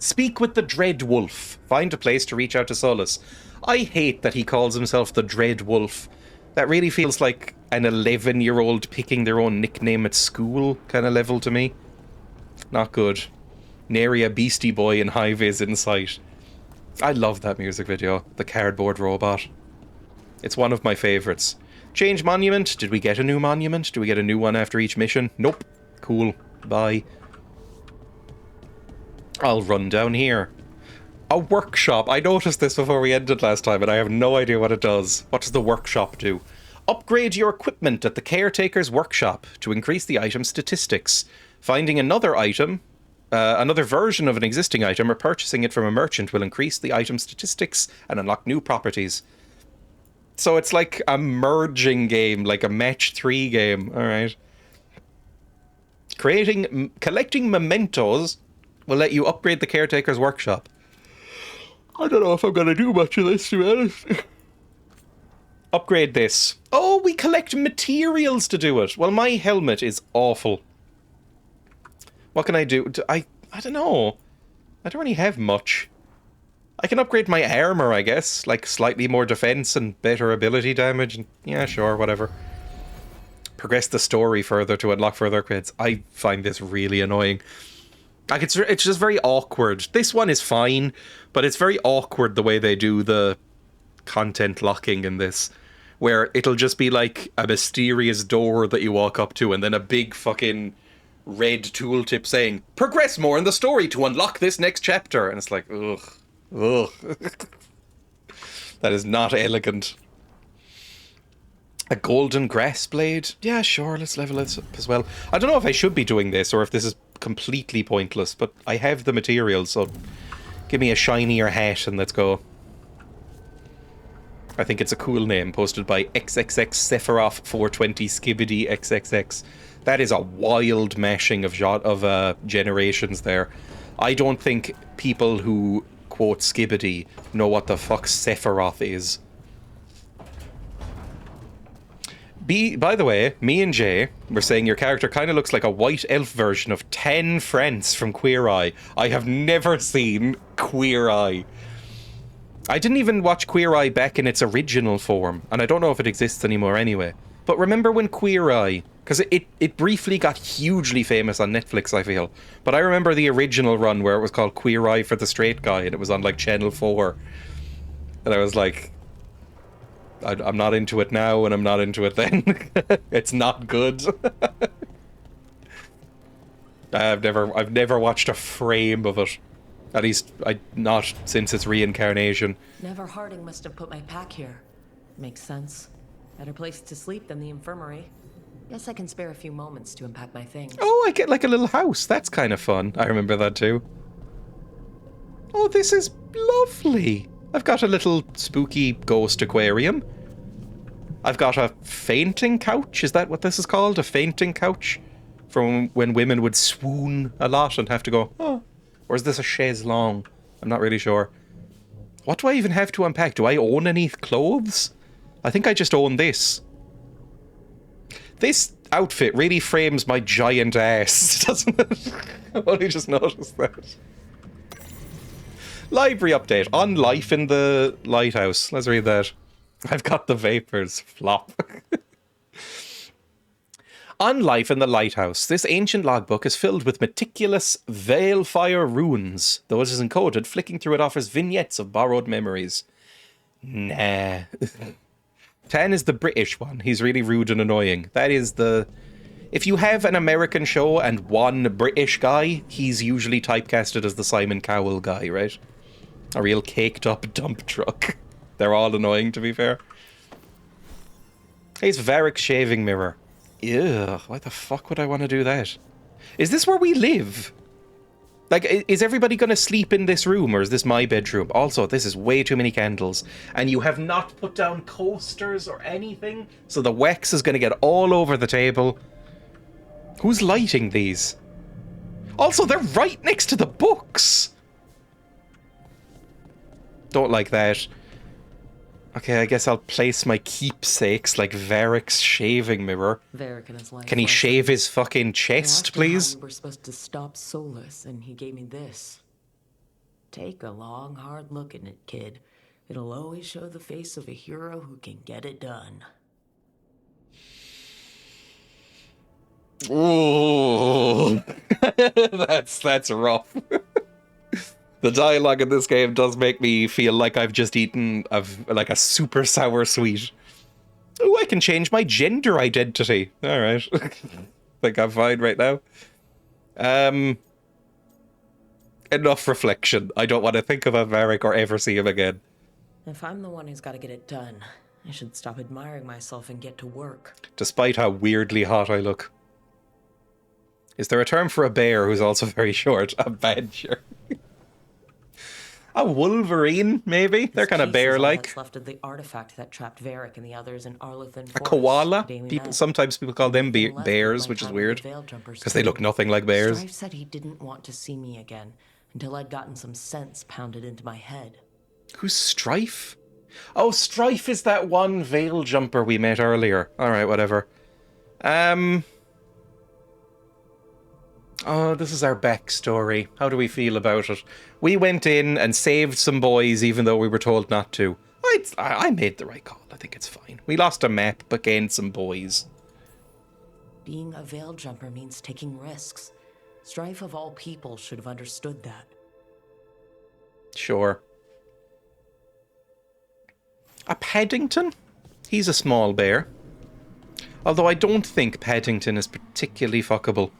Speak with the Dread Wolf. Find a place to reach out to Solus. I hate that he calls himself the Dread Wolf. That really feels like an 11-year-old picking their own nickname at school kind of level to me. Not good. Nary a Beastie Boy in high-vis in sight. I love that music video. The cardboard robot. It's one of my favourites. Change monument. Did we get a new monument? Do we get a new one after each mission? Nope. Cool. Bye. I'll run down here. A workshop. I noticed this before we ended last time, and I have no idea what it does. What does the workshop do? Upgrade your equipment at the caretaker's workshop to increase the item statistics. Finding another item, another version of an existing item, or purchasing it from a merchant will increase the item statistics and unlock new properties. So it's like a merging game, like a match 3 game. Alright. Collecting mementos will let you upgrade the caretaker's workshop. I don't know if I'm going to do much of this, to be honest. Upgrade this. Oh, we collect materials to do it. Well, my helmet is awful. What can I do? I don't know. I don't really have much. I can upgrade my armor, I guess. Like, slightly more defense and better ability damage. And yeah, sure, whatever. Progress the story further to unlock further upgrades. I find this really annoying. Like, it's just very awkward. This one is fine, but it's very awkward the way they do the content locking in this, where it'll just be like a mysterious door that you walk up to and then a big fucking red tooltip saying, progress more in the story to unlock this next chapter. And it's like, ugh. Ugh. That is not elegant. A golden grass blade? Yeah, sure, let's level it up as well. I don't know if I should be doing this or if this is completely pointless, but I have the materials, so give me a shinier hat and let's go. I think it's a cool name, posted by XXX Sephiroth 420 Skibidi XXX. That is a wild mashing of generations there. I don't think people who quote Skibidi know what the fuck Sephiroth is. By the way, me and Jay were saying your character kind of looks like a white elf version of 10 Friends from Queer Eye. I have never seen Queer Eye. I didn't even watch Queer Eye back in its original form, and I don't know if it exists anymore anyway. But remember when Queer Eye... Because it briefly got hugely famous on Netflix, I feel. But I remember the original run where it was called Queer Eye for the Straight Guy, and it was on, like, Channel 4. And I was like... I'm not into it now, and I'm not into it then. It's not good. I've never watched a frame of it. At least, not since its reincarnation. Never Harding must have put my pack here. Makes sense. Better place to sleep than the infirmary. Guess I can spare a few moments to unpack my things. Oh, I get like a little house. That's kind of fun. I remember that too. Oh, this is lovely. I've got a little spooky ghost aquarium. I've got a fainting couch. Is that what this is called? A fainting couch? From when women would swoon a lot and have to go, oh. Or is this a chaise longue? I'm not really sure. What do I even have to unpack? Do I own any clothes? I think I just own this. This outfit really frames my giant ass, doesn't it? I've only just noticed that. Library update on life in the lighthouse. Let's read that. I've got the vapors. Flop. On life in the lighthouse, this ancient logbook is filled with meticulous Veilfire runes. Though it is encoded, flicking through it offers vignettes of borrowed memories. Nah. Tan is the British one. He's really rude and annoying. That is the... If you have an American show and one British guy, he's usually typecasted as the Simon Cowell guy, right? A real caked up dump truck. They're all annoying, to be fair. Here's Varric's shaving mirror. Ew, why the fuck would I want to do that? Is this where we live? Like, is everybody going to sleep in this room, or is this my bedroom? Also, this is way too many candles. And you have not put down coasters or anything, so the wax is going to get all over the table. Who's lighting these? Also, they're right next to the books! Don't like that. Okay, I guess I'll place my keepsakes, like Varric's shaving mirror. Varric and his life. Can he shave his fucking chest, please? We were supposed to stop Solus, and he gave me this. Take a long, hard look at it, kid. It'll always show the face of a hero who can get it done. Ooh. That's rough. The dialogue in this game does make me feel like I've just eaten like a super sour sweet. Oh, I can change my gender identity. All right. Think I'm fine right now. Enough reflection. I don't want to think about Varric or ever see him again. If I'm the one who's got to get it done, I should stop admiring myself and get to work. Despite how weirdly hot I look. Is there a term for a bear who's also very short? A badger. A wolverine, maybe? They're kind of bear-like. That's left of the artifact that trapped Varric and the others in Arlethan A koala? Sometimes people call them bears, which is weird. Because they look nothing like bears. Strife said he didn't want to see me again until I'd gotten some sense pounded into my head. Who's Strife? Oh, Strife is that one veil jumper we met earlier. Alright, whatever. Oh, this is our backstory. How do we feel about it? We went in and saved some boys even though we were told not to. I made the right call. I think it's fine. We lost a map but gained some boys. Being a veil jumper means taking risks. Strife of all people should have understood that. Sure. A Paddington? He's a small bear. Although I don't think Paddington is particularly fuckable.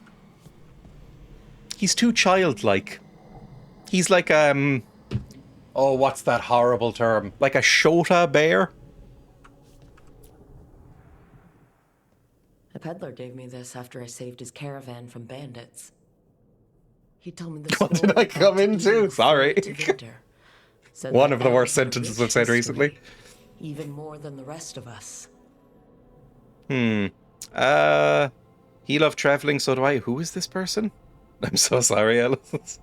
He's too childlike. He's like, oh, what's that horrible term? Like a Shota bear? A peddler gave me this after I saved his caravan from bandits. He told me this. What did I come into? Sorry. One of the worst sentences I've said recently. Even more than the rest of us. He loved traveling, so do I. Who is this person? I'm so sorry, Alice.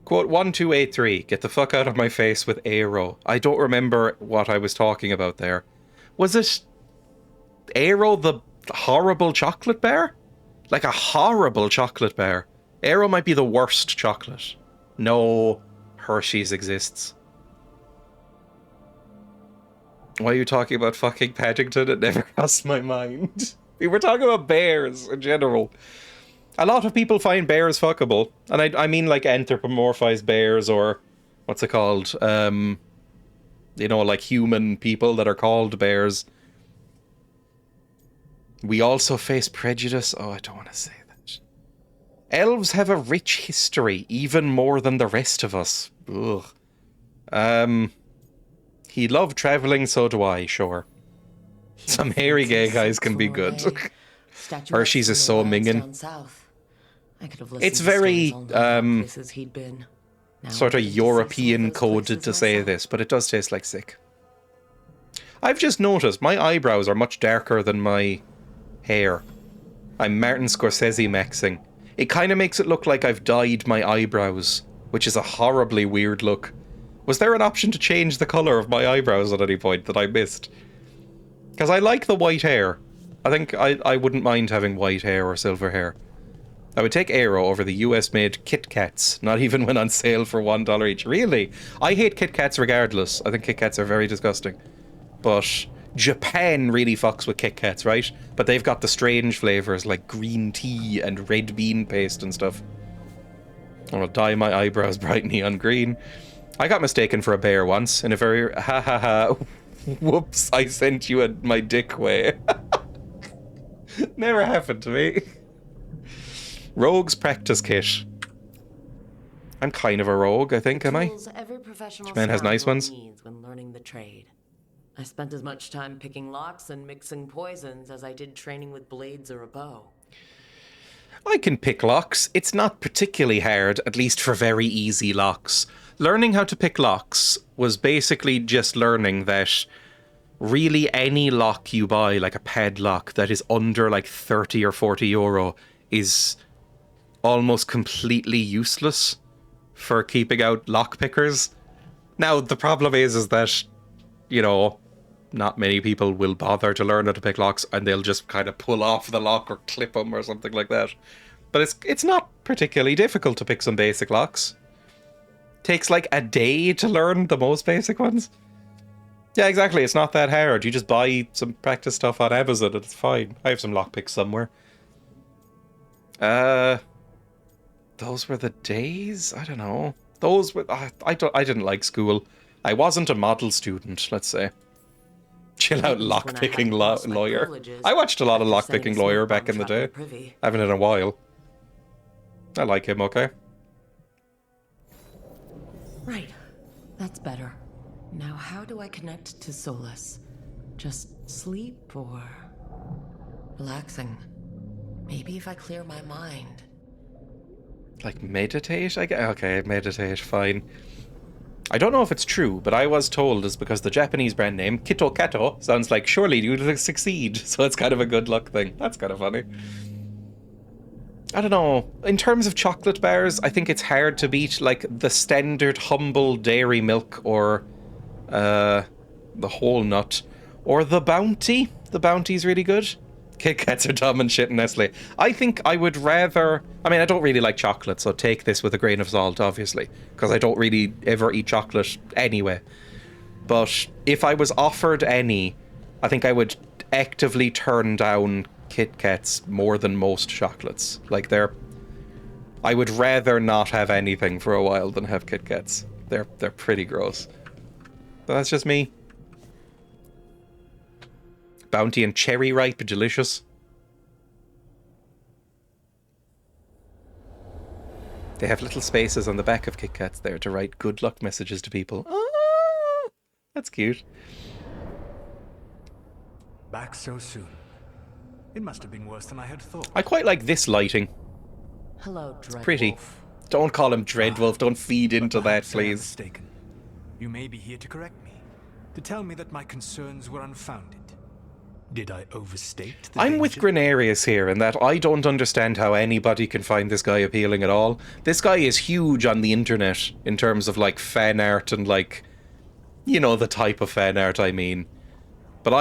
Quote 1283. Get the fuck out of my face with Aero. I don't remember what I was talking about there. Was it Aero the horrible chocolate bear? Like a horrible chocolate bear. Aero might be the worst chocolate. No, Hershey's exists. Why are you talking about fucking Paddington? It never crossed my mind. We were talking about bears in general. A lot of people find bears fuckable. And I mean like anthropomorphized bears or... What's it called? You know, like human people that are called bears. We also face prejudice. Oh, I don't want to say that. Elves have a rich history, even more than the rest of us. Ugh. He loved traveling, so do I, sure. Some hairy gay guys can be good. Hershey's is so minging. It's very, sort of European coded to say this, but it does taste like sick. I've just noticed my eyebrows are much darker than my hair. I'm Martin Scorsese maxing. It kind of makes it look like I've dyed my eyebrows, which is a horribly weird look. Was there an option to change the colour of my eyebrows at any point that I missed? Because I like the white hair. I think I wouldn't mind having white hair or silver hair. I would take Aero over the US-made Kit Kats, not even when on sale for $1 each. Really? I hate Kit Kats regardless. I think Kit Kats are very disgusting. But Japan really fucks with Kit Kats, right? But they've got the strange flavours like green tea and red bean paste and stuff. I'm gonna dye my eyebrows bright neon green. I got mistaken for a bear once in a very ha ha ha whoops, I sent you my dick way. Never happened to me. Rogue's practice kit. I'm kind of a rogue, I think, am I? Which man has nice ones. When learning the trade. I spent as much time picking locks and mixing poisons as I did training with blades or a bow. I can pick locks. It's not particularly hard, at least for very easy locks. Learning how to pick locks was basically just learning that really any lock you buy, like a padlock that is under like 30 or 40 euro, is almost completely useless for keeping out lock pickers. Now, the problem is that, you know, not many people will bother to learn how to pick locks and they'll just kind of pull off the lock or clip them or something like that. But it's not particularly difficult to pick some basic locks. Takes like a day to learn the most basic ones. Yeah, exactly. It's not that hard. You just buy some practice stuff on Amazon and it's fine. I have some lockpicks somewhere. Those were the days? I don't know. Those were... I didn't like school. I wasn't a model student, let's say. Chill out, lockpicking lawyer. I watched a lot of lockpicking lawyer back in the day. I haven't in a while. I like him, okay? Right. That's better. Now how do I connect to Solus? Just sleep or... relaxing? Maybe if I clear my mind. Like meditate? Okay, meditate, fine. I don't know if it's true, but I was told it's because the Japanese brand name, Kito Kato, sounds like surely you'll succeed. So it's kind of a good luck thing. That's kind of funny. I don't know. In terms of chocolate bars, I think it's hard to beat like the standard humble dairy milk or the whole nut or the Bounty. The Bounty's really good. Kit Kats are dumb and shit, Nestle. I think I would rather... I mean, I don't really like chocolate, so take this with a grain of salt, obviously, because I don't really ever eat chocolate anyway. But if I was offered any, I think I would actively turn down Kit Kats more than most chocolates. Like, I would rather not have anything for a while than have Kit Kats. They're pretty gross. But that's just me. Bounty and cherry ripe, delicious. They have little spaces on the back of Kit Kats there to write good luck messages to people. Ah, that's cute. Back so soon. It must have been worse than I had thought. I quite like this lighting. Hello, Dreadwolf. Pretty. Don't call him Dreadwolf. Don't feed into that, please. Mistaken. You may be here to correct me, to tell me that my concerns were unfounded. Did I overstate the I'm with danger? Grenarius here in that I don't understand how anybody can find this guy appealing at all. This guy is huge on the internet in terms of like fan art and like, you know, the type of fan art I mean. But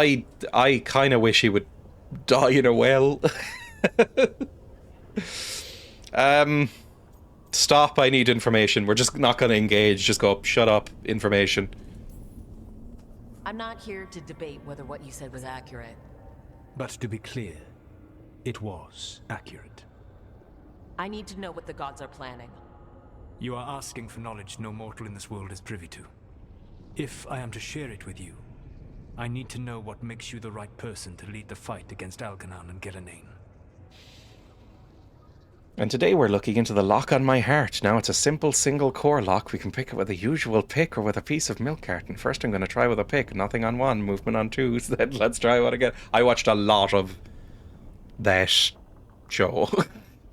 I kind of wish he would die in a well. Stop, I need information. We're just not going to engage. Just go, shut up, information. I'm not here to debate whether what you said was accurate. But to be clear, it was accurate. I need to know what the gods are planning. You are asking for knowledge no mortal in this world is privy to. If I am to share it with you, I need to know what makes you the right person to lead the fight against Algernon and Gelanin. And today we're looking into the lock on my heart. Now it's a simple single core lock. We can pick it with a usual pick or with a piece of milk carton. First I'm going to try with a pick. Nothing on one, movement on two. So then let's try one again. I watched a lot of that show.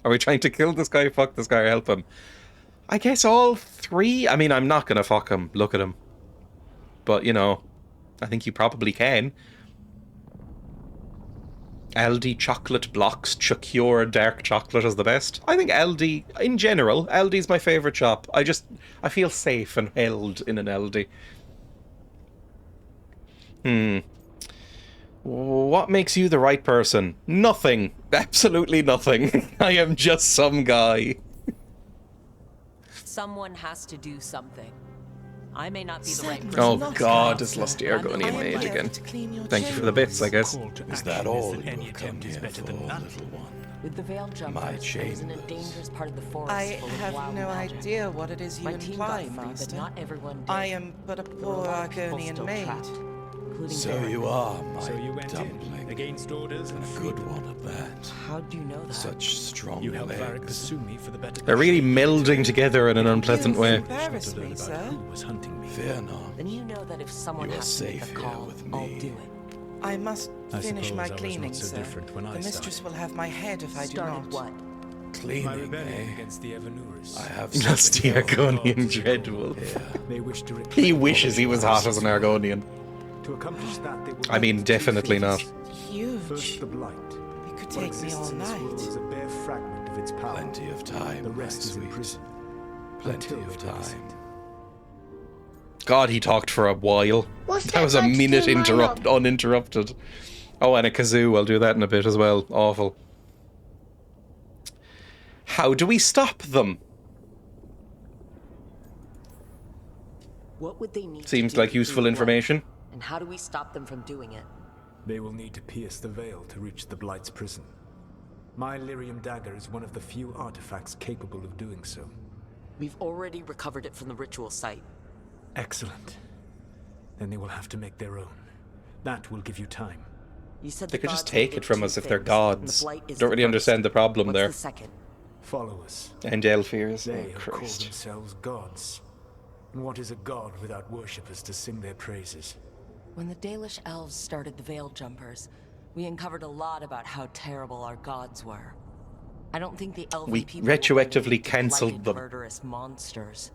Are we trying to kill this guy, fuck this guy, or help him? I guess all three? I mean, I'm not going to fuck him. Look at him. But, you know, I think you probably can. Aldi chocolate blocks, Chocure dark chocolate is the best. I think Aldi, in general, Aldi's my favourite shop. I feel safe and held in an Aldi. What makes you the right person? Nothing. Absolutely nothing. I am just some guy. Someone has to do something. I may not be the right person. Oh god, it's Lusty Argonian Mage again. Thank you for the bits, I guess. Is that all you will come here for, little one? With the veil jumper, My I was in a chambers. dangerous part of the forest. I full of have wild no magic. idea what it is you My team imply, got free, Master. but not everyone did. I am but a There were poor a lot of people Argonian still maid. trapped, including So Baron. you are, my So you went dumpling. in, against orders and And a good one at that. How do you know that? Such strong You helped Varric legs. pursue me for the better. They're really melding together in an unpleasant way. Embarrass me, sir. Who was hunting me? Fear not. Then you know that if someone You are has to make safe a here call, with I'll me. do it. I must I finish suppose my I was not cleaning, so sir. different when The I mistress started. will have my head if I do Started not. what? My Cleaning, rebellion eh? against the Evanuris. I have Lusty something for Argonian Dreadwolf. here. They wish to reclaim He wishes he was hot as an Argonian. To accomplish that, they will I mean, need two definitely not. things. Huge. First, the blight. It could What take me exists all in this world is night. a bare fragment of its power. Plenty of time, The my rest is in sweet. prison. Plenty Until of they release time. it. God, he talked for a while. What's That was a got to minute do with my love? uninterrupted. Oh, and a kazoo. I'll do that in a bit as well. Awful. How do we stop them? What would they need Seems to do like to useful clean blood? information. And how do we stop them from doing it? They will need to pierce the veil to reach the Blight's prison. My lyrium dagger is one of the few artifacts capable of doing so. We've already recovered it from the ritual site. Excellent. Then they will have to make their own. That will give you time. You said They the could just gods take did it from two us if they're things, and the gods. Blight is Don't the really first. understand the problem What's there. the second? Follow us. And Elfirs. They Oh, have called Christ. themselves gods. And what is a god without worshippers to sing their praises? When the Dalish elves started the Veil Jumpers, we uncovered a lot about how terrible our gods were. I don't think the elven We people will retroactively believe the cancelled blighted them. murderous monsters.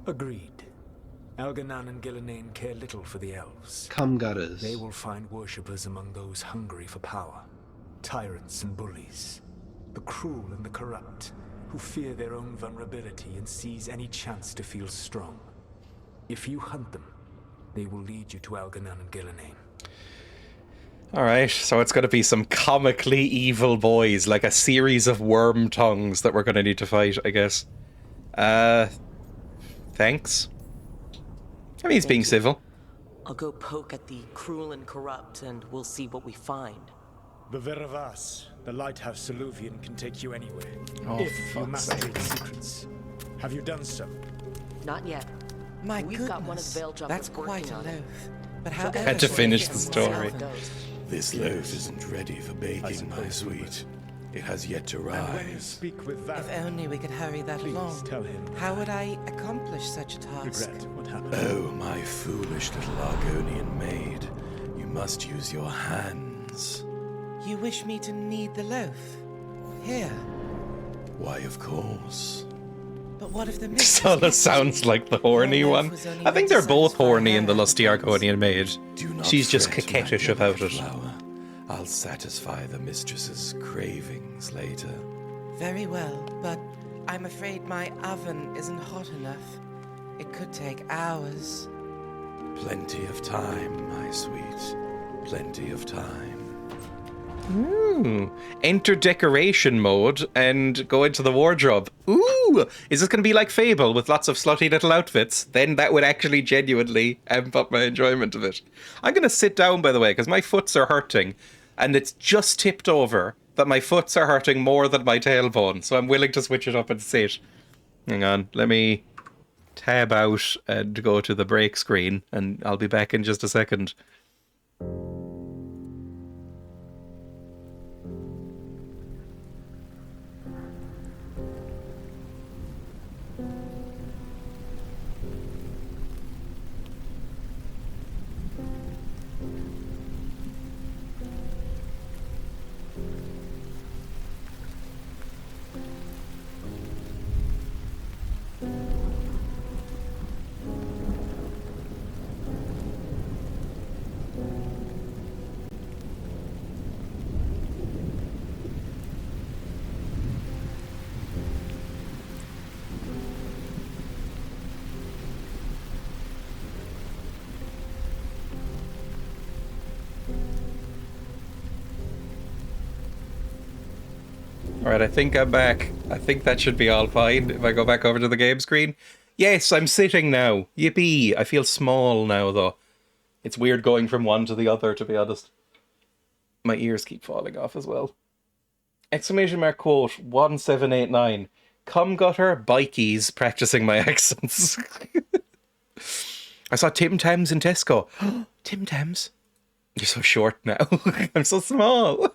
Agreed. Elganan and Gillenane care little for the elves. Come gutters. They will find worshippers among those hungry for power. Tyrants and bullies. The cruel and the corrupt, who fear their own vulnerability and seize any chance to feel strong. If you hunt them, they will lead you to Elganan and Gillenane. Alright, so it's going to be some comically evil boys, like a series of worm tongues that we're going to need to fight, I guess. Thanks. I mean, he's being civil. I'll go poke at the cruel and corrupt, and we'll see what we find. The Veravas, the lighthouse Soluvian, can take you anywhere. Oh, if you fuck's master sake. its secrets. Have you done so? Not yet. My We've goodness, got one of the Veil Jumpers that's quite working a on it. loaf. But So however... Had to finish the we'll see story. how it goes. This loaf isn't ready for baking, my sweet. It has yet to And when you rise. speak with Val, If only we could hurry that please along. tell him. How would I accomplish such a task? Regret what happened. Oh, my foolish little Argonian maid. You must use your hands. You wish me to knead the loaf? Here. Why, of course. But what if the mistress Sala gets sounds you? like the horny Your one. loaf was only I meant think to they're both satisfy horny her in the lusty appetites. Argonian maid. Do not She's just fret, coquettish my about delicate it. flower. I'll satisfy the mistress's cravings later. Very well, but I'm afraid my oven isn't hot enough. It could take hours. Plenty of time, my sweet. Plenty of time. Ooh. Enter decoration mode and go into the wardrobe. Ooh! Is this going to be like Fable with lots of slutty little outfits? Then that would actually genuinely amp up my enjoyment of it. I'm going to sit down, by the way, because my foots are hurting. And it's just tipped over that my foots are hurting more than my tailbone. So I'm willing to switch it up and sit. Hang on. Let me tab out and go to the break screen. And I'll be back in just a second. Alright, I think I'm back. I think that should be all fine if I go back over to the game screen. Yes, I'm sitting now. Yippee! I feel small now, though. It's weird going from one to the other, to be honest. My ears keep falling off as well. Exclamation mark quote 1789. Cum gutter bikies practicing my accents. I saw Tim Tams in Tesco. Tim Tams? You're so short now. I'm so small.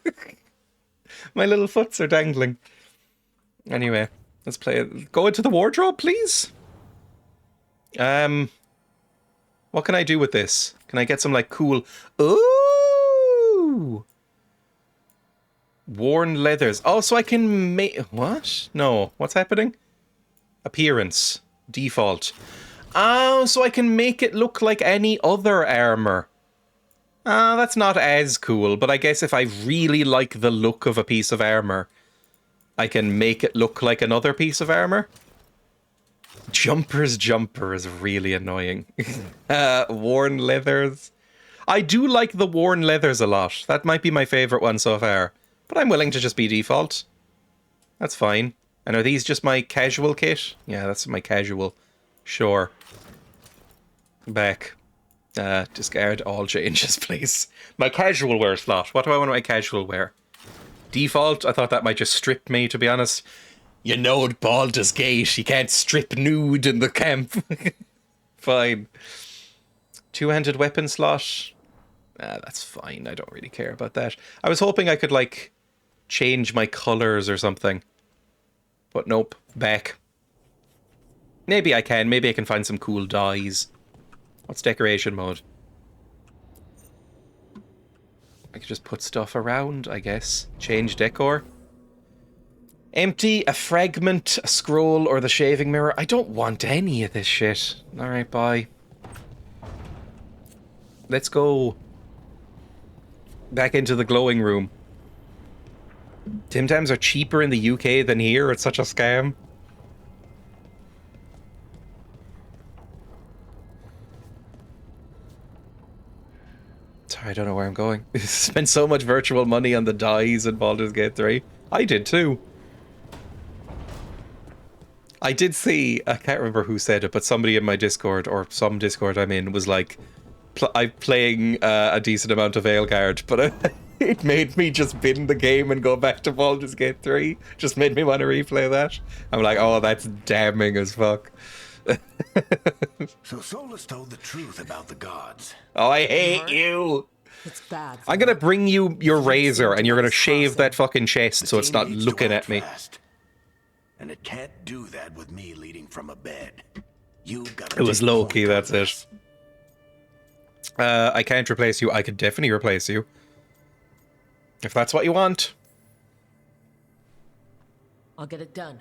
My little foots are dangling. Anyway, let's play it. Go into the wardrobe, please. What can I do with this? Can I get some, like, cool... Ooh! Worn leathers. Oh, so I can make... What? No. What's happening? Appearance. Default. Oh, so I can make it look like any other armor. Ah, that's not as cool, but I guess if I really like the look of a piece of armor, I can make it look like another piece of armor. Jumper's jumper is really annoying. Worn leathers. I do like the worn leathers a lot. That might be my favorite one so far. But I'm willing to just be default. That's fine. And are these just my casual kit? Yeah, that's my casual. Sure. Back. Discard all changes, please. My casual wear slot. What do I want my casual wear? Default? I thought that might just strip me, to be honest. You know Baldur's Gate. You can't strip nude in the camp. Fine. Two-handed weapon slot. That's fine. I don't really care about that. I was hoping I could, like, change my colors or something. But nope. Back. Maybe I can. Maybe I can find some cool dyes. What's decoration mode? I could just put stuff around, I guess. Change decor. Empty, a fragment, a scroll, or the shaving mirror. I don't want any of this shit. Alright, bye. Let's go back into the glowing room. Tim Tams are cheaper in the UK than here. It's such a scam. Sorry, I don't know where I'm going. Spent so much virtual money on the dyes in Baldur's Gate 3. I did too. I did see, I can't remember who said it, but somebody in my Discord, or some Discord I'm in, was like, I'm playing a decent amount of Veilguard, but it made me just bin the game and go back to Baldur's Gate 3. Just made me want to replay that. I'm like, oh, that's damning as fuck. So Solus told the truth about the gods. Oh, I hate you. It's bad. I'm gonna bring you your razor and you're gonna shave that fucking chest so it's not looking at me. And it can't do that with me leading from a bed. You've got It was low-key, that's it. I can't replace you. I could definitely replace you. If that's what you want. I'll get it done.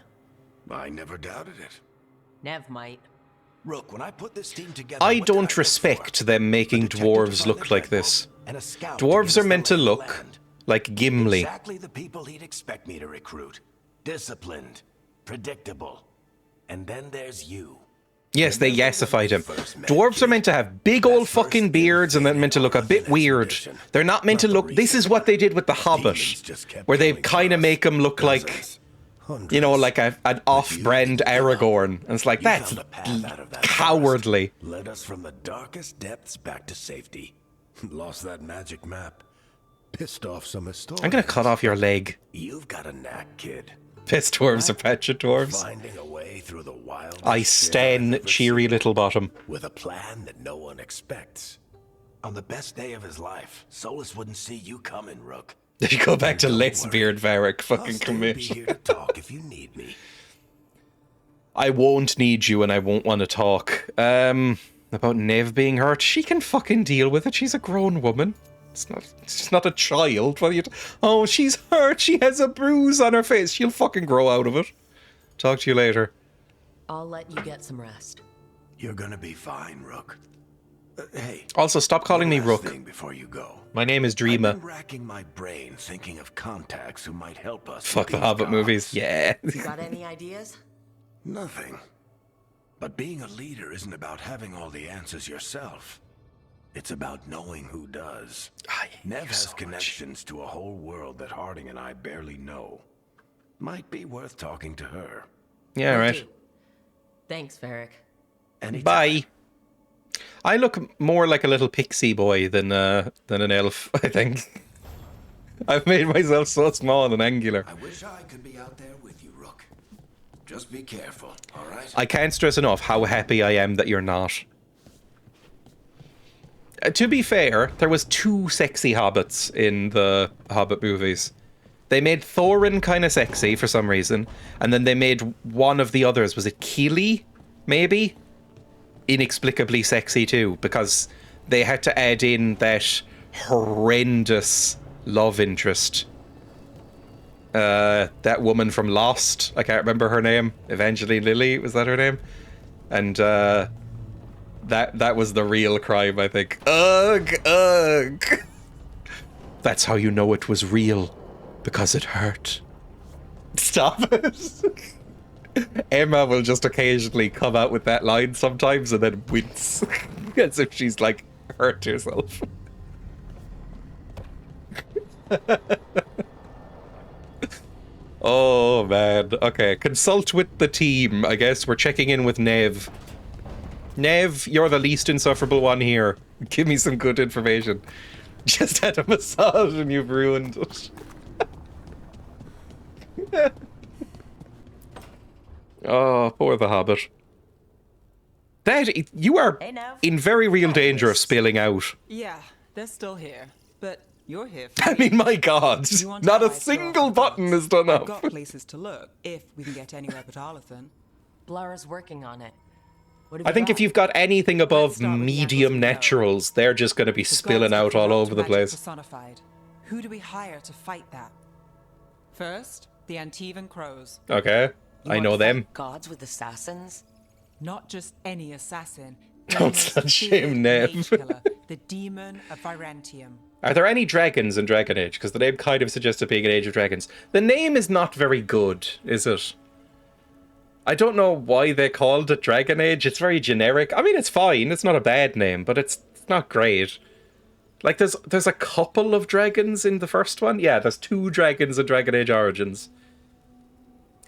I never doubted it. Nev might. Rook, when I put this team together, I what did don't look respect for? them making A detective to dwarves find look the like Dreadnought this. and a scout Dwarves to are give us meant the to lay of the look land. like Gimli. Exactly the people he'd expect me to recruit. Disciplined, predictable. And then there's you. Yes, they yassified him. Dwarves are meant to have big old fucking beards and then meant to look a bit weird. They're not meant to look... This is what they did with The Hobbit, where they kind of make him look like, you know, like an off-brand Aragorn. And it's like, that's cowardly. Led us from the darkest depths back to safety. Lost that magic map. Pissed off some historians. I'm going to cut off your leg. You've got a knack, kid. Piss dwarves are patch dwarves. Finding a way through the wild. I stan cheery little bottom. With a plan that no one expects. On the best day of his life, Solus wouldn't see you coming, Rook. Did you go back to less worry. beard Varric? I'll Fucking still commit. be here to talk if you need me. I won't need you and I won't want to talk. About Nev being hurt, she can fucking deal with it. She's a grown woman. She's not a child. What are you? Oh, she's hurt. She has a bruise on her face. She'll fucking grow out of it. Talk to you later. I'll let you get some rest. You're gonna be fine, Rook. Hey. Also, stop calling me one last Rook. thing before you go. My name is I've Dreya. been racking my brain thinking of contacts who might help us. Fuck with the these Hobbit gods. movies. Yeah. Got any ideas? Nothing. But being a leader isn't about having all the answers yourself. It's about knowing who does. I hate Nev you has so much. connections to a whole world that Harding and I barely know. Might be worth talking to her. Yeah, Will right. do. Thanks, Varric. Anytime. Bye. I look more like a little pixie boy than an elf, I think. I've made myself so small and angular. I wish I could be out there with you, Rook. Just be careful, alright? I can't stress enough how happy I am that you're not. To be fair, there was 2 sexy hobbits in the Hobbit movies. They made Thorin kind of sexy for some reason, and then they made one of the others, was it Keely, maybe? Inexplicably sexy too, because they had to add in that horrendous love interest. That woman from Lost, I can't remember her name, Evangeline Lilly, was that her name? And that was the real crime, I think. Ugh, ugh. That's how you know it was real, because it hurt. Stop it. Emma will just occasionally come out with that line sometimes and then wince. As if she's like hurt herself. Oh man. Okay, consult with the team. I guess we're checking in with Nev. Nev, you're the least insufferable one here. Give me some good information. Just had a massage and you've ruined it. Oh, poor the Hobbit. That, you are in very real danger of spilling out. Yeah, they're still here, but you're here. I mean, my God, not a single button is done I've up. got places to look if we can get anywhere but Arlathan. Blara's working on it. What have I you think got? if you've got anything above start with the medium angles we know. naturals, they're just going to be The spilling gods out all corrupt over the magic place. Personified. Who do we hire to fight that? First, the Antivan Crows. Okay, You I want know to them. fight gods with assassins? Not just any assassin. Don't Daemon's shame feared Nev. mage killer, the demon of Virantium. Are there any dragons in Dragon Age? Because the name kind of suggests it being an Age of Dragons. The name is not very good, is it? I don't know why they called it Dragon Age. It's very generic. I mean, it's fine. It's not a bad name, but it's not great. Like, there's a couple of dragons in the first one. Yeah, there's 2 dragons in Dragon Age Origins.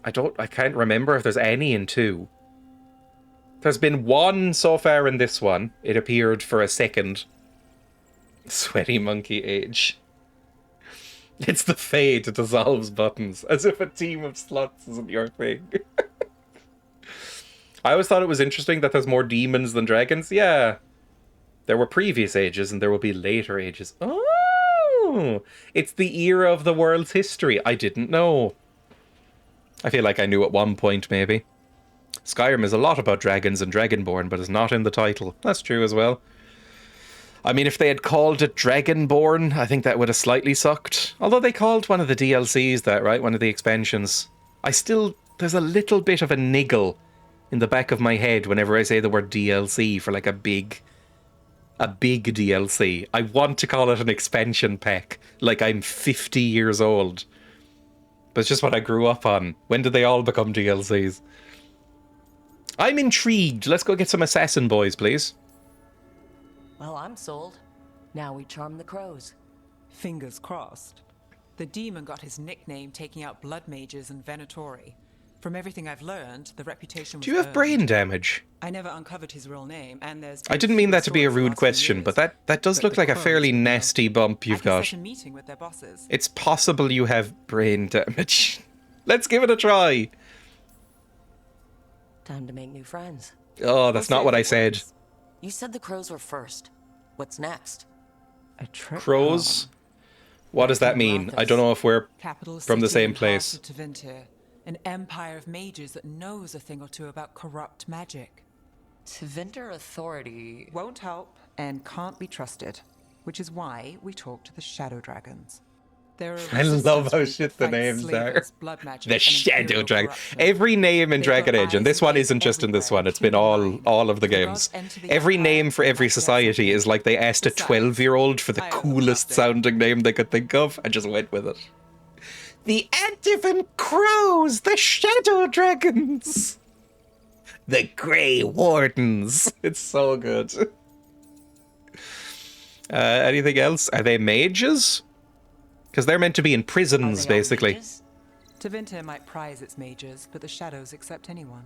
I can't remember if there's any in 2. There's been 1 so far in this one. It appeared for a second. Sweaty monkey age. It's the fade that dissolves buttons. As if a team of sluts isn't your thing. I always thought it was interesting that there's more demons than dragons. Yeah. There were previous ages and there will be later ages. Oh! It's the era of the world's history. I didn't know. I feel like I knew at one point, maybe. Skyrim is a lot about dragons and Dragonborn, but is not in the title. That's true as well. I mean, if they had called it Dragonborn, I think that would have slightly sucked. Although they called one of the DLCs that, right? One of the expansions. There's a little bit of a niggle in the back of my head whenever I say the word DLC for like a big DLC. I want to call it an expansion pack, like I'm 50 years old. But it's just what I grew up on. When did they all become DLCs? I'm intrigued. Let's go get some assassin boys, please. Well, I'm sold. Now we charm the crows. Fingers crossed. The demon got his nickname taking out blood mages and Venatori. From everything I've learned, the reputation was Do you have earned. brain damage? I never uncovered his real name, and there's... I didn't mean that to be a rude question, but that does look like a fairly nasty bump you've got. set a meeting with their bosses. It's possible you have brain damage. Let's give it a try. Time to make new friends. Oh, that's not what I said. You said the crows were first. What's next? A trip Crows? home. What does that mean? I don't know if we're Capital from the city same in place. heart of Tevinter, an empire of mages that knows a thing or two about corrupt magic. Tevinter Authority. Won't help and can't be trusted, which is why we talk to the Shadow Dragons. They're a I love how resistance shit group the that names fights are. slavers, blood magic, The and Shadow imperial Dragon. corruption. Every name in They've Dragon got Age, and eyes this one and ears isn't just in this everywhere, one, it's been including all mine. of the The games. gods enter the Every empire name for every like society something. is like they asked a Besides, 12-year-old for the I coolest overlapped it. sounding name they could think of, and just went with it. The Antivan Crows, the Shadow Dragons, the Grey Wardens. It's so good. Anything else? Are they mages? Because they're meant to be in prisons, basically. Tevinter might prize its mages, but the Shadows accept anyone.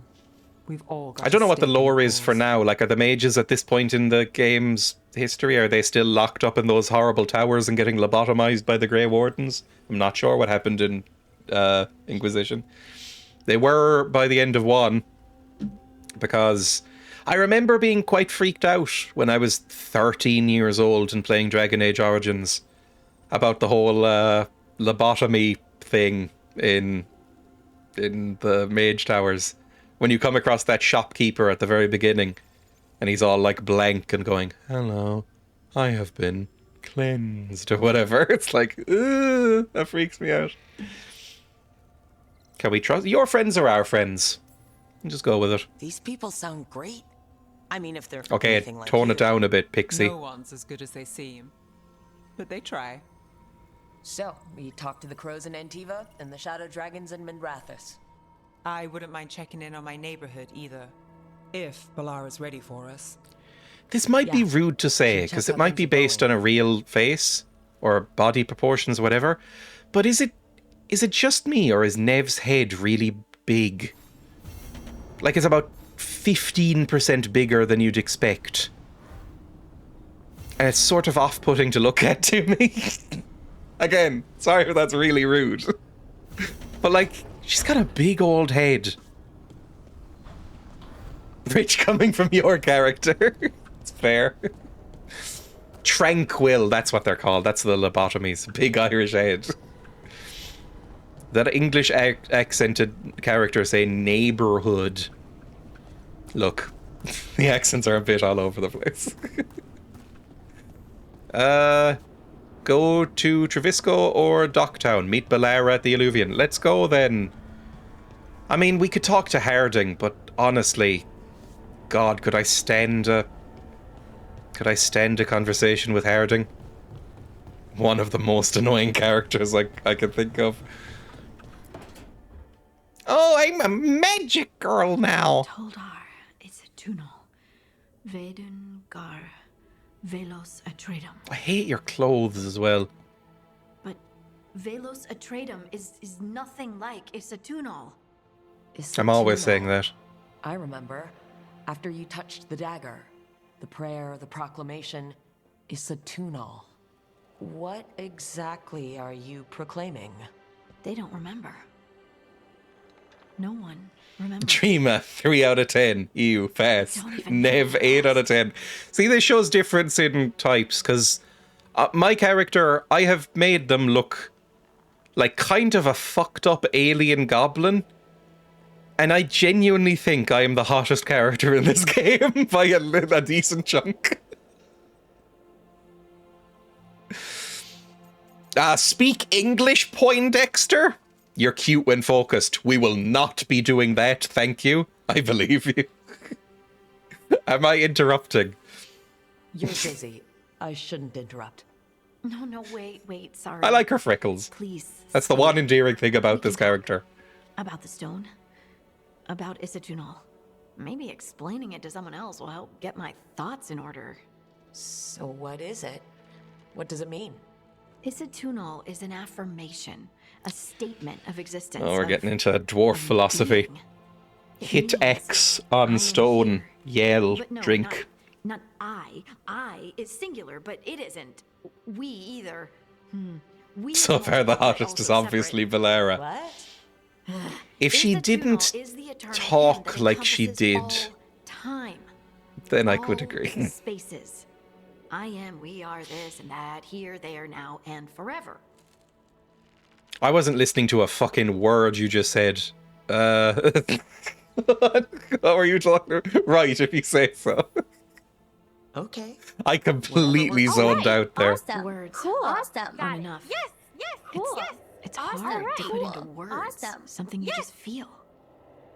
We've all got I don't know a what the stake in lore is cause. for now. Like, are the mages at this point in the game's history? Are they still locked up in those horrible towers and getting lobotomized by the Grey Wardens? I'm not sure what happened in Inquisition. They were by the end of 1, because I remember being quite freaked out when I was 13 years old and playing Dragon Age Origins about the whole lobotomy thing in the mage towers. When you come across that shopkeeper at the very beginning, and he's all like blank and going, "Hello, I have been cleansed," or whatever. It's like, ugh, that freaks me out. Can we trust your friends or our friends? Just go with it. These people sound great. I mean, if they're Okay, anything like tone you. it down a bit, Pixie. No one's as good as they seem, but they try. So, we talked to the crows in Antiva and the shadow dragons in Mindrathis. I wouldn't mind checking in on my neighborhood either, if Balara's ready for us. This might be Yeah. rude to say, Should because check it how might things be are based going. on a real face or body proportions, whatever. But is it just me, or is Nev's head really big? Like, it's about 15% bigger than you'd expect. And it's sort of off-putting to look at to me. Again, sorry if that's really rude. But, like, she's got a big old head. Rich coming from your character. It's fair. Tranquil, that's what they're called. That's the lobotomies. Big Irish head. That English accented character say neighborhood. Look, the accents are a bit all over the place. Go to Trevisco or Docktown. Meet Belara at the Alluvion. Let's go then. I mean, we could talk to Harding, but honestly, God, could I stand a conversation with Harding? One of the most annoying characters I could think of. Oh, I'm a magic girl now. Toldar, it's a tunnel. Veilguard, Velos Atreidum. I hate your clothes as well. But Velos Atreidum is nothing like Isatunal. I'm always saying that. I remember. After you touched the dagger, the prayer, the proclamation, Isatunal. What exactly are you proclaiming? They don't remember. No one remembers. Dreama, 3 out of 10. Ew, pass. Nev, 8 out of 10. See, this shows difference in types, because my character, I have made them look like kind of a fucked up alien goblin. And I genuinely think I am the hottest character in this game by a decent chunk. Speak English, Poindexter? You're cute when focused. We will not be doing that, thank you. I believe you. Am I interrupting? You're busy. I shouldn't interrupt. No, wait, sorry. I like her freckles. Please. That's the one endearing thing about this character. About the stone. About Isatunal. Maybe explaining it to someone else will help get my thoughts in order. So what is it? What does it mean? Isatunal is an affirmation, a statement of existence. Oh, we're getting into dwarf philosophy. Hit X on stone, yell, no, drink. Not I. I is singular, but it isn't. We either. We So far, the hottest is obviously Belara. What? If she didn't talk like she did, time. then I could All agree. Spaces. I am, we are, this and that, here, there, now, and forever. I wasn't listening to a fucking word you just said. What were you talking about? Right, if you say so. Okay. I completely zoned out there. Awesome. Words. Cool. Aren't Awesome. enough. Yes. Cool. It's Awesome. hard to put Cool. into words. Awesome. Something you Yes. just feel.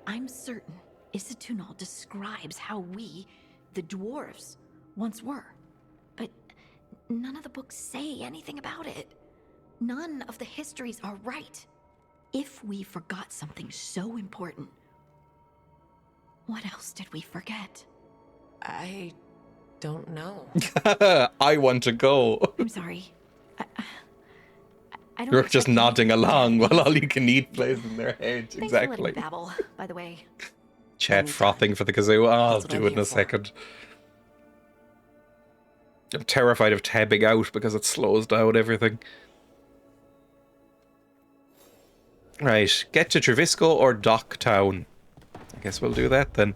I'm certain Isatunal describes how we, the dwarves, once were. But none of the books say anything about it. None of the histories are right. If we forgot something so important, what else did we forget? I don't know. I want to go. I'm sorry. I don't You're expect just you to nodding be along bad. while all you can eat plays in their head. Thanks for Exactly. letting me babble, by the way. Chat frothing for the kazoo. Oh, I'll That's what do I'm it in here a for. second. I'm terrified of tabbing out because it slows down everything. Right, get to Trevisco or Docktown. I guess we'll do that then.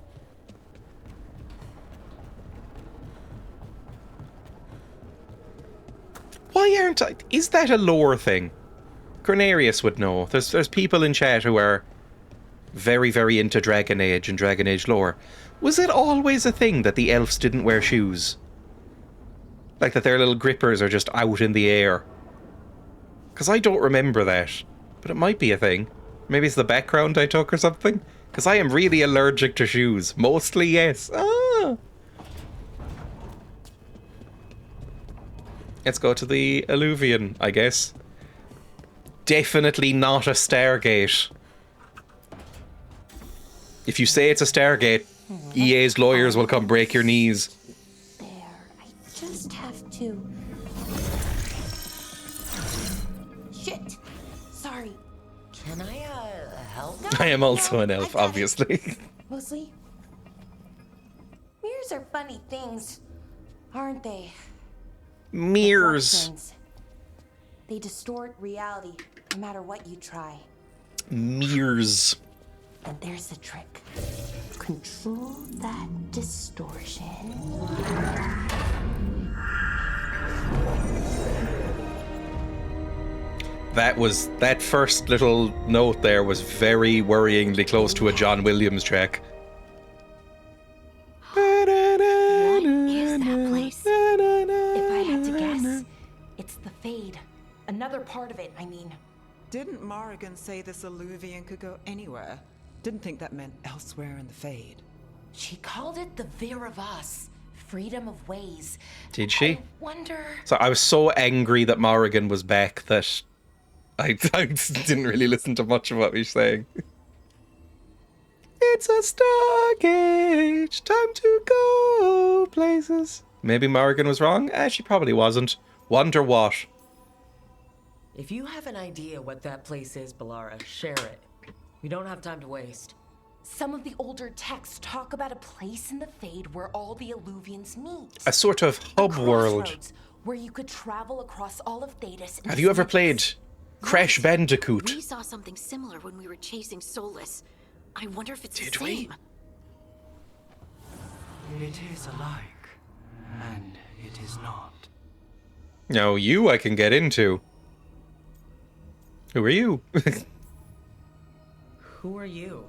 Why aren't I... Is that a lore thing? Cornelius would know. There's people in chat who are very, very into Dragon Age and Dragon Age lore. Was it always a thing that the elves didn't wear shoes? Like that their little grippers are just out in the air? Because I don't remember that. But it might be a thing. Maybe it's the background I took or something? Because I am really allergic to shoes. Mostly, yes. Ah! Let's go to the Alluvion, I guess. Definitely not a Stargate. If you say it's a Stargate, EA's lawyers will come break your knees. There. I just have to. Shit. Sorry. Can I, help? I am also an elf, obviously. Mostly, Mirrors are funny things, aren't they? Mirrors. Reflections. They distort reality no matter what you try. Mirrors. And there's the trick. Control that distortion. That first little note there was very worryingly close to a John Williams track. What is that place? If I had to guess, it's the Fade. Another part of it, I mean. Didn't Morrigan say this Illuvian could go anywhere? Didn't think that meant elsewhere in the Fade. She called it the Viravas, freedom of ways. Did she? I wonder. So I was so angry that Morrigan was back that I didn't really listen to much of what he was saying. It's a Stargate, time to go places. Maybe Morrigan was wrong? She probably wasn't. Wonder what? If you have an idea what that place is, Balara, share it. We don't have time to waste. Some of the older texts talk about a place in the Fade where all the Illuvians meet. A sort of hub world. Crossroads, where you could travel across all of Thedas. Have you ever played Crash Bandicoot? We saw something similar when we were chasing Solus. I wonder if it's Did the we? same. It is alike, and it is not. No, you I can get into. Who are you? Who are you?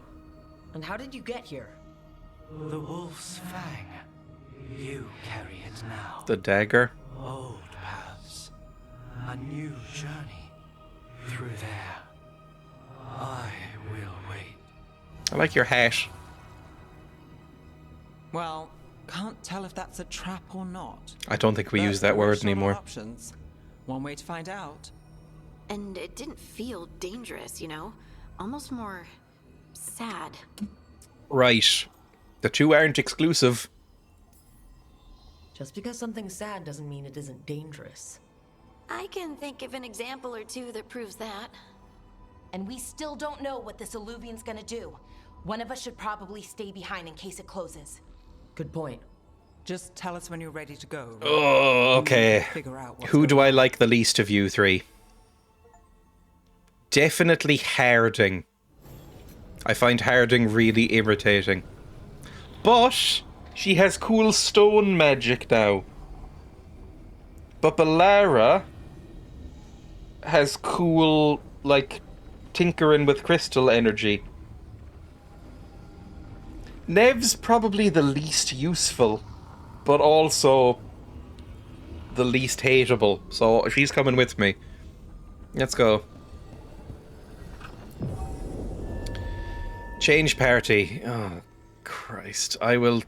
And how did you get here? The wolf's fang. You carry it now. The dagger. Old paths. A new journey. Through there. I will wait. I like your hat. Well, can't tell if that's a trap or not. I don't think we But use that we're word short on anymore. Options. One way to find out. And it didn't feel dangerous, you know? Almost more sad. Right. The two aren't exclusive. Just because something's sad doesn't mean it isn't dangerous. I can think of an example or two that proves that. And we still don't know what this Illuvian's gonna do. One of us should probably stay behind in case it closes. Good point. Just tell us when you're ready to go. Oh, okay. Figure out what's Who do going I on. like the least of you three? Definitely Harding. I find Harding really irritating. But she has cool stone magic now. But Balara has cool, like, tinkering with crystal energy. Nev's probably the least useful, but also the least hateable. So she's coming with me. Let's go. Change party. Oh, Christ. I will...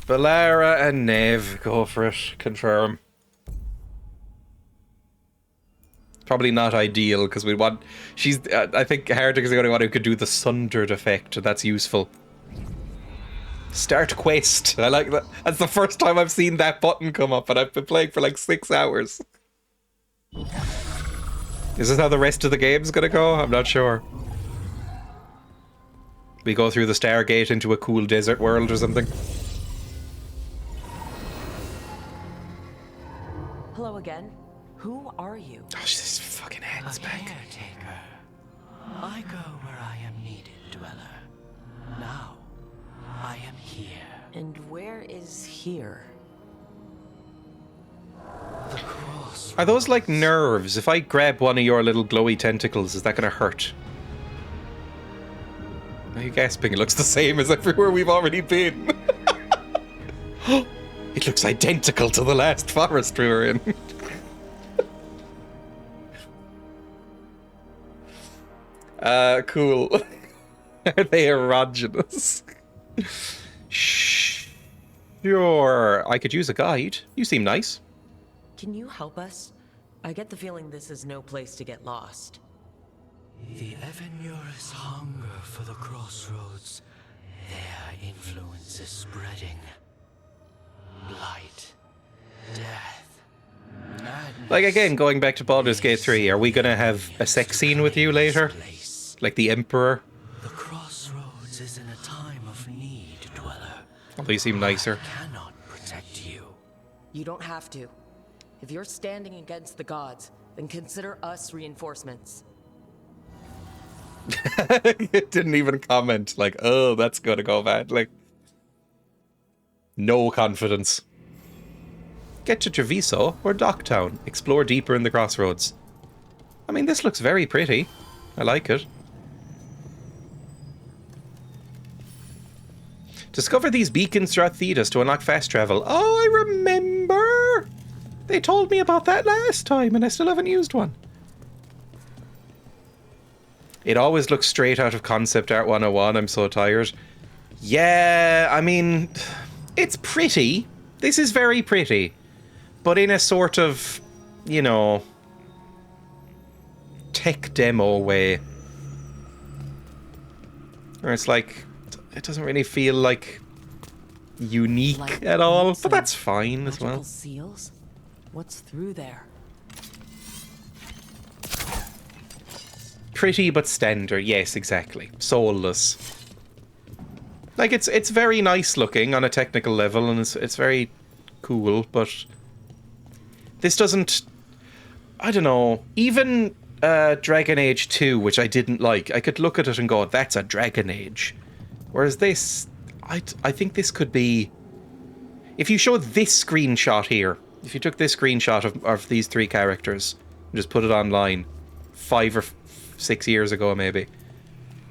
Balara and Nev. Go for it. Confirm. Probably not ideal, because we want... She's... I think Harding is the only one who could do the sundered effect. That's useful. Start quest. I like that. That's the first time I've seen that button come up, and I've been playing for like 6 hours. Is this how the rest of the game's gonna go? I'm not sure. We go through the Stargate into a cool desert world or something. Hello again. Who are you? Oh, this fucking head's back. Caretaker. I go where I am needed, Dweller. Now, I am here. And where is here? The cross. Are those like nerves? If I grab one of your little glowy tentacles, is that gonna hurt? Are you gasping? It looks the same as everywhere we've already been. It looks identical to the last forest we were in. Cool. Are they erogenous? Sure. I could use a guide. You seem nice. Can you help us? I get the feeling this is no place to get lost. The Evanurus hunger for the crossroads. Their influence is spreading. Light. Death. Madness. Like, again, going back to Baldur's Gate 3, are we gonna have a sex scene with you later? Like the Emperor? The crossroads This is in a time of need, Dweller. They seem nicer. I cannot protect you. You don't have to. If you're standing against the gods, then consider us reinforcements. It didn't even comment, like, oh, that's gonna go bad. Like, no confidence. Get to Treviso or Docktown. Explore deeper in the crossroads. I mean, this looks very pretty. I like it. Discover these beacons throughout Thedas to unlock fast travel. Oh, I remember! They told me about that last time, and I still haven't used one. It always looks straight out of Concept Art 101. I'm so tired. Yeah, I mean, it's pretty. This is very pretty. But in a sort of, you know, tech demo way. Where it's like, it doesn't really feel like unique Like at all. magical- But that's fine as well. Magical seals? What's through there? Pretty but standard, yes, exactly. Soulless. Like, it's very nice looking on a technical level, and it's very cool, but this doesn't... I don't know. Even Dragon Age 2, which I didn't like, I could look at it and go, that's a Dragon Age. Whereas this, I think this could be... If you show this screenshot here, if you took this screenshot of these three characters and just put it online 5 or 6 years ago maybe,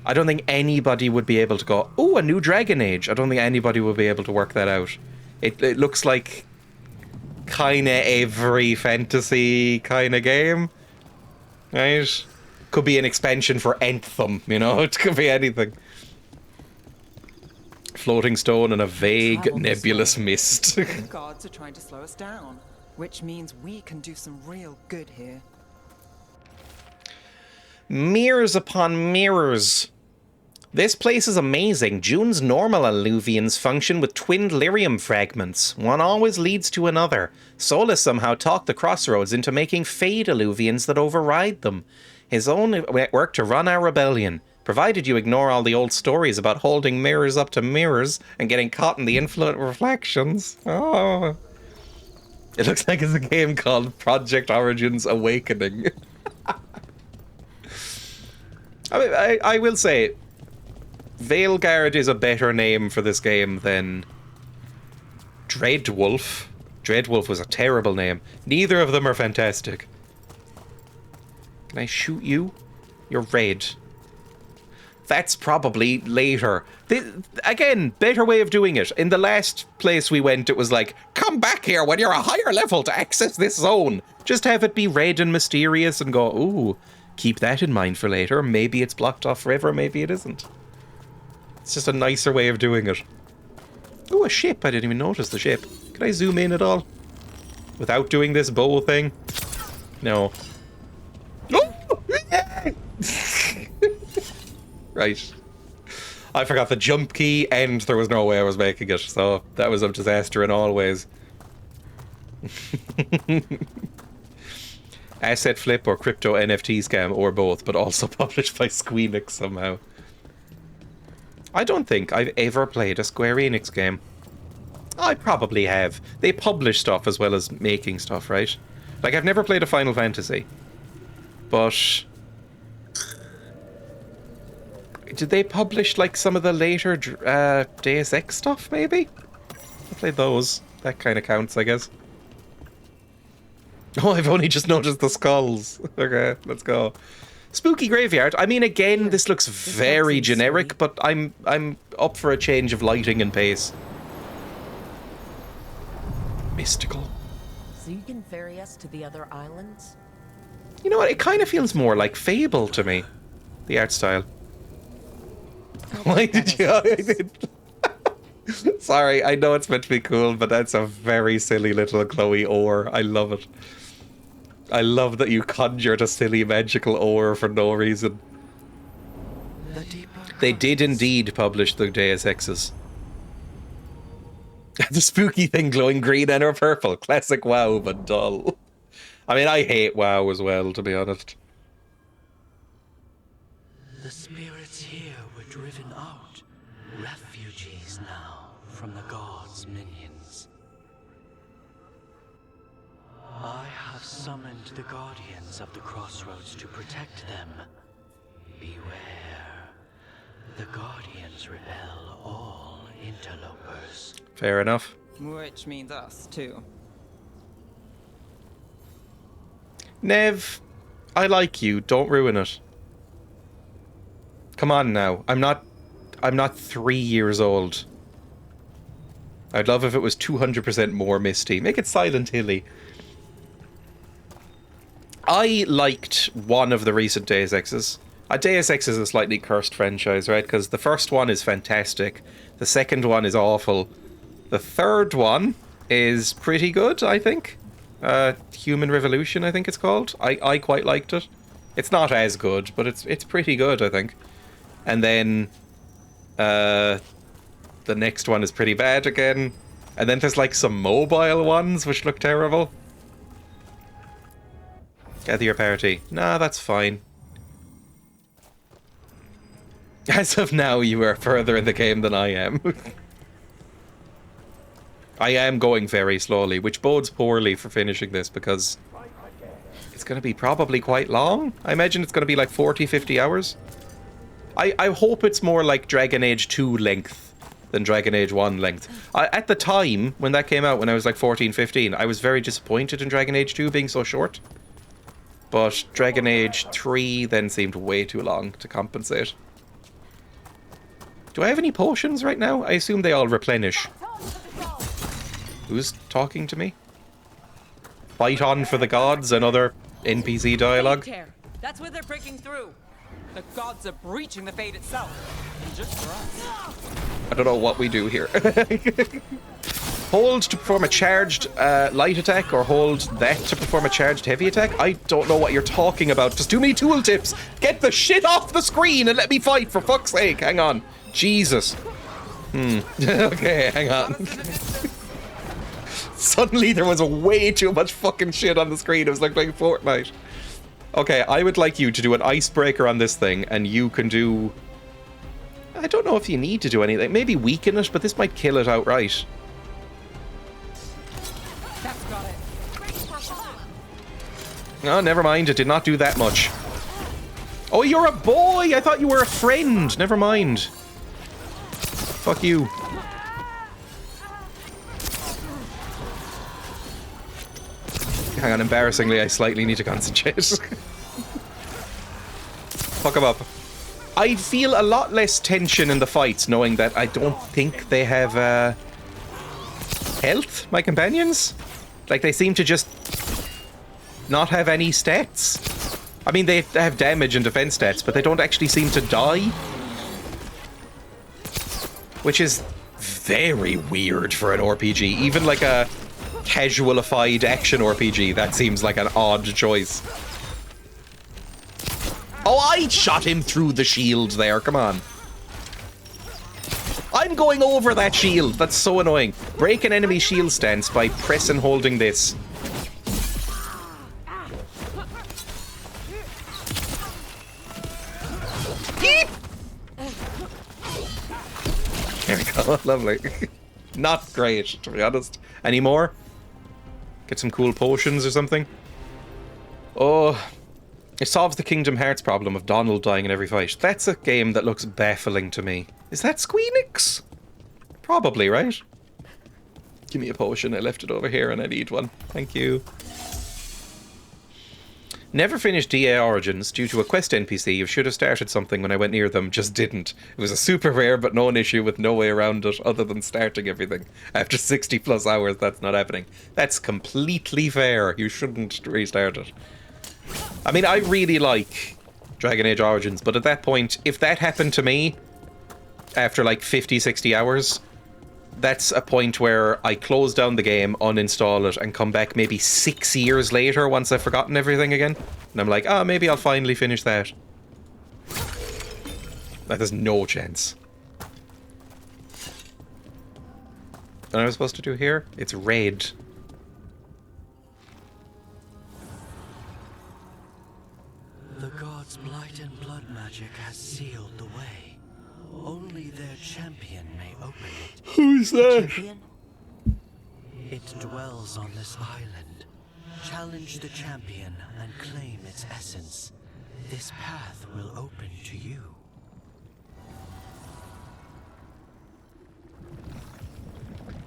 I don't think anybody would be able to go, oh, a new Dragon Age. I don't think anybody would be able to work that out. It looks like kind of every fantasy kind of game, right? Could be an expansion for Anthem, you know? It could be anything. Floating stone and a vague, Travel this nebulous way. mist. The gods are trying to slow us down, which means we can do some real good here. Mirrors upon mirrors. This place is amazing. June's normal alluvians function with twinned lyrium fragments. One always leads to another. Solus somehow talked the crossroads into making fade alluvians that override them. His own work to run our rebellion. Provided you ignore all the old stories about holding mirrors up to mirrors and getting caught in the influent reflections. Oh. It looks like it's a game called Project Origins Awakening. I will say, Veilguard is a better name for this game than Dreadwolf. Dreadwolf was a terrible name. Neither of them are fantastic. Can I shoot you? You're red. That's probably later. Again, better way of doing it. In the last place we went, it was like, come back here when you're a higher level to access this zone. Just have it be red and mysterious and go, ooh, keep that in mind for later. Maybe it's blocked off forever, maybe it isn't. It's just a nicer way of doing it. Ooh, a ship. I didn't even notice the ship. Can I zoom in at all? Without doing this bow thing? No. Right. I forgot the jump key and there was no way I was making it, so that was a disaster in all ways. Asset flip or crypto NFT scam or both, but also published by Squeenix somehow. I don't think I've ever played a Square Enix game. I probably have. They publish stuff as well as making stuff, right? Like, I've never played a Final Fantasy. But did they publish, like, some of the later Deus Ex stuff, maybe? I played those. That kind of counts, I guess. Oh, I've only just noticed the skulls. Okay, let's go. Spooky Graveyard. I mean, again, this looks very generic, but I'm up for a change of lighting and pace. Mystical. So you can ferry us to the other islands? You know what? It kind of feels more like Fable to me. The art style. Why did you... I did. Sorry, I know it's meant to be cool, but that's a very silly little Chloe ore. I love it. I love that you conjured a silly magical ore for no reason. They did indeed publish the Deus Exes. The spooky thing glowing green and or purple. Classic WoW, but dull. I mean, I hate WoW as well, to be honest. The spirits here were driven out Refugees now from the gods' minions. I have summoned the guardians of the crossroads to protect them. Beware. The guardians repel all interlopers. Fair enough. Which means us, too. Nev, I like you. Don't ruin it. Come on now. I'm not 3 years old. I'd love if it was 200% more Misty. Make it Silent Hilly. I liked one of the recent Deus Exes. Deus Ex is a slightly cursed franchise, right? Because the first one is fantastic. The second one is awful. The third one is pretty good, I think. Human Revolution, I think it's called. I quite liked it. It's not as good, but it's pretty good, I think. And then the next one is pretty bad again. And then there's like some mobile ones which look terrible. Gather your party. Nah, that's fine. As of now, you are further in the game than I am. I am going very slowly, which bodes poorly for finishing this because it's going to be probably quite long. I imagine it's going to be like 40, 50 hours. I hope it's more like Dragon Age 2 length than Dragon Age 1 length. At the time, when that came out, when I was like 14, 15, I was very disappointed in Dragon Age 2 being so short. But Dragon Age 3 then seemed way too long to compensate. Do I have any potions right now? I assume they all replenish. Who's talking to me? Fight on for the gods and other NPC dialogue. That's where they're breaking through. The gods are breaching the fate itself. And just for us. I don't know what we do here. Hold to perform a charged light attack, or hold that to perform a charged heavy attack? I don't know what you're talking about. Just too many tooltips. Get the shit off the screen and let me fight, for fuck's sake. Hang on. Jesus. Okay, hang on. Suddenly there was way too much fucking shit on the screen. It was like playing Fortnite. Okay, I would like you to do an icebreaker on this thing, and you can do... I don't know if you need to do anything. Maybe weaken it, but this might kill it outright. That's got it. Oh, never mind. It did not do that much. Oh, you're a boy! I thought you were a friend. Never mind. Fuck you. Hang on, embarrassingly, I slightly need to concentrate. Fuck him up. I feel a lot less tension in the fights knowing that I don't think they have health, my companions. Like, they seem to just not have any stats. I mean, they have damage and defense stats, but they don't actually seem to die. Which is very weird for an RPG. Even like a casualified action RPG, that seems like an odd choice. Oh, I shot him through the shield there, come on. I'm going over that shield, that's so annoying. Break an enemy shield stance by press and holding this. Yeep! There we go, lovely. Not great, to be honest. Any more? Get some cool potions or something? Oh, it solves the Kingdom Hearts problem of Donald dying in every fight. That's a game that looks baffling to me. Is that Squeenix? Probably, right? Give me a potion, I left it over here and I need one. Thank you. Never finished DA Origins due to a quest NPC who should have started something when I went near them, just didn't. It was a super rare but known issue with no way around it other than starting everything. After 60 plus hours, that's not happening. That's completely fair. You shouldn't restart it. I mean, I really like Dragon Age Origins, but at that point, if that happened to me after like 50, 60 hours, that's a point where I close down the game, uninstall it, and come back maybe 6 years later once I've forgotten everything again. And I'm like, ah, maybe I'll finally finish that. Like, there's no chance. What am I supposed to do here? It's red. The gods' blight and blood magic has sealed the way. Only their champion may open it. Who's that? Champion? It dwells on this island. Challenge the champion and claim its essence. This path will open to you.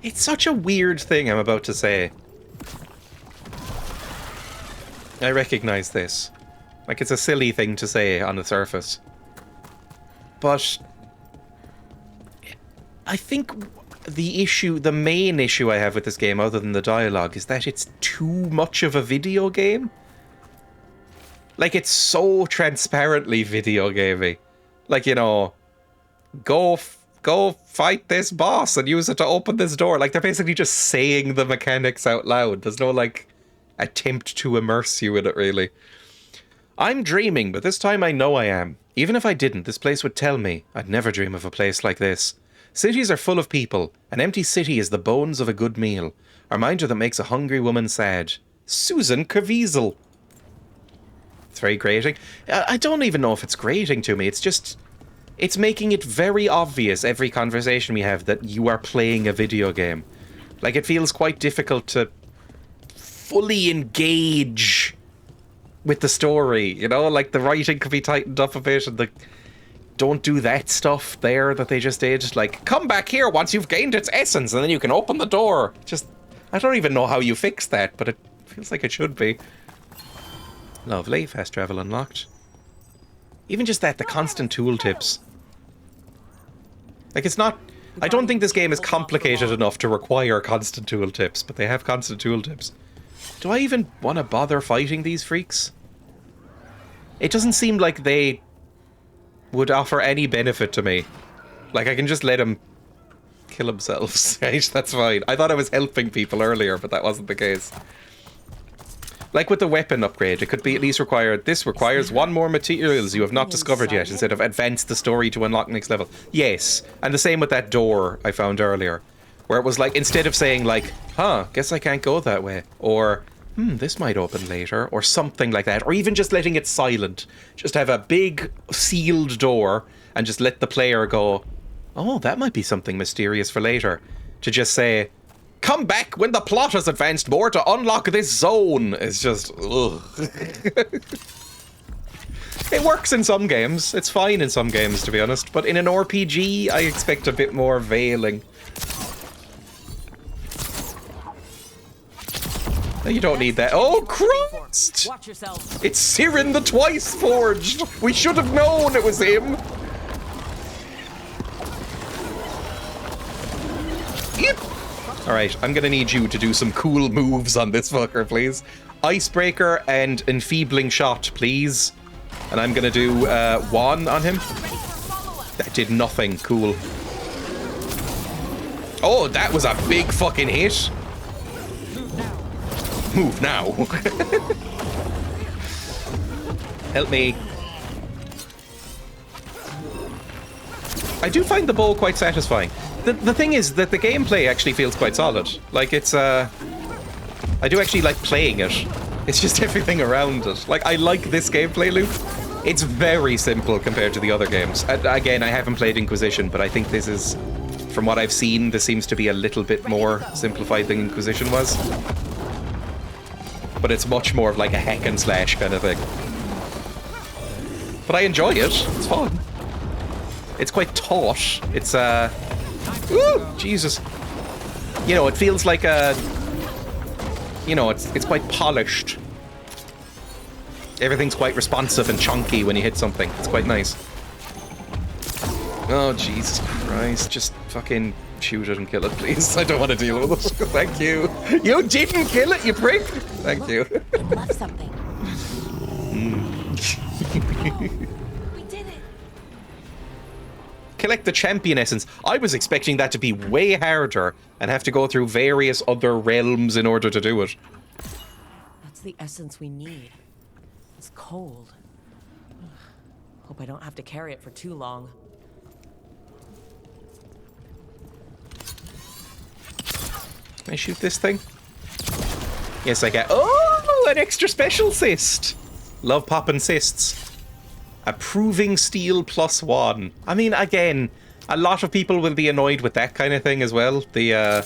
It's such a weird thing I'm about to say. I recognize this. Like, it's a silly thing to say on the surface. But I think the main issue I have with this game, other than the dialogue, is that it's too much of a video game. Like, it's so transparently video gamey. Like, you know, go fight this boss and use it to open this door. Like, they're basically just saying the mechanics out loud. There's no, like, attempt to immerse you in it, really. I'm dreaming, but this time I know I am. Even if I didn't, this place would tell me. I'd never dream of a place like this. Cities are full of people. An empty city is the bones of a good meal. A reminder that makes a hungry woman sad. Susan Caviezel. It's very grating. I don't even know if it's grating to me. It's just... It's making it very obvious every conversation we have that you are playing a video game. Like, it feels quite difficult to fully engage with the story, you know? Like, the writing could be tightened up a bit, and the don't do that stuff there that they just did. Like, come back here once you've gained its essence, and then you can open the door. Just, I don't even know how you fix that, but it feels like it should be. Lovely, fast travel unlocked. Even just that, the constant tooltips. Like, it's not... I don't think this game is complicated enough to require constant tooltips, but they have constant tooltips. Do I even want to bother fighting these freaks? It doesn't seem like they would offer any benefit to me. Like, I can just let them kill themselves, right? That's fine. I thought I was helping people earlier, but that wasn't the case. Like with the weapon upgrade, it could be at least required. This requires one more materials you have not discovered yet, instead of advance the story to unlock next level. Yes, and the same with that door I found earlier, where it was like, instead of saying like, huh, guess I can't go that way, or this might open later, or something like that, or even just letting it silent. Just have a big sealed door and just let the player go, oh, that might be something mysterious for later. To just say, come back when the plot has advanced more to unlock this zone. It's just, ugh. It works in some games. It's fine in some games, to be honest. But in an RPG, I expect a bit more veiling. No, you don't need that. Oh, Christ! Watch yourself. It's Sirin the Twice Forged. We should have known it was him. Yep. Alright, I'm gonna need you to do some cool moves on this fucker, please. Icebreaker and Enfeebling Shot, please. And I'm gonna do one on him. That did nothing. Cool. Oh, that was a big fucking hit. Move now. Help me. I do find the bow quite satisfying. The thing is that the gameplay actually feels quite solid. Like, it's, I do actually like playing it. It's just everything around it. Like, I like this gameplay loop. It's very simple compared to the other games. Again, I haven't played Inquisition, but I think this is, from what I've seen, this seems to be a little bit more simplified than Inquisition was. But it's much more of like a hack and slash kind of thing. But I enjoy it. It's fun. It's quite taut. It's, ooh, Jesus. You know, it feels like a... You know, it's quite polished. Everything's quite responsive and chunky when you hit something. It's quite nice. Oh, Jesus Christ. Just fucking shoot it and kill it, please. I don't want to deal with it. Thank you. You didn't kill it, you prick. Thank you. I love something. We did it. Collect the champion essence. I was expecting that to be way harder and have to go through various other realms in order to do it. That's the essence we need. It's cold. Ugh. Hope I don't have to carry it for too long. Can I shoot this thing? Yes, I can. Oh, an extra special cyst. Love popping cysts. Approving steel +1. I mean, again, A lot of people will be annoyed with that kind of thing as well. The,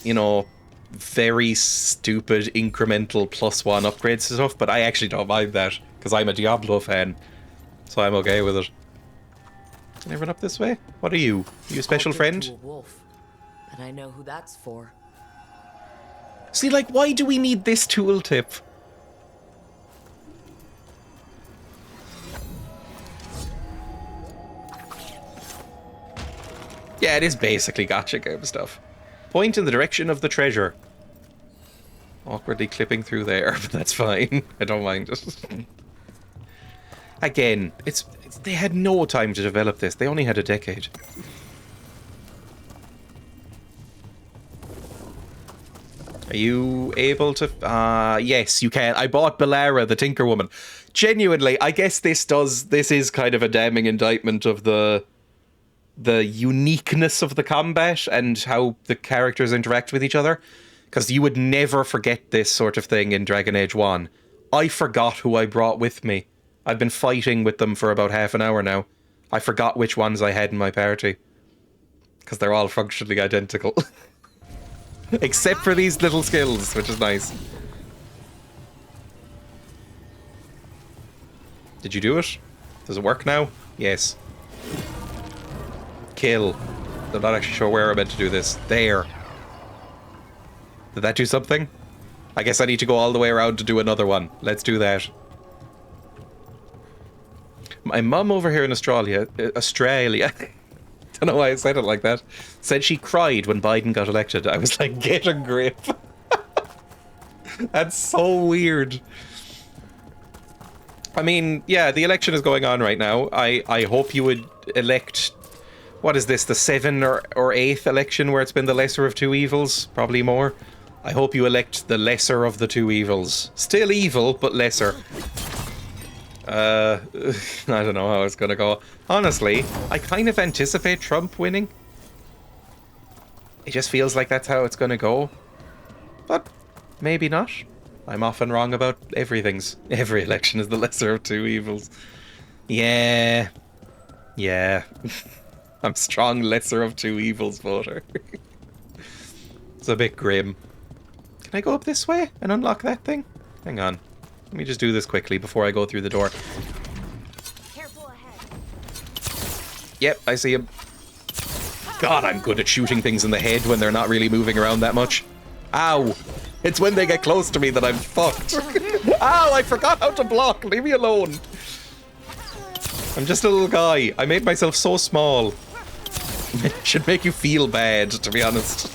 you know, very stupid incremental +1 upgrades and stuff, but I actually don't mind that, because I'm a Diablo fan, so I'm okay with it. Can I run up this way? What are you? Are you a special friend? To a wolf, but I know who that's for. See, like, why do we need this tooltip? Yeah, it is basically gacha game stuff. Point in the direction of the treasure. Awkwardly clipping through there, but that's fine. I don't mind it. Again, they had no time to develop this. They only had a decade. Are you able to... yes, you can. I bought Belara, the Tinker Woman. Genuinely, I guess this is kind of a damning indictment of the uniqueness of the combat and how the characters interact with each other. Because you would never forget this sort of thing in Dragon Age 1. I forgot who I brought with me. I've been fighting with them for about half an hour now. I forgot which ones I had in my party. Because they're all functionally identical. Except for these little skills, which is nice. Did you do it? Does it work now? Yes. Kill. I'm not actually sure where I meant to do this. There. Did that do something? I guess I need to go all the way around to do another one. Let's do that. My mum over here in Australia, don't know why I said it like that, said she cried when Biden got elected. I was like, get a grip. That's so weird. I mean, yeah, the election is going on right now. I hope you would elect... What is this, the 7th or 8th election where it's been the lesser of two evils? Probably more. I hope you elect the lesser of the two evils. Still evil, but lesser. I don't know how it's gonna go. Honestly, I kind of anticipate Trump winning. It just feels like that's how it's gonna go. But maybe not. I'm often wrong about everything's. Every election is the lesser of two evils. Yeah. Yeah. I'm strong lesser of two evils voter. It's a bit grim. Can I go up this way and unlock that thing? Hang on. Let me just do this quickly before I go through the door. Careful ahead. Yep, I see him. God, I'm good at shooting things in the head when they're not really moving around that much. Ow! It's when they get close to me that I'm fucked. Ow, I forgot how to block. Leave me alone. I'm just a little guy. I made myself so small. It should make you feel bad, to be honest.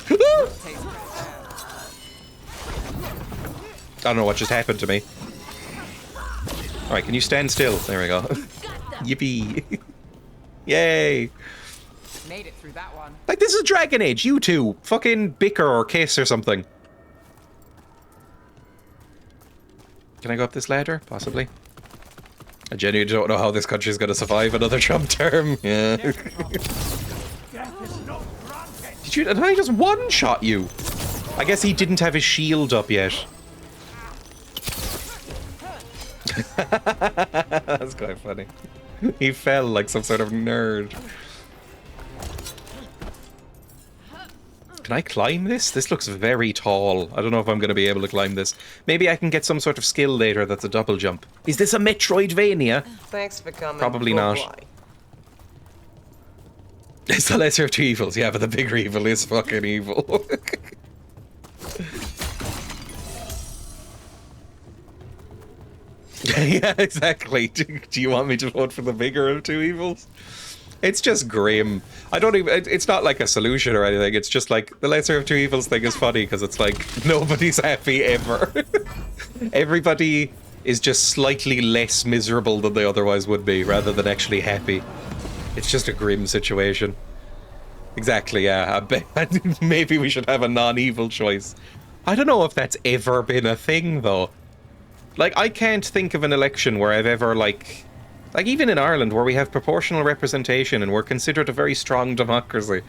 I don't know what just happened to me. Alright, can you stand still? There we go. Yippee. Yay. Made it through that one. Like, this is Dragon Age. You two fucking bicker or kiss or something. Can I go up this ladder? Possibly. I genuinely don't know how this country is going to survive another Trump term. Yeah. Did I just one-shot you? I guess he didn't have his shield up yet. That's quite funny. He fell like some sort of nerd. Can I climb this? This looks very tall. I don't know if I'm going to be able to climb this. Maybe I can get some sort of skill later that's a double jump. Is this a Metroidvania? Thanks for coming. Probably not. It's the lesser of two evils. Yeah, but the bigger evil is fucking evil. Yeah, exactly. Do you want me to vote for the bigger of two evils? It's just grim. I don't even... It's not like a solution or anything. It's just like, the lesser of two evils thing is funny because it's like, nobody's happy ever. Everybody is just slightly less miserable than they otherwise would be, rather than actually happy. It's just a grim situation. Exactly, yeah. I bet maybe we should have a non-evil choice. I don't know if that's ever been a thing, though. Like, I can't think of an election where I've ever, like even in Ireland, where we have proportional representation and we're considered a very strong democracy,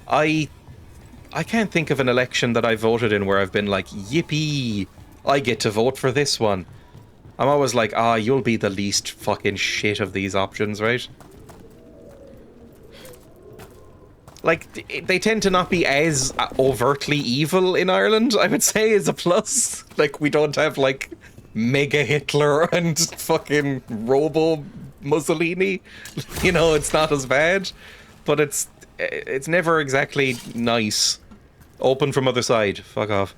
I can't think of an election that I voted in where I've been like, yippee, I get to vote for this one. I'm always like, you'll be the least fucking shit of these options, right? like, they tend to not be as overtly evil in Ireland, I would say, is a plus. Like, we don't have, like, Mega Hitler and fucking Robo Mussolini. You know, it's not as bad. But it's never exactly nice. Open from other side. Fuck off.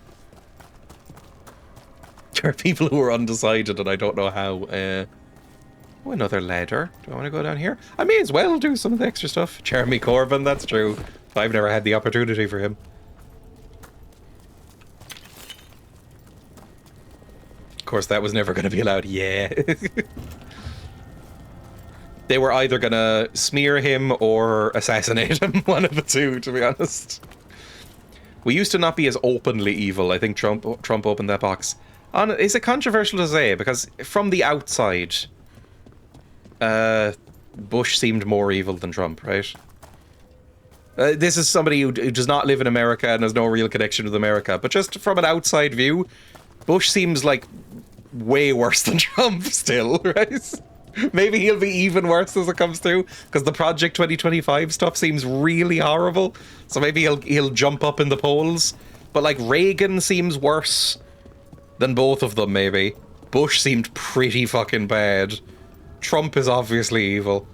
There are people who are undecided and I don't know how. Oh, another ladder. Do I want to go down here? I may as well do some of the extra stuff. Jeremy Corbyn, that's true. I've never had the opportunity for him. Of course, that was never going to be allowed. Yeah. They were either going to smear him or assassinate him. One of the two, to be honest. We used to not be as openly evil. I think Trump opened that box. Is it controversial to say? Because from the outside, Bush seemed more evil than Trump, right? This is somebody who does not live in America and has no real connection with America. But just from an outside view, Bush seems like way worse than Trump still, right? Maybe he'll be even worse as it comes through, because the Project 2025 stuff seems really horrible. So maybe he'll jump up in the polls. But like Reagan seems worse than both of them, maybe. Bush seemed pretty fucking bad. Trump is obviously evil.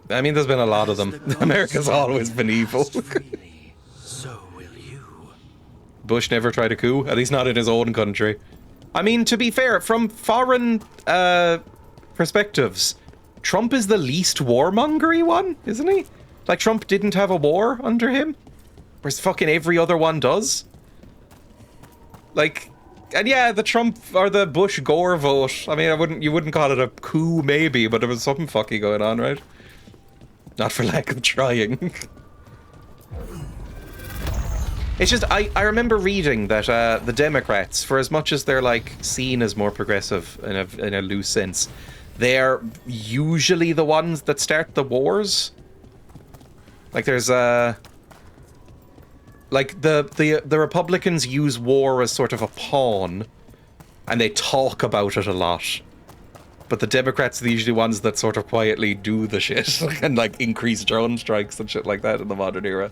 I mean, there's been a lot of them. America's always been evil. So will you. Bush never tried a coup, at least not in his own country. I mean, to be fair, from foreign perspectives, Trump is the least warmongery one, isn't he? Like, Trump didn't have a war under him, whereas fucking every other one does. Like, and yeah, the Trump or the Bush-Gore vote, I mean, you wouldn't call it a coup, maybe, but there was something fucky going on, right? Not for lack of trying. It's just, I remember reading that the Democrats, for as much as they're, like, seen as more progressive in a loose sense, they're usually the ones that start the wars. Like, there's, like, the Republicans use war as sort of a pawn, and they talk about it a lot. But the Democrats are usually ones that sort of quietly do the shit, and, like, increase drone strikes and shit like that in the modern era.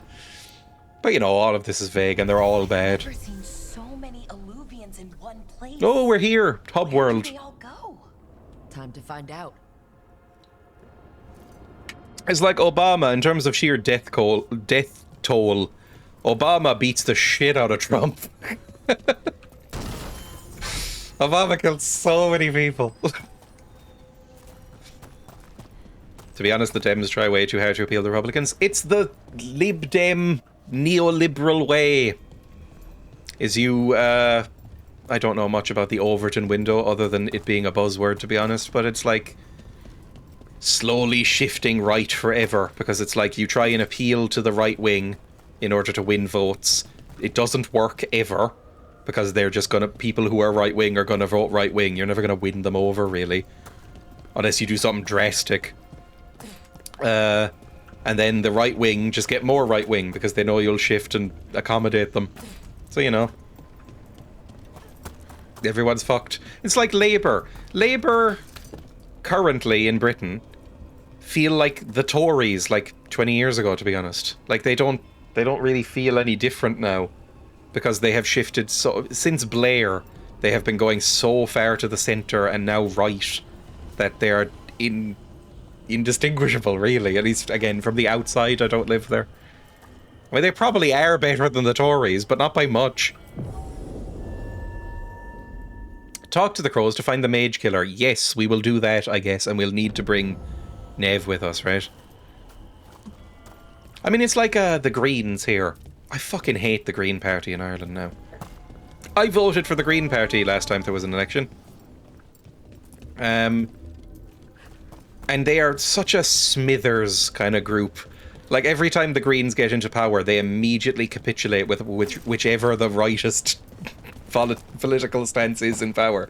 But, you know, all of this is vague, and they're all bad. I've never seen so many Alluvians in one place. Oh, we're here! Hub world. Where did they all go? Time to find out. It's like Obama, in terms of sheer death toll, Obama beats the shit out of Trump. Obama killed so many people. To be honest, the Dems try way too hard to appeal to the Republicans. It's the Lib Dem neoliberal way. I don't know much about the Overton window other than it being a buzzword, to be honest, but it's like slowly shifting right forever, because it's like you try and appeal to the right wing in order to win votes. It doesn't work ever, because they're just people who are right wing are gonna vote right wing. You're never gonna win them over, really, unless you do something drastic. And then the right wing just get more right wing because they know you'll shift and accommodate them. So, you know, everyone's fucked. It's like Labour. Labour currently in Britain feel like the Tories like 20 years ago, to be honest. Like they don't really feel any different now, because they have shifted so since Blair. They have been going so far to the centre and now right that they are indistinguishable, really. At least, again, from the outside, I don't live there. I mean, they probably are better than the Tories, but not by much. Talk to the crows to find the mage killer. Yes, we will do that, I guess, and we'll need to bring Nev with us, right? I mean, it's like the Greens here. I fucking hate the Green Party in Ireland now. I voted for the Green Party last time there was an election. And they are such a Smithers kind of group. Like, every time the Greens get into power, they immediately capitulate with whichever the rightist political stance is in power.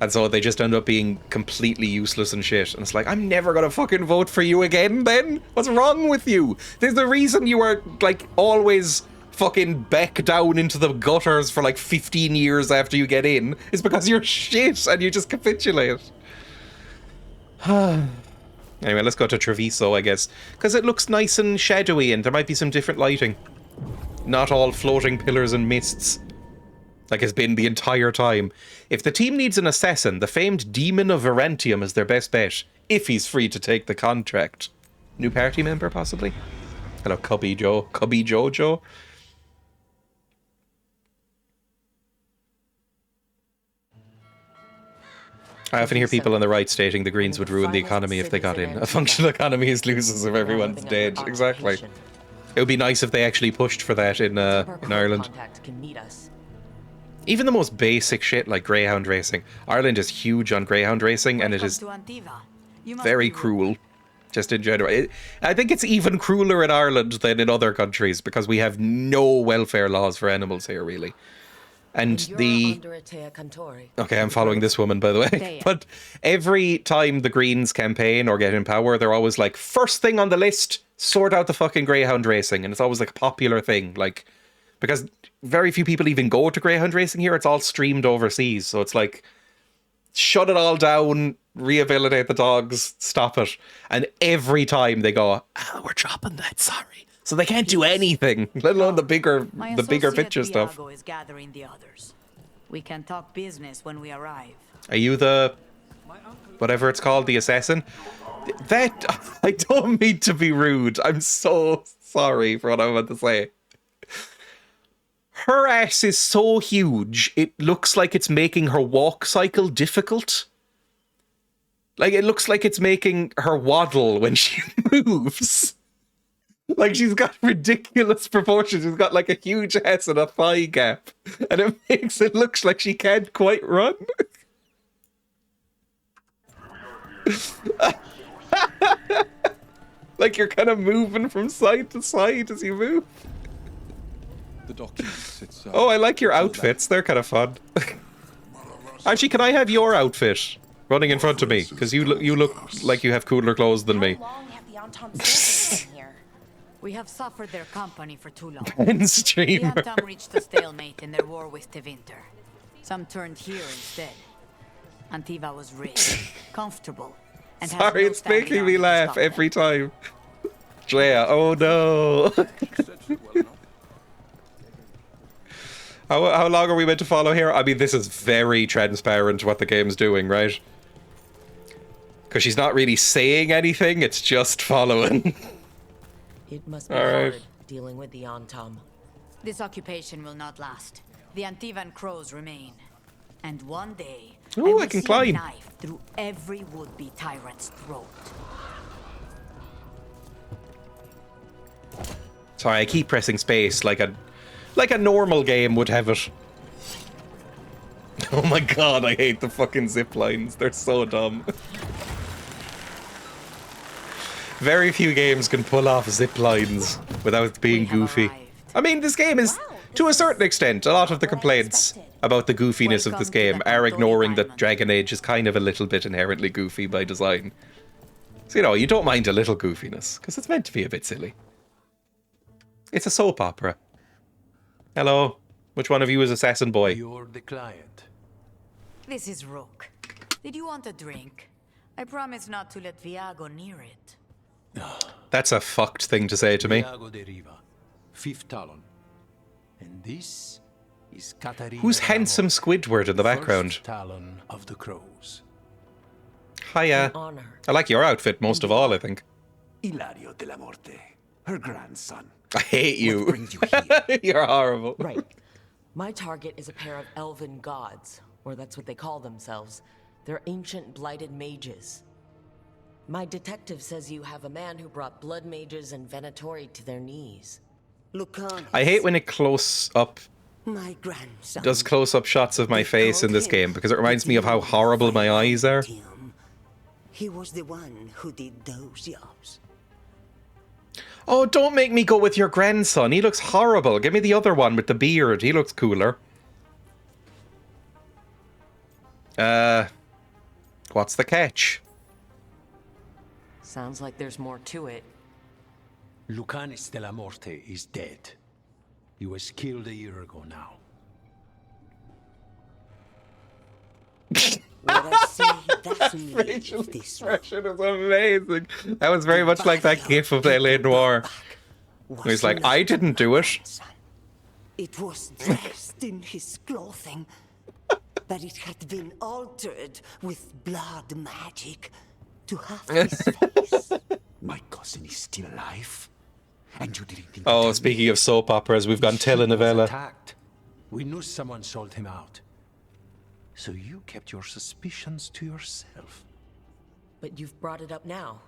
And so they just end up being completely useless and shit. And it's like, I'm never gonna fucking vote for you again, then? What's wrong with you? There's the reason you are, like, always fucking back down into the gutters for, like, 15 years after you get in, is because you're shit and you just capitulate. Anyway, let's go to Treviso, I guess. Because it looks nice and shadowy and there might be some different lighting. Not all floating pillars and mists. Like it's been the entire time. If the team needs an assassin, the famed Demon of Varantium is their best bet. If he's free to take the contract. New party member, possibly? Hello, Cubby Joe. Cubby Jojo. I often hear people on the right stating the Greens would ruin the economy if they got in. A functional economy is loses if everyone's dead. Exactly. It would be nice if they actually pushed for that in Ireland. Even the most basic shit like greyhound racing. Ireland is huge on greyhound racing and it is very cruel. Just in general. I think it's even crueler in Ireland than in other countries because we have no welfare laws for animals here, really. And the... Okay, I'm following this woman, by the way. But every time the Greens campaign or get in power, they're always like, first thing on the list, sort out the fucking greyhound racing. And it's always like a popular thing. Like, because very few people even go to greyhound racing here. It's all streamed overseas. So it's like, shut it all down, rehabilitate the dogs, stop it. And every time they go, we're dropping that, sorry. So they can't do anything, let alone the bigger picture stuff. Is gathering the others. We can talk business when we arrive. Are you the whatever it's called, the assassin? That I don't mean to be rude. I'm so sorry for what I'm about to say. Her ass is so huge, it looks like it's making her walk cycle difficult. Like it looks like it's making her waddle when she moves. Like, she's got ridiculous proportions. She's got, like, a huge ass and a thigh gap. And it makes it look like she can't quite run. Like, you're kind of moving from side to side as you move. The documents, it's, oh, I like your outfits. They're kind of fun. Actually, can I have your outfit running in front of me? Because you look like you have cooler clothes than me. We have suffered their company for too long. Ben streamer. The Antam reached a stalemate in their war with Tevinter. Some turned here instead. Antiva was rich, comfortable, and has sorry, no it's making me standing laugh every time. Dreya, oh no. How long are we meant to follow here? I mean, this is very transparent what the game's doing, right? Because she's not really saying anything, it's just following. It must be hard dealing with the Antam. This occupation will not last. The Antivan crows remain. And one day, I can climb. A knife through every would-be tyrant's throat. Sorry, I keep pressing space like a normal game would have it. Oh my god, I hate the fucking zip lines. They're so dumb. Very few games can pull off zip lines without being goofy. I mean, this game is, to a certain extent, a lot of the complaints about the goofiness of this game are ignoring that Dragon Age is kind of a little bit inherently goofy by design. So, you know, you don't mind a little goofiness, because it's meant to be a bit silly. It's a soap opera. Hello. Which one of you is Assassin Boy? You're the client. This is Rook. Did you want a drink? I promise not to let Viago near it. That's a fucked thing to say to me. Fifth Talon. And this is Katarina. Who's handsome Squidward in the background? First Talon of the Crows. Hiya. I like your outfit most of all, I think. Ilario de la Morte, her grandson. I hate you. What brings you here? You're horrible. Right. My target is a pair of elven gods, or that's what they call themselves. They're ancient blighted mages. My detective says you have a man who brought blood mages and Venatori to their knees. I hate when it close up my grandson does close up shots of my face in this game because it reminds me of how horrible my eyes are. He was the one who did those jobs. Oh, don't make me go with your grandson. He looks horrible. Give me the other one with the beard. He looks cooler. What's the catch? Sounds like there's more to it. Lucanis de la Morte is dead. He was killed a year ago now. What I say doesn't Facial leave this expression is amazing. That was very much like that gif of L.A. Noir. He's like, I didn't do it. It was dressed in his clothing, but it had been altered with blood magic to have his face. My cousin is still alive, and you didn't think. Oh, speaking of soap operas, we've gone telenovela. Attacked. We knew someone sold him out. So you kept your suspicions to yourself. But you've brought it up now.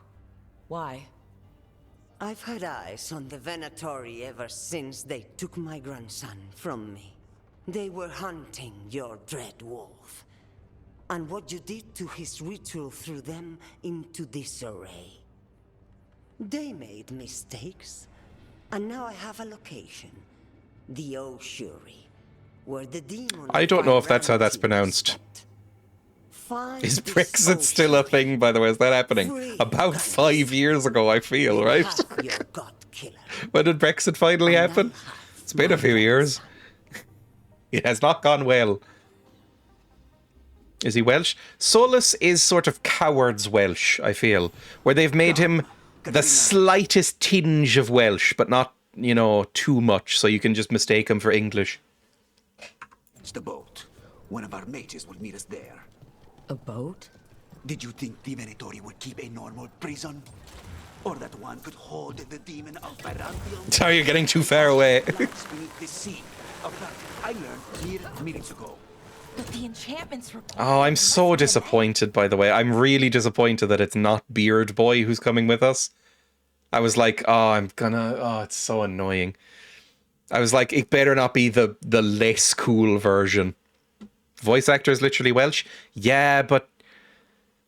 Why? I've had eyes on the Venatori ever since they took my grandson from me. They were hunting your dread wolf. And what you did to his ritual threw them into disarray. They made mistakes, and now I have a location. The Oshuri, where the demon... I don't know if that's how that's pronounced. Is Brexit still a thing, by the way? Is that happening? About 5 years ago, I feel, right? When did Brexit finally happen? It's been a few years. It has not gone well. Is he Welsh? Solus is sort of coward's Welsh, I feel. Where they've made him the slightest tinge of Welsh, but not, you know, too much, so you can just mistake him for English. It's the boat. One of our mages will meet us there. A boat? Did you think the Venatori would keep a normal prison? Or that one could hold the demon of Barantium? Sorry, you're getting too far away. Beneath the sea. A fact I learned here minutes ago. But the enchantments were... Oh, I'm so disappointed, by the way. I'm really disappointed that it's not Beard Boy who's coming with us. I was like, oh, it's so annoying. I was like, it better not be the less cool version. Voice actor is literally Welsh? Yeah, but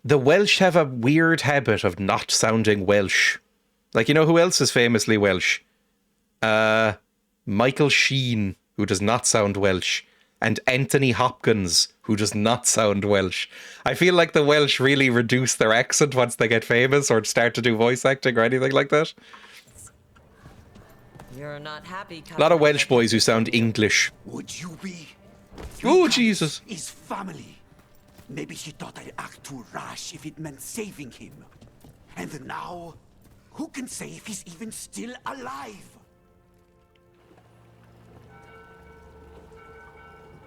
the Welsh have a weird habit of not sounding Welsh. Like, you know who else is famously Welsh? Michael Sheen, who does not sound Welsh. And Anthony Hopkins, who does not sound Welsh. I feel like the Welsh really reduce their accent once they get famous or start to do voice acting or anything like that. You're not happy. A lot of Welsh boys who sound English. Would you be? Oh, Jesus. His family. Maybe she thought I'd act too rash if it meant saving him. And now, who can say if he's even still alive?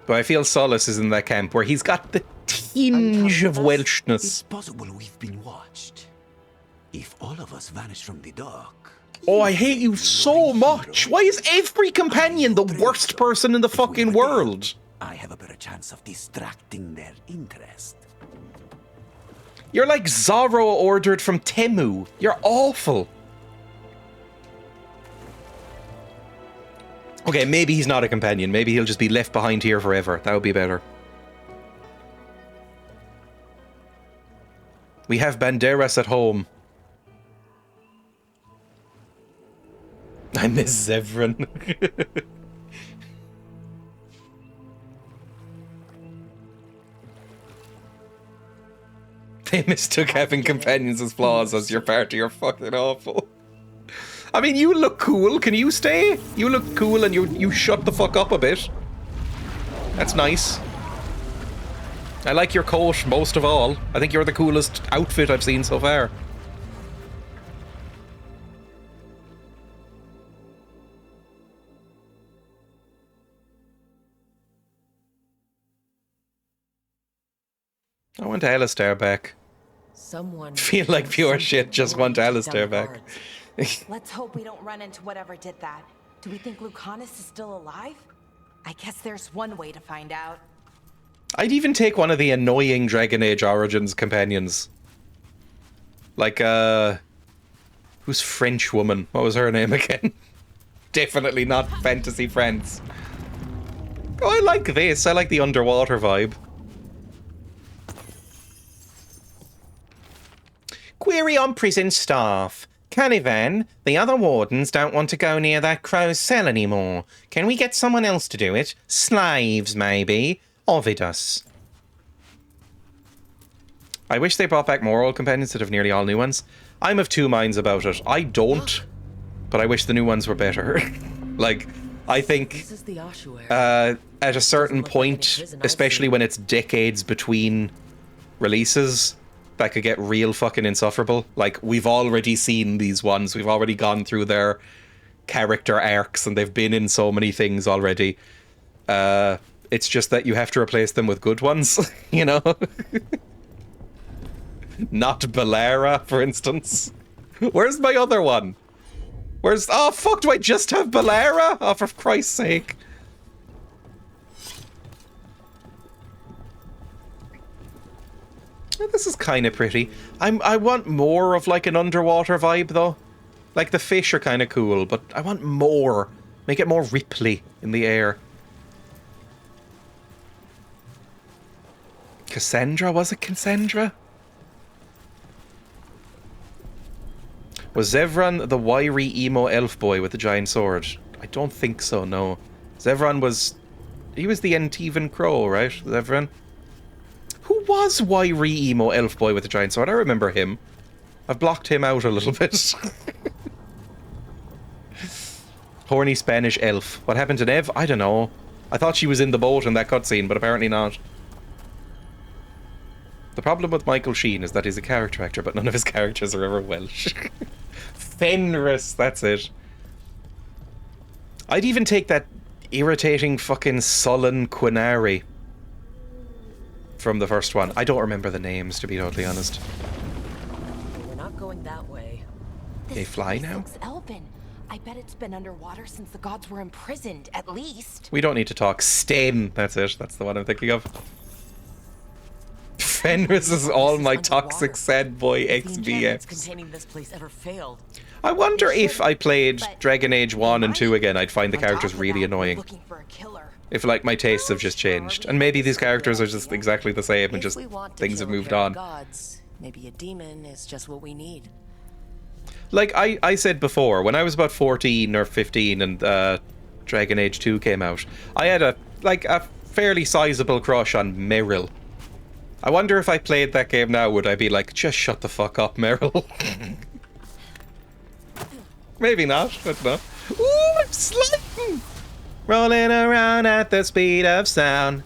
But I feel Solus is in that camp where he's got the tinge of Welshness. It's possible we've been watched. If all of us vanish from the dock... Oh, I hate you so much. Why is every companion the worst person in the fucking world? I have a better chance of distracting their interest. You're like Zorro ordered from Temu. You're awful. Okay, maybe he's not a companion. Maybe he'll just be left behind here forever. That would be better. We have Banderas at home. I miss Zevran. They mistook having companions as flaws as your party. You're fucking awful. I mean, you look cool. Can you stay? You look cool and you shut the fuck up a bit. That's nice. I like your coat most of all. I think you're the coolest outfit I've seen so far. I want Alistair back. Someone Feel like pure shit, just want Alistair back. Let's hope we don't run into whatever did that. Do we think Lucanus is still alive? I guess there's one way to find out. I'd even take one of the annoying Dragon Age Origins companions. Like, who's French woman? What was her name again? Definitely not Fantasy Friends. Oh, I like this. I like the underwater vibe. Query on prison staff. Calivan, the other wardens don't want to go near that crow's cell anymore. Can we get someone else to do it? Slaves, maybe? Ovidus. I wish they brought back more old companions instead of nearly all new ones. I'm of two minds about it. I don't, but I wish the new ones were better. Like, I think at a certain point, especially when it's decades between releases that could get real fucking insufferable. Like, we've already seen these ones. We've already gone through their character arcs and they've been in so many things already. It's just that you have to replace them with good ones, you know? Not Balera, for instance. Where's my other one? Where's... Oh, fuck, do I just have Balera? Oh, for Christ's sake. Oh, this is kind of pretty. I want more of, like, an underwater vibe, though. Like, the fish are kind of cool, but I want more. Make it more ripply in the air. Cassandra? Was it Cassandra? Was Zevran the wiry emo elf boy with the giant sword? I don't think so, no. Zevran was... He was the Antivan Crow, right? Zevran? Who was wiry emo elf boy with the giant sword? I remember him. I've blocked him out a little bit. Horny Spanish elf. What happened to Nev? I don't know. I thought she was in the boat in that cutscene, but apparently not. The problem with Michael Sheen is that he's a character actor, but none of his characters are ever Welsh. Fenris, that's it. I'd even take that irritating fucking sullen Quinari from the first one. I don't remember the names, to be totally honest. We're not going that way. They fly now? Looks elven. I bet it's been underwater since the gods were imprisoned, at least. We don't need to talk. Stain, that's it. That's the one I'm thinking of. Fenris is all my toxic sad boy XBX. Containing this place ever failed. I wonder if I played Dragon Age 1 and 2 again, I'd find the characters really annoying. If, like, my tastes have just changed. And maybe these characters are just exactly the same and just things have moved on. Gods, maybe a demon is just what we need. Like I said before, when I was about 14 or 15 and Dragon Age 2 came out, I had a fairly sizable crush on Meryl. I wonder if I played that game now, would I be like, just shut the fuck up, Meryl? Maybe not, I don't know. Ooh, I'm sliding! Rolling around at the speed of sound.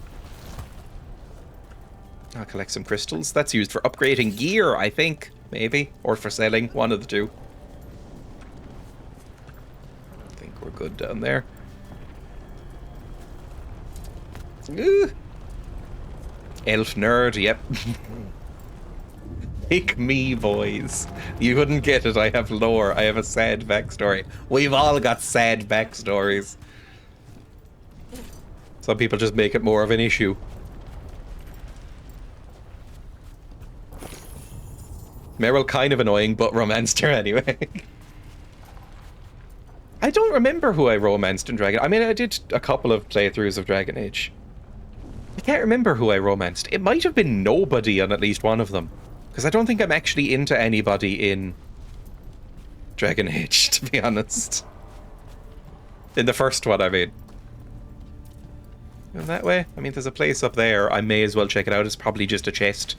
I'll collect some crystals. That's used for upgrading gear, I think. Maybe. Or for selling. One of the two. I think we're good down there. Ooh. Elf nerd, yep. Pick me, boys. You couldn't get it. I have lore. I have a sad backstory. We've all got sad backstories. Some people just make it more of an issue. Meryl kind of annoying, but romanced her anyway. I don't remember who I romanced in Dragon. I mean, I did a couple of playthroughs of Dragon Age. I can't remember who I romanced. It might have been nobody on at least one of them. Because I don't think I'm actually into anybody in Dragon Age, to be honest. In the first one, I mean. And that way? I mean, there's a place up there. I may as well check it out. It's probably just a chest.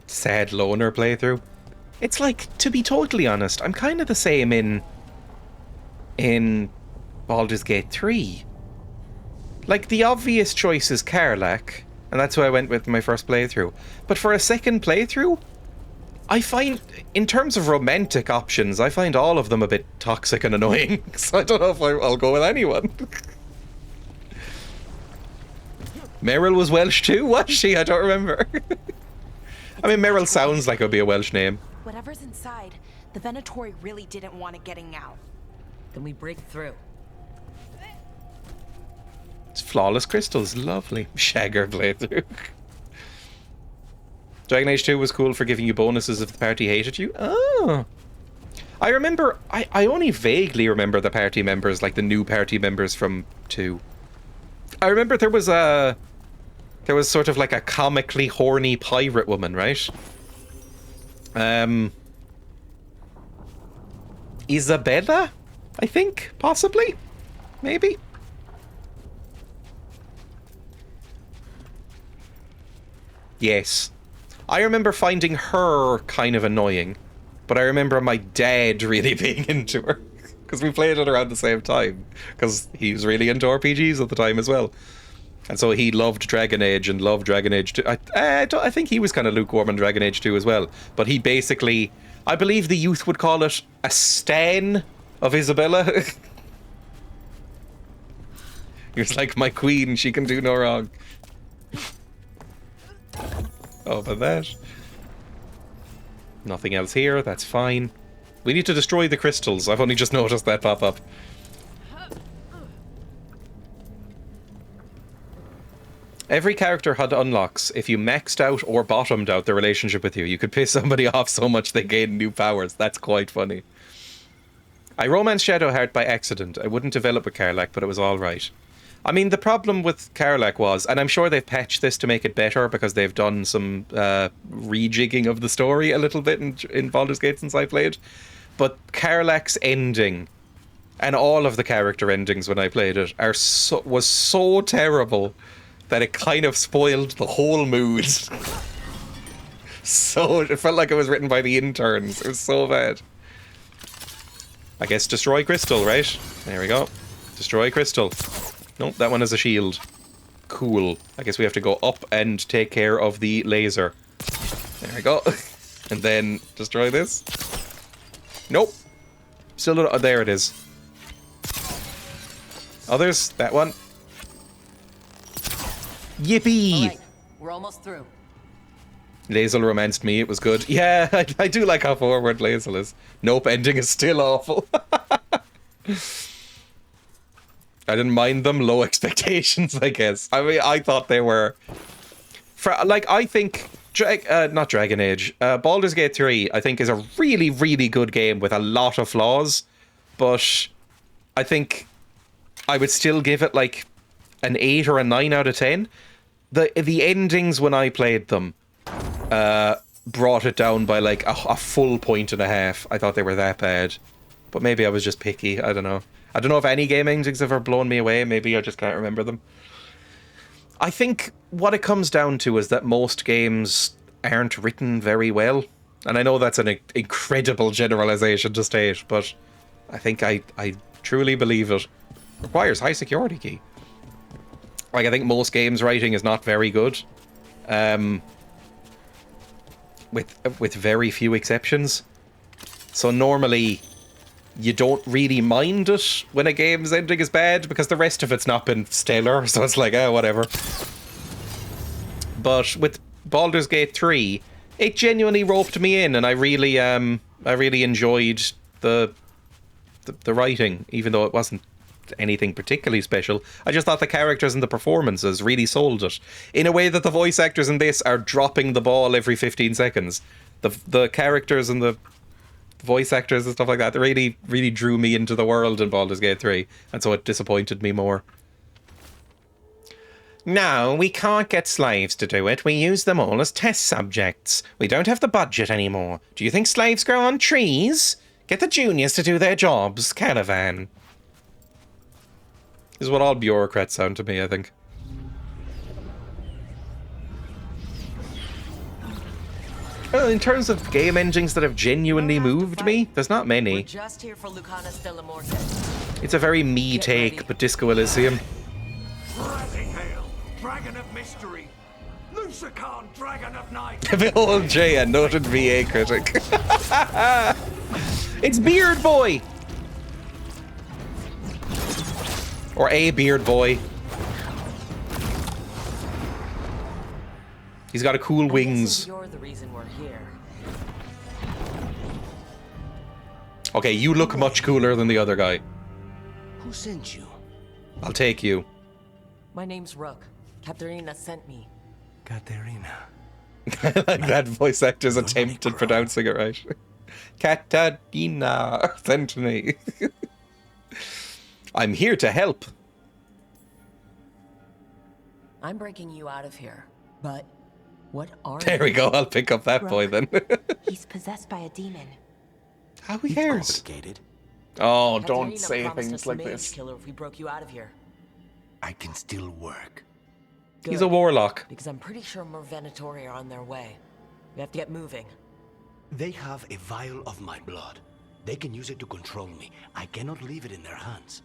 Sad loner playthrough. It's like, to be totally honest, I'm kind of the same in Baldur's Gate 3. Like, the obvious choice is Karlach, and that's who I went with my first playthrough. But for a second playthrough, I find, in terms of romantic options, I find all of them a bit toxic and annoying. So I don't know if I'll go with anyone. Meryl was Welsh too, was she? I don't remember. I mean, Meryl sounds like it would be a Welsh name. Whatever's inside, the Venatori really didn't want it getting out. Then we break through. It's flawless crystals, lovely. Shagger playthrough. Dragon Age 2 was cool for giving you bonuses if the party hated you. Oh. I remember, I only vaguely remember the party members, like the new party members from 2. I remember there was sort of like a comically horny pirate woman, right? Isabella? I think, possibly? Maybe? Yes. I remember finding her kind of annoying, but I remember my dad really being into her. because we played it around the same time. Because he was really into RPGs at the time as well. And so he loved Dragon Age and loved Dragon Age 2. I think he was kind of lukewarm on Dragon Age 2 as well. But he basically, I believe the youth would call it a stan of Isabella. He was like, my queen, she can do no wrong. Oh, but that. Nothing else here, that's fine. We need to destroy the crystals. I've only just noticed that pop up. Every character had unlocks. If you maxed out or bottomed out their relationship with you, you could piss somebody off so much they gain new powers. That's quite funny. I romanced Shadowheart by accident. I wouldn't develop with Karlach, but it was alright. I mean, the problem with Karlach was, and I'm sure they've patched this to make it better because they've done some rejigging of the story a little bit in Baldur's Gate since I played, but Karlach's ending and all of the character endings when I played it was so terrible that it kind of spoiled the whole mood. So it felt like it was written by the interns. It was so bad. I guess destroy crystal, right? There we go. Destroy crystal. Nope, that one has a shield. Cool. I guess we have to go up and take care of the laser. There we go. And then destroy this. Nope. Still don't... Oh, there it is. Others? That one. Yippee! Right, we're almost through. Lae'zel romanced me, it was good. Yeah, I do like how forward Lae'zel is. Nope, ending is still awful. I didn't mind them, low expectations, I guess. I mean, I thought they were... I think... not Dragon Age. Baldur's Gate 3, I think, is a really, really good game with a lot of flaws. But I think I would still give it, like, an 8 or a 9 out of 10. The endings when I played them brought it down by, like, a full point and a half. I thought they were that bad. But maybe I was just picky. I don't know. I don't know if any game endings have ever blown me away. Maybe I just can't remember them. I think what it comes down to is that most games aren't written very well. And I know that's an incredible generalization to state, but I think I truly believe it requires high security key. Like, I think most games writing is not very good. With very few exceptions. So normally you don't really mind it when a game's ending is bad because the rest of it's not been stellar, so it's like, whatever. But with Baldur's Gate 3, it genuinely roped me in, and I really enjoyed the writing, even though it wasn't anything particularly special. I just thought the characters and the performances really sold it in a way that the voice actors in this are dropping the ball every 15 seconds. The characters and the voice actors and stuff like that, they really drew me into the world in Baldur's Gate 3, and so it disappointed me more. No, we can't get slaves to do it. We use them all as test subjects. We don't have the budget anymore. Do you think slaves grow on trees? Get the juniors to do their jobs, Caravan. This is what all bureaucrats sound to me, I think. Well, in terms of game endings that have genuinely moved me, there's not many. We're just here for Lucanus de la Morte. It's a very me take, but Disco Elysium. Rising Hail, Dragon of Mystery, Lucican, Dragon of Night. Behold Dreya, noted VA critic. It's Beard Boy! Or a Beard Boy. He's got a cool wings. You're the reason we're here. Okay, you look much cooler than the other guy. Who sent you? I'll take you. My name's Rook. Katerina sent me. Katerina. I like that voice actor's attempt at pronouncing it right. Katarina sent me. I'm here to help. I'm breaking you out of here, but what are you? There we go, I'll pick up that boy then. He's possessed by a demon. How he cares? Complicated. Oh, Katerina don't say promised things us like mage this. Killer if we broke you out of here. I can still work. Good, He's a warlock. because I'm pretty sure more Venatori are on their way. We have to get moving. They have a vial of my blood. They can use it to control me. I cannot leave it in their hands.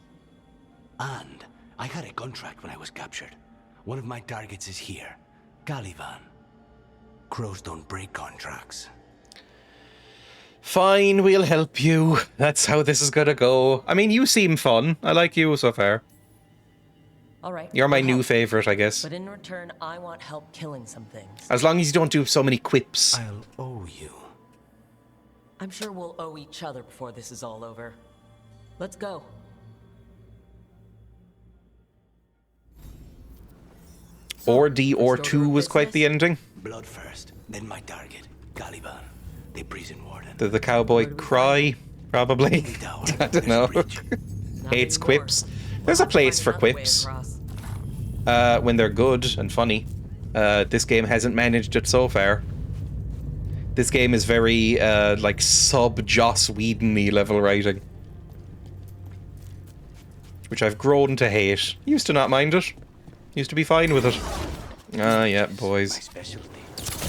And I had a contract when I was captured. One of my targets is here, Caliban. Crows don't break contracts. Fine, we'll help you. That's how this is gonna go. I mean, you seem fun. I like you so far. All right. You're my I'll new help. favorite, I guess. But in return, I want help killing some things. As long as you don't do so many quips. I'll owe you. I'm sure we'll owe each other before this is all over. Let's go. Or D or 2 was quite the ending. Blood first, then my target, Caliban, the prison warden. Did the cowboy cry? Probably. I don't know. Hates quips. There's a place for quips. When they're good and funny. This game hasn't managed it so far. This game is very, like, sub-Joss Whedon-y level writing. Which I've grown to hate. Used to not mind it. Used to be fine with it. Ah, yeah, boys.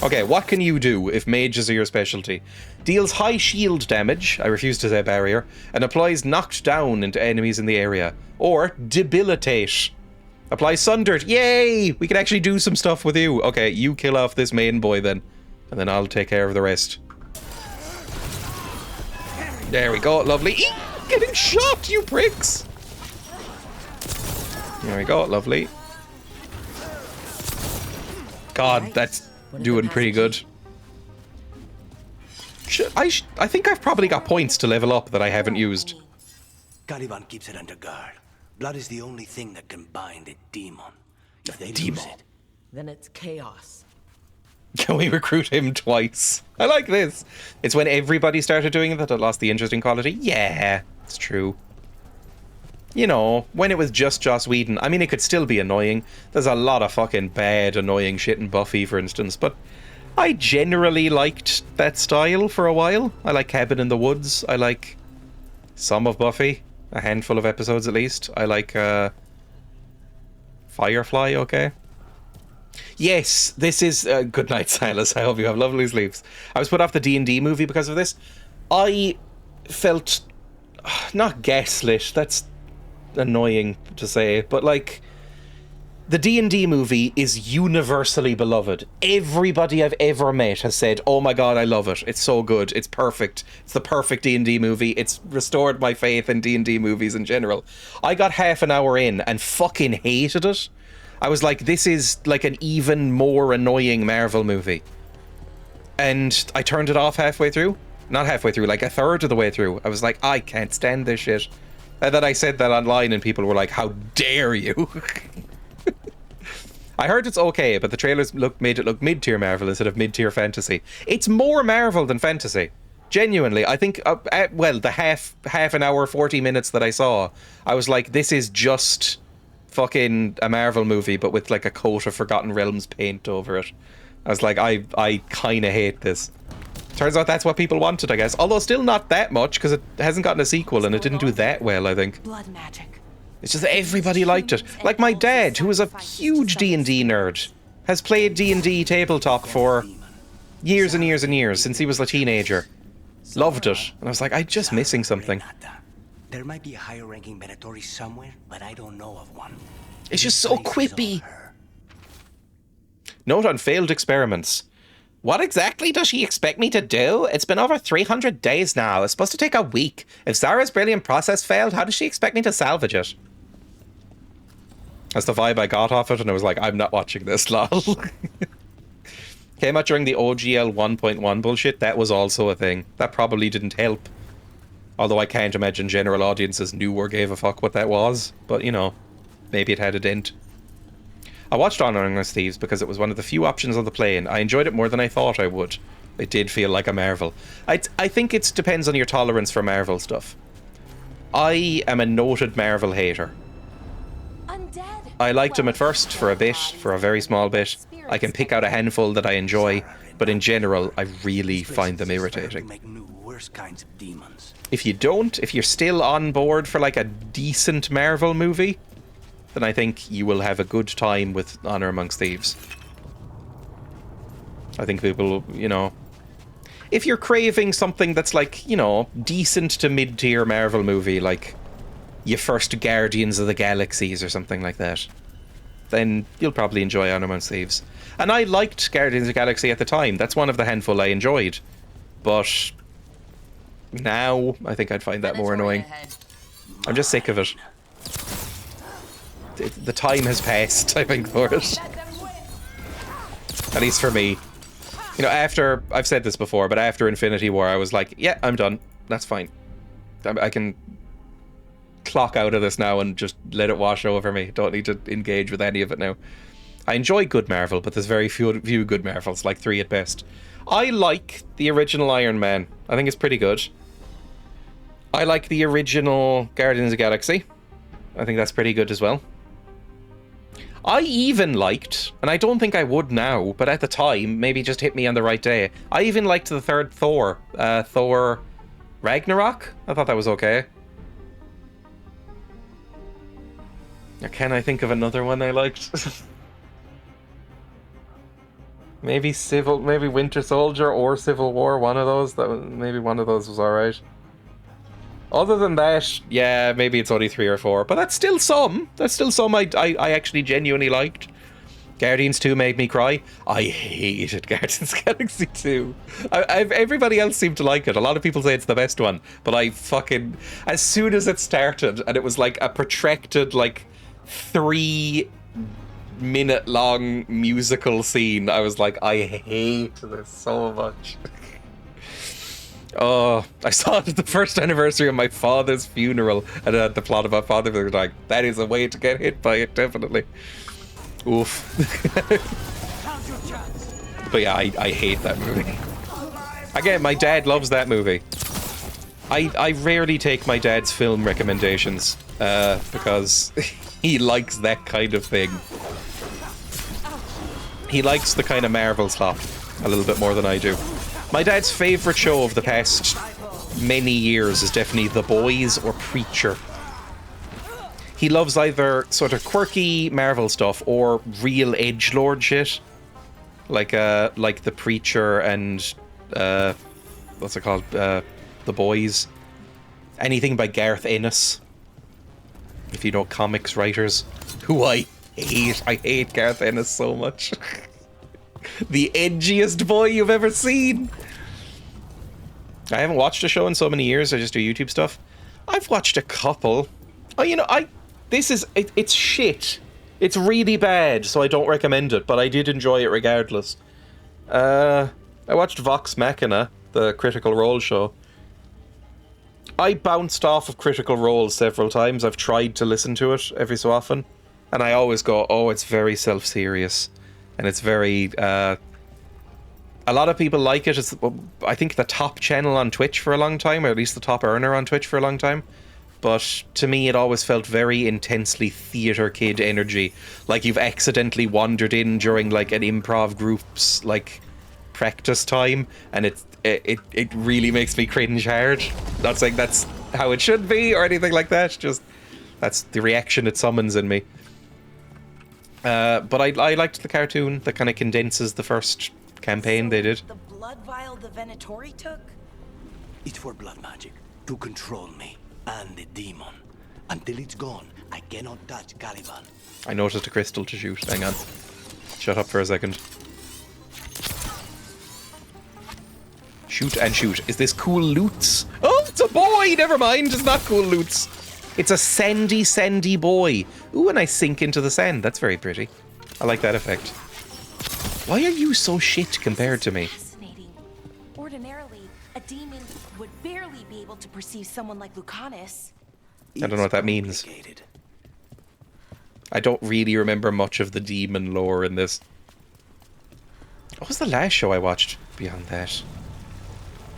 Okay, what can you do if mages are your specialty? Deals high shield damage, I refuse to say barrier, and applies knocked down into enemies in the area. Or debilitate. Apply sundered. Yay! We can actually do some stuff with you. Okay, you kill off this main boy then. And then I'll take care of the rest. There we go, lovely. Eek! Getting shot, you pricks! There we go, lovely. God, that's doing pretty good. I think I've probably got points to level up that I haven't used. Caliban keeps it under guard. Blood is the only thing that can bind a demon. If they lose it, Then it's chaos. Can we recruit him twice? I like this. It's when everybody started doing it that it lost the interesting quality. Yeah, it's true. You know, when it was just Joss Whedon, I mean, it could still be annoying. There's a lot of fucking bad, annoying shit in Buffy, for instance, but I generally liked that style for a while. I like Cabin in the Woods. I like some of Buffy. A handful of episodes, at least. I like, Firefly, okay? Yes, this is... good night, Silas. I hope you have lovely sleeps. I was put off the D&D movie because of this. I felt... not gaslit. That's annoying to say. But, like... the D&D movie is universally beloved. Everybody I've ever met has said, oh my god, I love it. It's so good. It's perfect. It's the perfect D&D movie. It's restored my faith in D&D movies in general. I got half an hour in and fucking hated it. I was like, this is like an even more annoying Marvel movie. And I turned it off halfway through. Not halfway through, like a third of the way through. I was like, I can't stand this shit. And then I said that online and people were like, how dare you? I heard it's okay, but the trailers made it look mid-tier Marvel instead of mid-tier fantasy. It's more Marvel than fantasy. Genuinely, I think, well, the half an hour, 40 minutes that I saw, I was like, this is just fucking a Marvel movie, but with like a coat of Forgotten Realms paint over it. I was like, I kind of hate this. Turns out that's what people wanted, I guess. Although still not that much, because it hasn't gotten a sequel and it didn't do that well, I think. Blood magic. It's just that everybody liked it. Like my dad, who was a huge D&D nerd, has played D&D tabletop for years and years and years, since he was a teenager. Loved it. And I was like, I'm just missing something. there might be a higher-ranking Venatori somewhere, but I don't know of one. It's just so quippy. Note on failed experiments. What exactly does she expect me to do? It's been over 300 days now. It's supposed to take a week. If Zara's brilliant process failed, how does she expect me to salvage it? That's the vibe I got off it, and I was like, I'm not watching this, lol. Came out during the OGL 1.1 bullshit. That was also a thing. That probably didn't help. Although I can't imagine general audiences knew or gave a fuck what that was. But, you know, maybe it had a dent. I watched Honor Among Thieves because it was one of the few options on the plane. I enjoyed it more than I thought I would. It did feel like a Marvel. I think it depends on your tolerance for Marvel stuff. I am a noted Marvel hater. I liked him at first for a bit, for a very small bit. I can pick out a handful that I enjoy, but in general, I really find them irritating. If you don't, if you're still on board for like a decent Marvel movie, then I think you will have a good time with Honor Amongst Thieves. I think people, you know... if you're craving something that's like, you know, decent to mid-tier Marvel movie, like your first Guardians of the Galaxies or something like that, then you'll probably enjoy Honor Among Thieves. And I liked Guardians of the Galaxy at the time. That's one of the handful I enjoyed. But now, I think I'd find that more annoying. I'm just sick of it. The time has passed, I think, for it. At least for me. You know, after... I've said this before, but after Infinity War, I was like, yeah, I'm done. That's fine. I can clock out of this now and just let it wash over me. Don't need to engage with any of it now. I enjoy good Marvel, but there's very few good Marvels, like 3 at best. I like the original Iron Man. I think it's pretty good. I like the original Guardians of the Galaxy. I think that's pretty good as well. I even liked, and I don't think I would now, but at the time, maybe just hit me on the right day, I even liked the third Thor. Thor Ragnarok? I thought that was okay. Can I think of another one I liked? Maybe Winter Soldier or Civil War, one of those. Maybe one of those was alright. Other than that, yeah, maybe it's only 3 or 4, but that's still some. That's still some I actually genuinely liked. Guardians 2 made me cry. I hated Guardians of the Galaxy 2. Everybody else seemed to like it. A lot of people say it's the best one, but I fucking... As soon as it started, and it was like a protracted, like, 3-minute-long musical scene, I was like, I hate this so much. Oh, I saw it at the first anniversary of my father's funeral, and it had the plot of my father. They were like, that is a way to get hit by it, definitely. Oof. But yeah, I hate that movie. Again, my dad loves that movie. I rarely take my dad's film recommendations, because he likes that kind of thing. He likes the kind of Marvel slop a little bit more than I do. My dad's favourite show of the past many years is definitely The Boys or Preacher. He loves either sort of quirky Marvel stuff or real edgelord shit. Like The Preacher and, what's it called? The Boys. Anything by Garth Ennis. If you know comics writers. Who I hate Garth Ennis so much. The edgiest boy you've ever seen. I haven't watched a show in so many years. I just do YouTube stuff. I've watched a couple. Oh, you know, it's shit. It's really bad, so I don't recommend it, but I did enjoy it regardless. I watched Vox Machina, the Critical Role show. I bounced off of Critical Role several times. I've tried to listen to it every so often, and I always go, oh, it's very self-serious. And it's very, a lot of people like it. It's, I think, the top channel on Twitch for a long time, or at least the top earner on Twitch for a long time. But to me, it always felt very intensely theatre kid energy. Like you've accidentally wandered in during, like, an improv group's, like, practice time. And it really makes me cringe hard. Not saying that's how it should be or anything like that. Just, that's the reaction it summons in me. But I liked the cartoon that kind of condenses the first campaign they did. The blood vial the Venatori took? It's for blood magic, to control me and the demon. Until it's gone, I cannot touch Caliban. I noticed a crystal to shoot. Hang on. Shut up for a second. Shoot and shoot. Is this cool loots? Oh, it's a boy! Never mind, it's not cool loots. It's a sandy, sandy boy. Ooh, and I sink into the sand. That's very pretty. I like that effect. Why are you so shit compared to me? Fascinating. Ordinarily, a demon would barely be able to perceive someone like Lucanus. I don't know what that means. I don't really remember much of the demon lore in this. What was the last show I watched beyond that?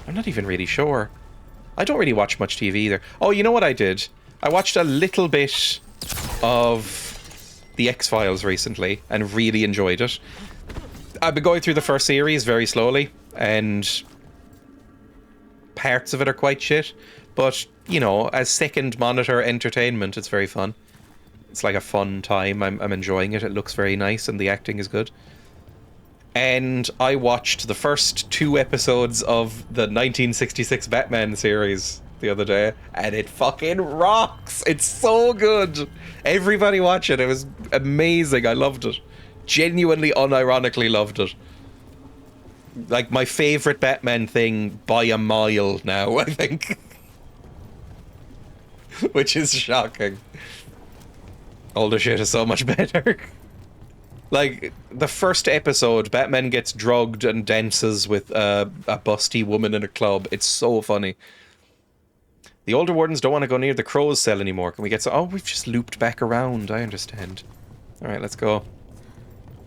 I'm not even really sure. I don't really watch much TV either. Oh, you know what I did? I watched a little bit of The X-Files recently and really enjoyed it. I've been going through the first series very slowly, and parts of it are quite shit. But, you know, as second monitor entertainment, it's very fun. It's like a fun time. I'm enjoying it. It looks very nice and the acting is good. and I watched the first 2 episodes of the 1966 Batman series the other day, and it fucking rocks. It's so good. Everybody watch it. It was amazing. I loved it. Genuinely, unironically loved it. Like, my favorite Batman thing by a mile now, I think. Which is shocking. All the shit is so much better. Like, the first episode, Batman gets drugged and dances with a busty woman in a club. It's so funny. The older wardens don't want to go near the crow's cell anymore. Can we get some... Oh, we've just looped back around. I understand. Alright, let's go.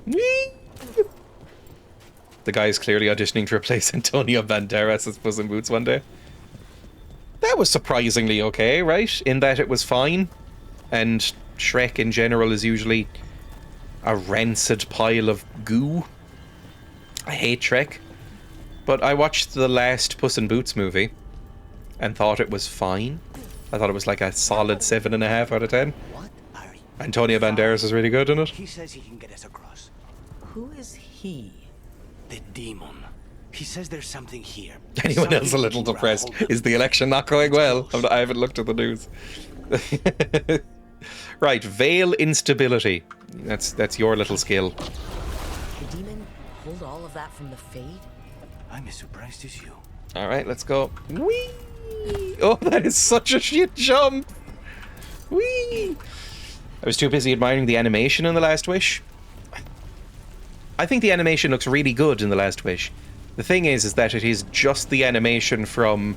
Whee! The guy is clearly auditioning to replace Antonio Banderas as Puss in Boots one day. That was surprisingly okay, right? In that it was fine. And Shrek in general is usually a rancid pile of goo. I hate Shrek. But I watched the last Puss in Boots movie and thought it was fine. I thought it was like a solid 7.5 out of 10. Antonio Banderas is really good in it. He says he can get us across. Who is he? The demon. He says there's something here. Anyone else a little depressed? Is the election not going well? I haven't looked at the news. Right, veil instability. That's your little skill. The demon pulled all of that from the Fade? I'm as surprised as you. Alright, let's go. Whee! Oh, that is such a shit jump! Whee! I was too busy admiring the animation in The Last Wish. I think the animation looks really good in The Last Wish. The thing is that it is just the animation from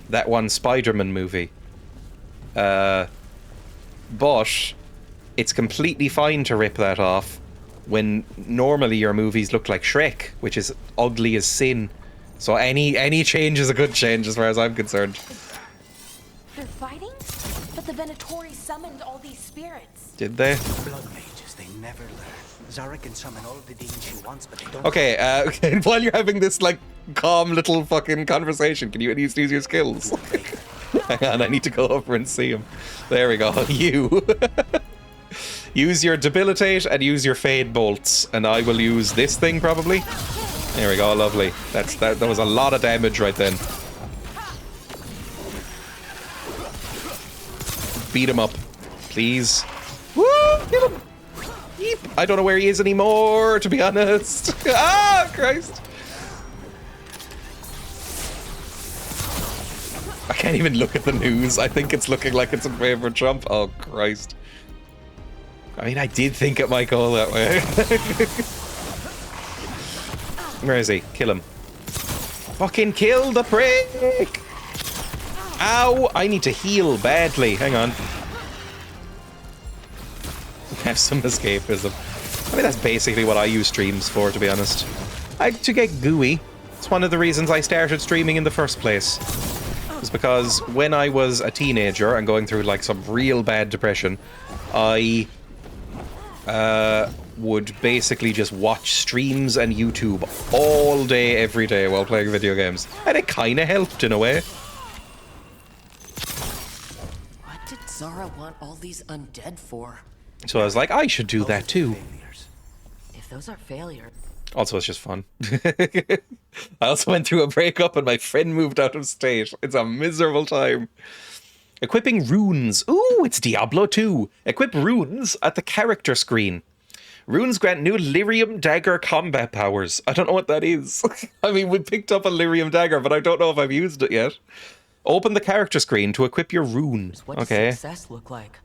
that one Spider-Man movie. But it's completely fine to rip that off when normally your movies look like Shrek, which is ugly as sin. So any change is a good change as far as I'm concerned. They're fighting? But the Venatori summoned all these spirits. Did they? Blood mages, they never learn. Zara can summon all the demons she wants, but they don't... Okay, while you're having this, like, calm little fucking conversation, can you at least use your skills? Hang on, I need to go over and see him. There we go, you. Use your debilitate and use your fade bolts, and I will use this thing, probably. There we go, lovely. That was a lot of damage right then. Beat him up, please. Woo! Get him! Yeep. I don't know where he is anymore, to be honest. Ah, Christ! I can't even look at the news. I think it's looking like it's in favor of Trump. Oh, Christ. I mean, I did think it might go that way. Where is he? Kill him. Fucking kill the prick! Ow! I need to heal badly. Hang on. Have some escapism. I mean, that's basically what I use streams for, to be honest. To get gooey. It's one of the reasons I started streaming in the first place. It's because when I was a teenager and going through, like, some real bad depression, I would basically just watch streams and YouTube all day, every day while playing video games. And it kind of helped in a way. What did Zara want all these undead for? So I was like, I should do that too. If those are failures... Also, it's just fun. I also went through a breakup and my friend moved out of state. It's a miserable time. Equipping runes. Ooh, it's Diablo 2. Equip runes at the character screen. Runes grant new Lyrium Dagger combat powers. I don't know what that is. I mean, we picked up a Lyrium Dagger, but I don't know if I've used it yet. Open the character screen to equip your rune. What does success look like?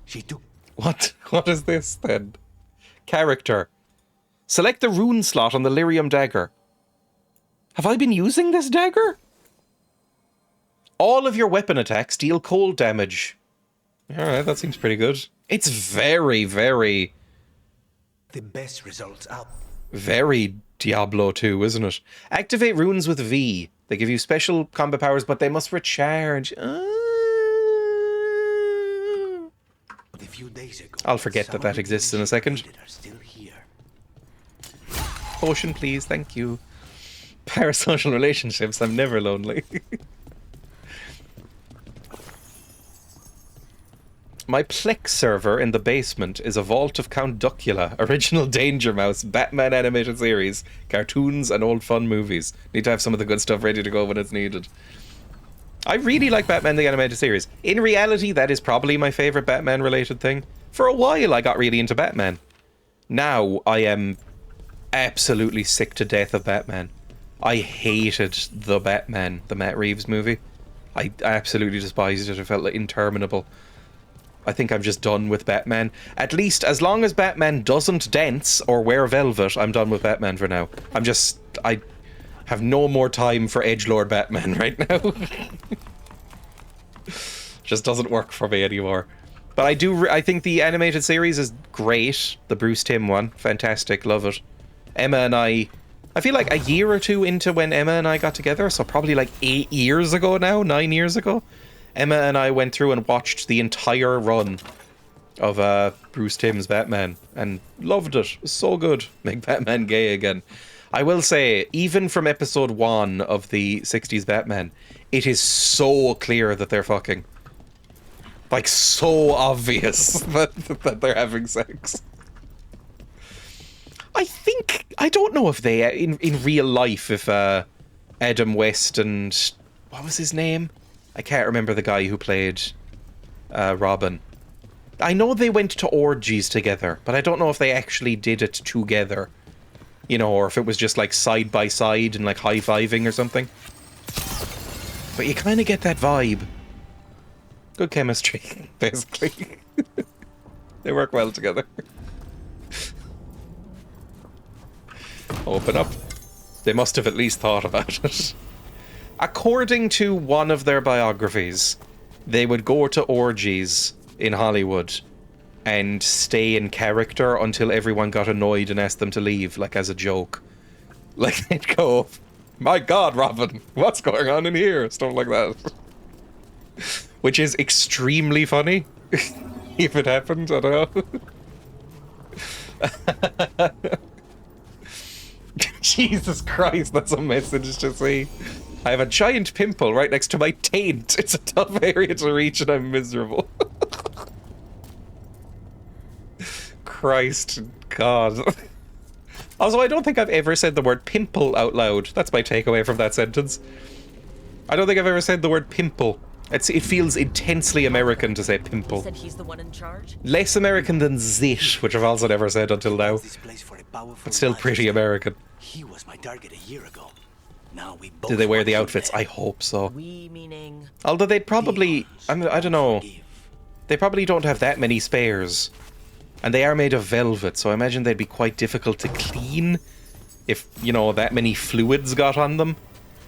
She took... What? What is this, then? Character. Select the rune slot on the Lyrium Dagger. Have I been using this dagger? All of your weapon attacks deal cold damage. Alright, that seems pretty good. It's very, very... The best results out. Very Diablo 2, isn't it? Activate runes with V. They give you special combat powers, but they must recharge. But a few days ago, I'll forget that exists in a second. Potion, please, thank you. Parasocial relationships, I'm never lonely. My Plex server in the basement is a vault of Count Duckula, original Danger Mouse, Batman animated series, cartoons, and old fun movies. Need to have some of the good stuff ready to go when it's needed. I really like Batman the animated series. In reality, that is probably my favorite Batman related thing. For a while, I got really into Batman. Now, I am absolutely sick to death of Batman. I hated The Batman, the Matt Reeves movie. I absolutely despised it. It felt like interminable. I think I'm just done with Batman. At least, as long as Batman doesn't dance or wear velvet, I'm done with Batman for now. I have no more time for edgelord Batman right now. Just doesn't work for me anymore. But I think the animated series is great. The Bruce Timm one. Fantastic. Love it. Emma and I feel like a year or two into when Emma and I got together, so probably like 8 years ago now, 9 years ago, Emma and I went through and watched the entire run of Bruce Timm's Batman and loved it. It was so good. Make Batman gay again. I will say, even from episode 1 of the 60s Batman, it is so clear that they're fucking. Like, so obvious that they're having sex. I don't know if they, in real life, if Adam West and, what was his name? I can't remember the guy who played Robin. I know they went to orgies together, but I don't know if they actually did it together. You know, or if it was just like side by side and like high-fiving or something. But you kind of get that vibe. Good chemistry, basically. They work well together. Open up. They must have at least thought about it. According to one of their biographies, they would go to orgies in Hollywood and stay in character until everyone got annoyed and asked them to leave, like as a joke. Like they'd go, "My God, Robin, what's going on in here?" Stuff like that. Which is extremely funny. If it happened, I don't know. Jesus Christ, that's a message to see. I have a giant pimple right next to my taint. It's a tough area to reach and I'm miserable. Christ God. Also, I don't think I've ever said the word pimple out loud. That's my takeaway from that sentence. I don't think I've ever said the word pimple. It feels intensely American to say pimple. He said he's the one in charge? Less American than zit, which I've also never said until now. But still pretty American. He was my target a year ago. Now we both. Do they wear the outfits? I hope so. We meaning. Although they'd probably, I don't know. They probably don't have that many spares. And they are made of velvet, so I imagine they'd be quite difficult to clean if, you know, that many fluids got on them.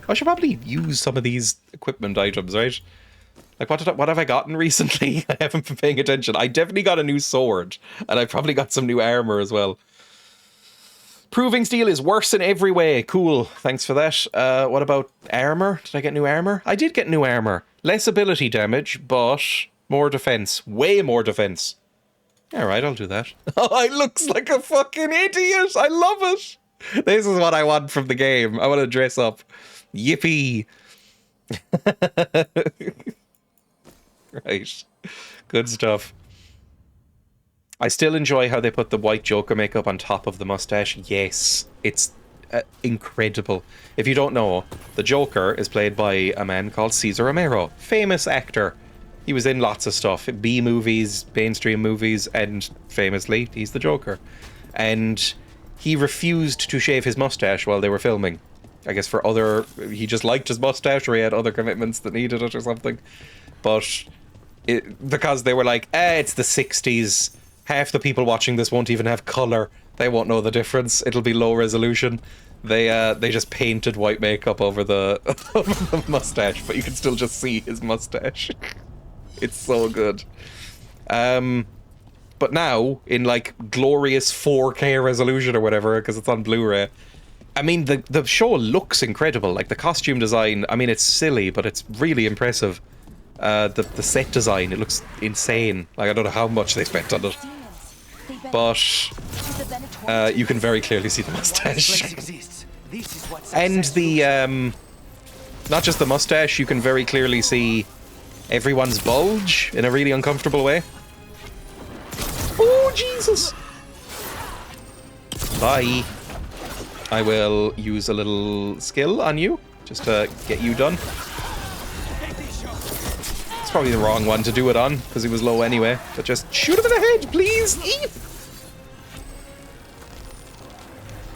I should probably use some of these equipment items, right? Like, what have I gotten recently? I haven't been paying attention. I definitely got a new sword, and I probably got some new armor as well. Proving steel is worse in every way. Cool, thanks for that. What about armor? Did I get new armor? I did get new armor. Less ability damage, but more defense. Way more defense. Alright, I'll do that. Oh, I looks like a fucking idiot! I love it! This is what I want from the game. I want to dress up. Yippee! Right. Good stuff. I still enjoy how they put the white Joker makeup on top of the mustache. Yes, it's incredible. If you don't know, the Joker is played by a man called Cesar Romero. Famous actor. He was in lots of stuff. B movies, mainstream movies, and famously, he's the Joker. And he refused to shave his mustache while they were filming. I guess for other... He just liked his mustache, or he had other commitments that needed it or something. But... because they were like, it's the 60s. Half the people watching this won't even have colour. They won't know the difference. It'll be low resolution. They just painted white makeup over the, over the mustache, but you can still just see his mustache. It's so good. But now, in like glorious 4K resolution or whatever, because it's on Blu-ray, I mean, the show looks incredible. Like, the costume design, I mean, it's silly, but it's really impressive. The set design, it looks insane. Like, I don't know how much they spent on it. But you can very clearly see the mustache. And the, not just the mustache, you can very clearly see everyone's bulge in a really uncomfortable way. Jesus! Bye. I will use a little skill on you, just to get you done. It's probably the wrong one to do it on, because he was low anyway. But just shoot him in the head, please! Eep.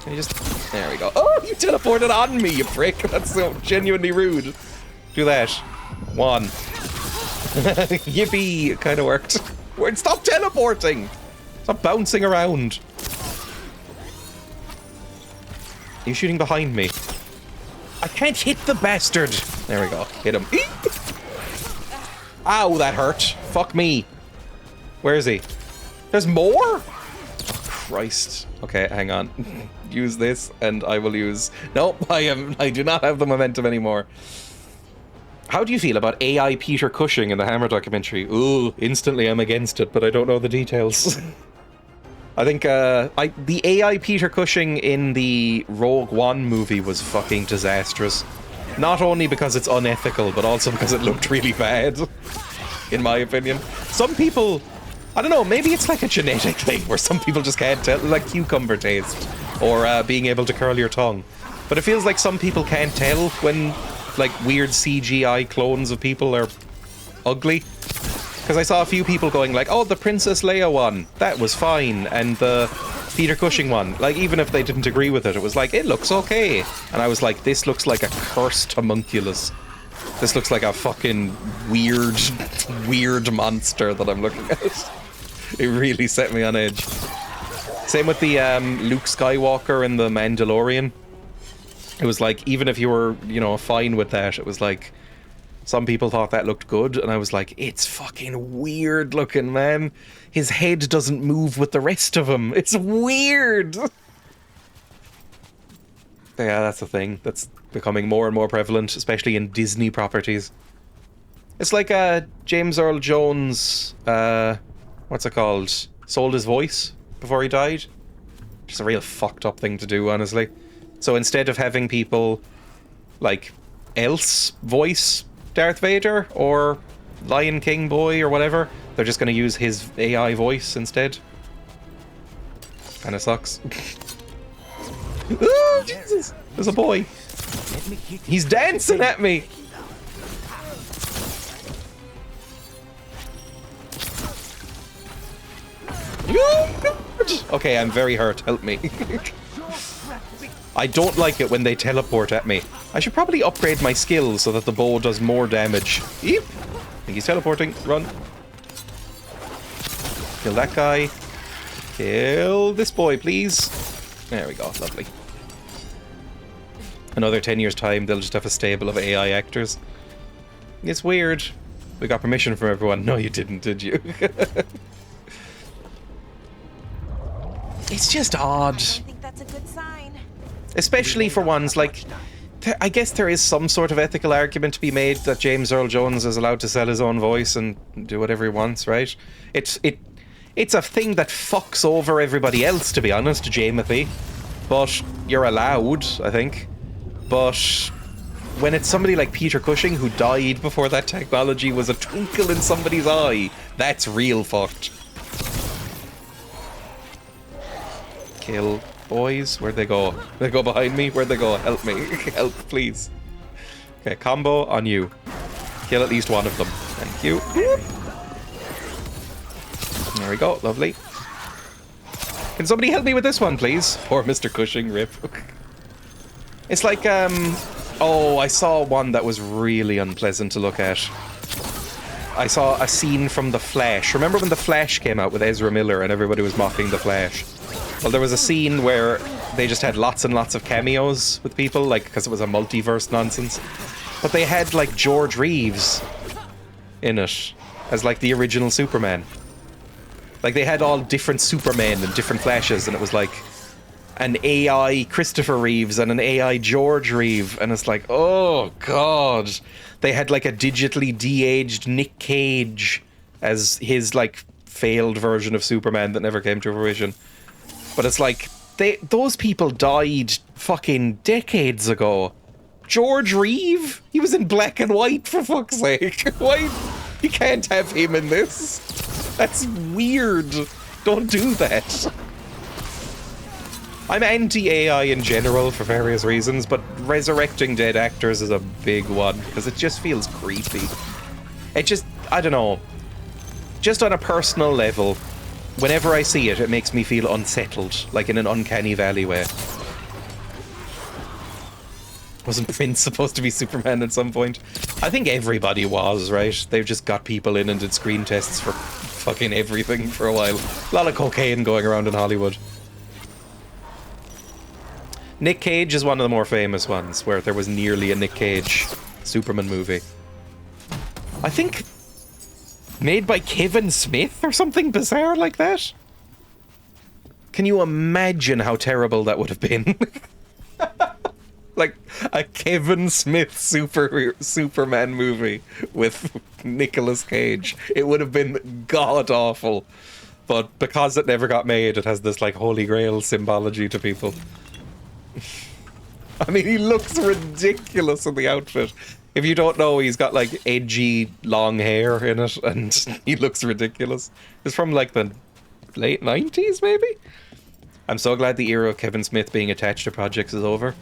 Can you just... There we go. Oh, you teleported on me, you prick! That's so genuinely rude. Do that. 1. Yippee! It kind of worked. Stop teleporting! Stop bouncing around. Are you shooting behind me? I can't hit the bastard! There we go. Hit him. Ow, that hurt. Fuck me. Where is he? There's more? Christ. Okay, hang on. Use this, and I will use... Nope, I do not have the momentum anymore. How do you feel about AI Peter Cushing in the Hammer documentary? Ooh, instantly I'm against it, but I don't know the details. I think the AI Peter Cushing in the Rogue One movie was fucking disastrous. Not only because it's unethical, but also because it looked really bad, in my opinion. Some people, I don't know, maybe it's like a genetic thing where some people just can't tell, like cucumber taste, or being able to curl your tongue. But it feels like some people can't tell when, like, weird CGI clones of people are ugly. Because I saw a few people going like, oh, the Princess Leia one, that was fine, and the Peter Cushing one, like, even if they didn't agree with it, it was like, it looks okay. And I was like, this looks like a cursed homunculus. This looks like a fucking weird monster that I'm looking at. It really set me on edge. Same with the Luke Skywalker and the Mandalorian. It was like, even if you were, you know, fine with that, it was like, some people thought that looked good, and I was like, it's fucking weird looking, man. His head doesn't move with the rest of him. It's weird. Yeah, that's the thing. That's becoming more and more prevalent, especially in Disney properties. It's like James Earl Jones, what's it called? Sold his voice before he died. Just a real fucked up thing to do, honestly. So instead of having people, like, else voice Darth Vader or Lion King boy or whatever, they're just going to use his AI voice instead. Kind of sucks. Oh, Jesus! There's a boy. He's dancing at me! Okay, I'm very hurt. Help me. I don't like it when they teleport at me. I should probably upgrade my skills so that the bow does more damage. Eep! I think he's teleporting. Run. Kill that guy. Kill this boy, please. There we go. Lovely. Another 10 years' time, they'll just have a stable of AI actors. It's weird. We got permission from everyone. No, you didn't, did you? It's just odd. I think that's a good sign. Especially for ones like... I guess there is some sort of ethical argument to be made that James Earl Jones is allowed to sell his own voice and do whatever he wants, right? It's a thing that fucks over everybody else, to be honest, Jamothy. But you're allowed, I think. But when it's somebody like Peter Cushing who died before that technology was a twinkle in somebody's eye, that's real fucked. Kill boys. Where'd they go? They go behind me? Where'd they go? Help me. Help, please. Okay, combo on you. Kill at least one of them. Thank you. There we go. Lovely. Can somebody help me with this one, please? Poor Mr. Cushing, rip. It's like, oh, I saw one that was really unpleasant to look at. I saw a scene from The Flash. Remember when The Flash came out with Ezra Miller and everybody was mocking The Flash? Well, there was a scene where they just had lots and lots of cameos with people, like, because it was a multiverse nonsense. But they had, like, George Reeves in it as, like, the original Superman. Like, they had all different Supermen and different Flashes, and it was like an AI Christopher Reeves and an AI George Reeves, and it's like, oh, God. They had, like, a digitally de-aged Nick Cage as his, like, failed version of Superman that never came to fruition. But it's like, those people died fucking decades ago. George Reeve? He was in black and white, for fuck's sake. Why? You can't have him in this. That's weird. Don't do that. I'm anti-AI in general for various reasons, but resurrecting dead actors is a big one, because it just feels creepy. It just, I don't know, just on a personal level, whenever I see it, it makes me feel unsettled, like in an uncanny valley way. Wasn't Prince supposed to be Superman at some point? I think everybody was, right? They've just got people in and did screen tests for fucking everything for a while. A lot of cocaine going around in Hollywood. Nick Cage is one of the more famous ones, where there was nearly a Nick Cage Superman movie. I think made by Kevin Smith or something bizarre like that? Can you imagine how terrible that would have been? Like a Kevin Smith Superman movie with Nicolas Cage. It would have been god-awful. But because it never got made, it has this like Holy Grail symbology to people. I mean, he looks ridiculous in the outfit. If you don't know, he's got like edgy long hair in it, and he looks ridiculous. It's from like the late 90s, maybe? I'm so glad the era of Kevin Smith being attached to projects is over.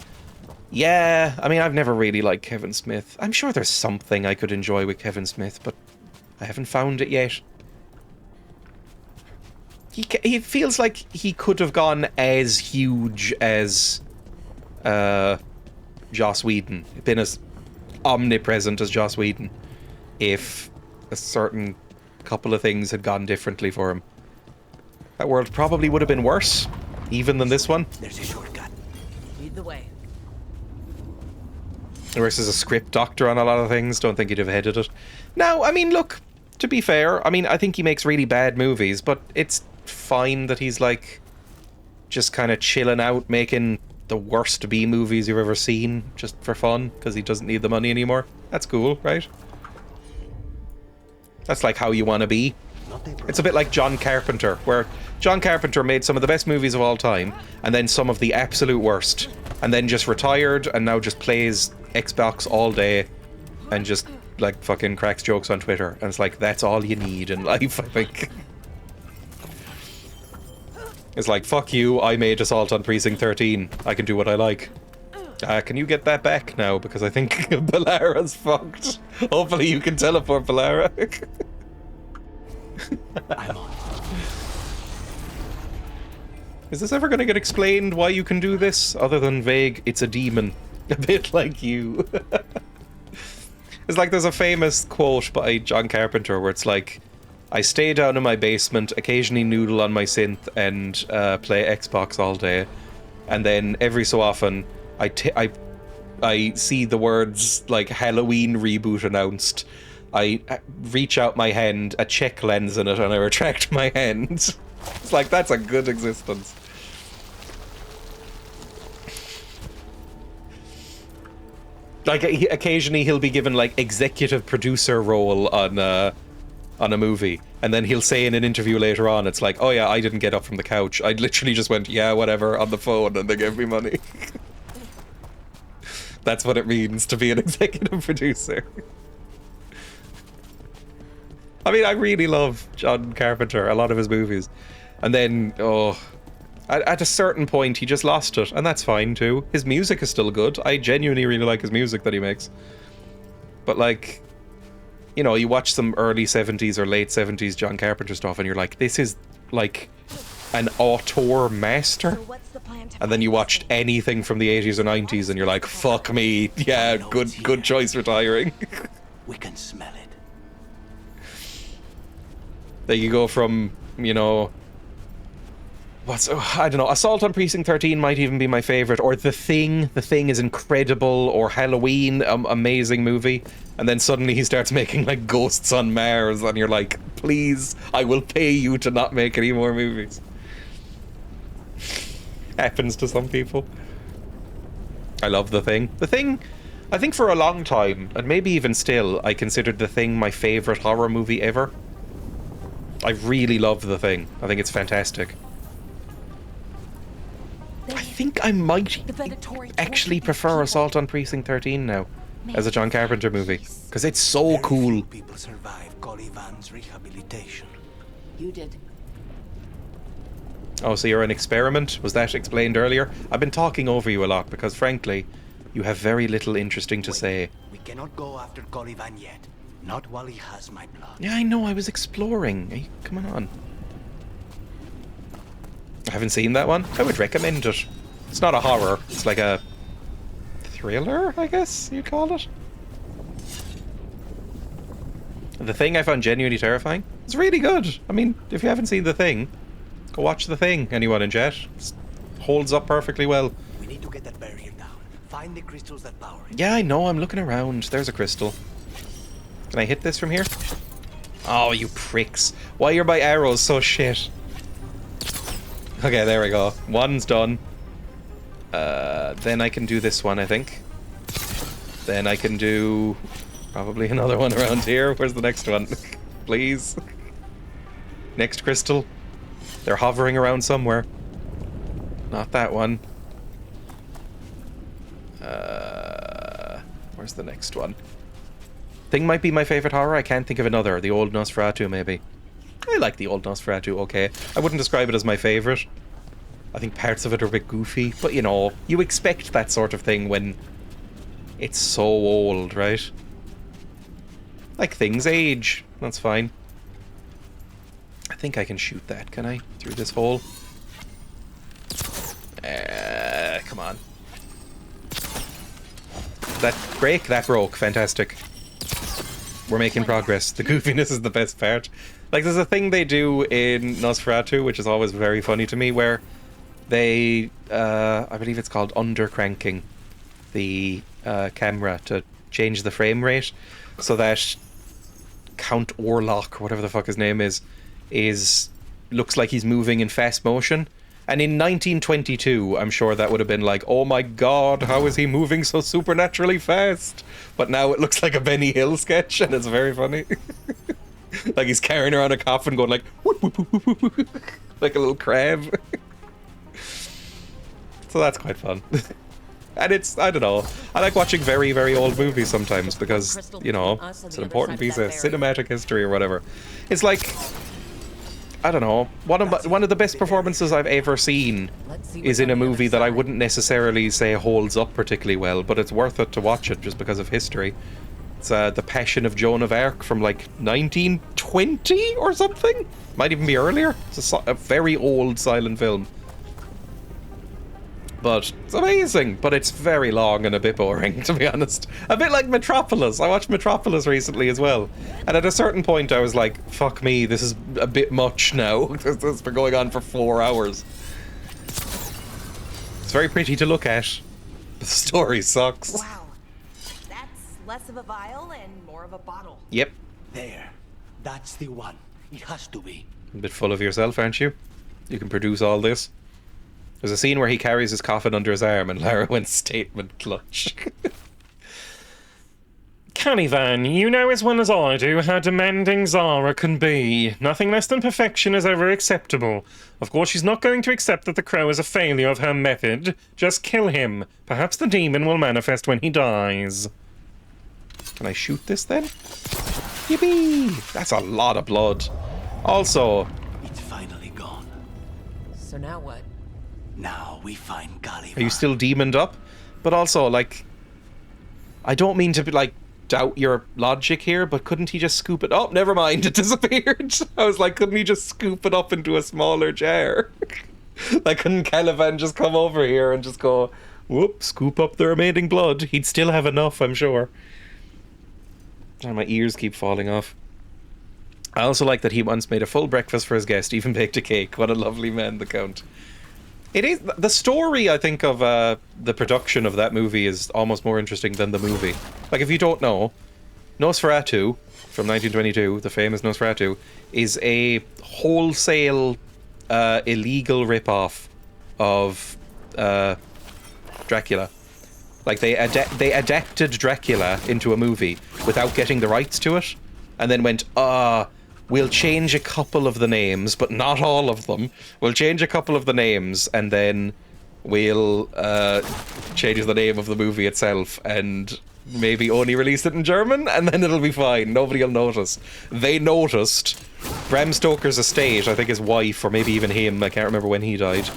Yeah, I mean, I've never really liked Kevin Smith. I'm sure there's something I could enjoy with Kevin Smith, but I haven't found it yet. He feels like he could have gone as huge as Joss Whedon, been as omnipresent as Joss Whedon, if a certain couple of things had gone differently for him. That world probably would have been worse, even than this one. There's a shortcut. Lead the way. Versus a script doctor on a lot of things, don't think he'd have headed it. Now, I mean, look, to be fair, I mean, I think he makes really bad movies, but it's fine that he's like just kind of chilling out making the worst B movies you've ever seen just for fun because he doesn't need the money anymore. That's cool, right? That's like how you want to be. It's a bit like John Carpenter, where John Carpenter made some of the best movies of all time and then some of the absolute worst, and then just retired and now just plays Xbox all day and just like fucking cracks jokes on Twitter, and it's like, that's all you need in life, I think. It's like, fuck you, I made Assault on Precinct 13. I can do what I like. Can you get that back now? Because I think Balara's fucked. Hopefully you can teleport Balara. I'm on. Is this ever going to get explained why you can do this? Other than vague, it's a demon. A bit like you. It's like there's a famous quote by John Carpenter where it's like, I stay down in my basement, occasionally noodle on my synth, and play Xbox all day. And then every so often, I see the words like Halloween reboot announced. I reach out my hand, a check lands in it, and I retract my hand. It's like, that's a good existence. Like, occasionally he'll be given like executive producer role on a movie, and then he'll say in an interview later on, it's like, oh yeah, I didn't get up from the couch. I literally just went, yeah, whatever, on the phone, and they gave me money. That's what it means to be an executive producer. I mean, I really love John Carpenter, a lot of his movies. And then, at a certain point, he just lost it, and that's fine too. His music is still good. I genuinely really like his music that he makes. But like, you know, you watch some early 70s or late 70s John Carpenter stuff, and you're like, this is like an auteur master. And then you watched anything from the 80s or 90s, and you're like, fuck me, yeah, good choice retiring. We can smell it. There you go from, you know, I don't know, Assault on Precinct 13 might even be my favorite, or The Thing. The Thing is incredible, or Halloween, amazing movie. And then suddenly he starts making like Ghosts on Mars, and you're like, please, I will pay you to not make any more movies. Happens to some people. I love The Thing. The Thing, I think for a long time, and maybe even still, I considered The Thing my favorite horror movie ever. I really love The Thing. I think it's fantastic. I think I might actually prefer Assault on Precinct 13 now as a John Carpenter movie, because it's so cool. People survive Calivan's rehabilitation. You did. Oh, so you're an experiment? Was that explained earlier? I've been talking over you a lot because, frankly, you have very little interesting to say. We cannot go after Caliban yet. Not while he has my blood. Yeah, I know, I was exploring. Hey, come on. I haven't seen that one. I would recommend it. It's not a horror. It's like a thriller, I guess you'd call it. The Thing I found genuinely terrifying. It's really good. I mean, if you haven't seen The Thing, go watch The Thing, anyone in chat. It holds up perfectly well. We need to get that barrier down. Find the crystals that power it. Yeah, I know, I'm looking around. There's a crystal. Can I hit this from here? Oh, you pricks. Why are my arrows so shit? Okay, there we go. One's done. Then I can do this one, I think. Then I can do probably another one around here. Where's the next one? Please. Next crystal. They're hovering around somewhere. Not that one. Where's the next one? Thing might be my favorite horror. I can't think of another. The old Nosferatu, maybe. I like the old Nosferatu, okay. I wouldn't describe it as my favorite. I think parts of it are a bit goofy, but you know, you expect that sort of thing when it's so old, right? Like things age. That's fine. I think I can shoot that, can I? Through this hole? Come on. That break? That broke. Fantastic. We're making progress. The goofiness is the best part. Like, there's a thing they do in Nosferatu, which is always very funny to me, where they, I believe it's called undercranking the camera to change the frame rate, so that Count Orlok, or whatever the fuck his name is looks like he's moving in fast motion. And in 1922, I'm sure that would have been like, oh my god, how is he moving so supernaturally fast? But now it looks like a Benny Hill sketch, and it's very funny. Like he's carrying around a coffin going like, whoop, whoop, whoop, whoop, whoop, like a little crab. So that's quite fun. And it's, I don't know, I like watching very, very old movies sometimes because, you know, it's an important piece of cinematic history or whatever. It's like, I don't know, one of the best performances I've ever seen is in a movie that I wouldn't necessarily say holds up particularly well, but it's worth it to watch it just because of history. It's The Passion of Joan of Arc from like 1920 or something? Might even be earlier. It's a very old silent film. But it's amazing, but it's very long and a bit boring, to be honest. A bit like Metropolis. I watched Metropolis recently as well. And at a certain point I was like, fuck me, this is a bit much now. This has been going on for 4 hours. It's very pretty to look at. The story sucks. Wow. That's less of a vial and more of a bottle. Yep. There. That's the one. It has to be. A bit full of yourself, aren't you? You can produce all this. There's a scene where he carries his coffin under his arm and Lara went statement clutch. Caliban, you know as well as I do how demanding Zara can be. Nothing less than perfection is ever acceptable. Of course, she's not going to accept that the crow is a failure of her method. Just kill him. Perhaps the demon will manifest when he dies. Can I shoot this then? Yippee! That's a lot of blood. Also... It's finally gone. So now what? Now we find Caliban. Are you still demoned up? But also, like... I don't mean to be, like, doubt your logic here, but couldn't he just scoop it up? Never mind, it disappeared. I was like, couldn't he just scoop it up into a smaller jar? Like, couldn't Caliban just come over here and just go, whoop, scoop up the remaining blood? He'd still have enough, I'm sure. And my ears keep falling off. I also like that he once made a full breakfast for his guest, even baked a cake. What a lovely man, the Count. It is the story, I think, of the production of that movie is almost more interesting than the movie. Like, if you don't know, Nosferatu from 1922, the famous Nosferatu, is a wholesale illegal ripoff of Dracula. Like, they adapted Dracula into a movie without getting the rights to it, and then went, we'll change a couple of the names, but not all of them. We'll change a couple of the names, and then we'll change the name of the movie itself, and maybe only release it in German, and then it'll be fine. Nobody will notice. They noticed, Bram Stoker's estate, I think his wife, or maybe even him, I can't remember when he died,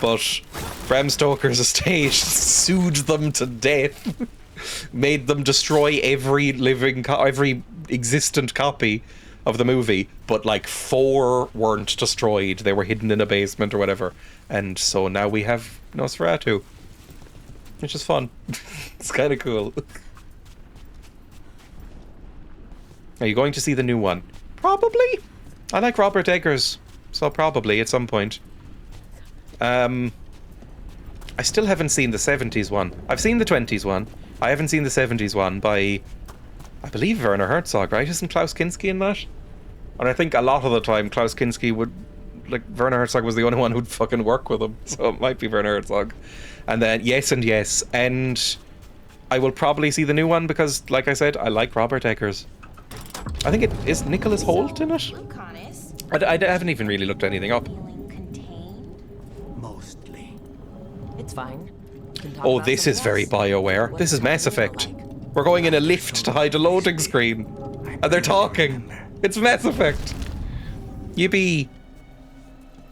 but Bram Stoker's estate sued them to death, made them destroy every every existent copy of the movie, but like 4 weren't destroyed. They were hidden in a basement or whatever, and so now we have Nosferatu, which is fun. It's kind of cool. Are you going to see the new one? Probably. I like Robert Eggers, so probably at some point. I still haven't seen the 70s one. I've seen the 20s one. I haven't seen the 70s one by, I believe, Werner Herzog, right? Isn't Klaus Kinski in that? And I think a lot of the time Klaus Kinski would, like, Werner Herzog was the only one who'd fucking work with him, so it might be Werner Herzog. And then yes, and I will probably see the new one because, like I said, I like Robert Eggers. I think it is Nicholas Hoult in it. I haven't even really looked anything up. Mostly. It's fine. Oh, this is very BioWare. This is Mass Effect. We're going in a lift to hide a loading screen. And they're talking. It's Mass Effect. Yippee.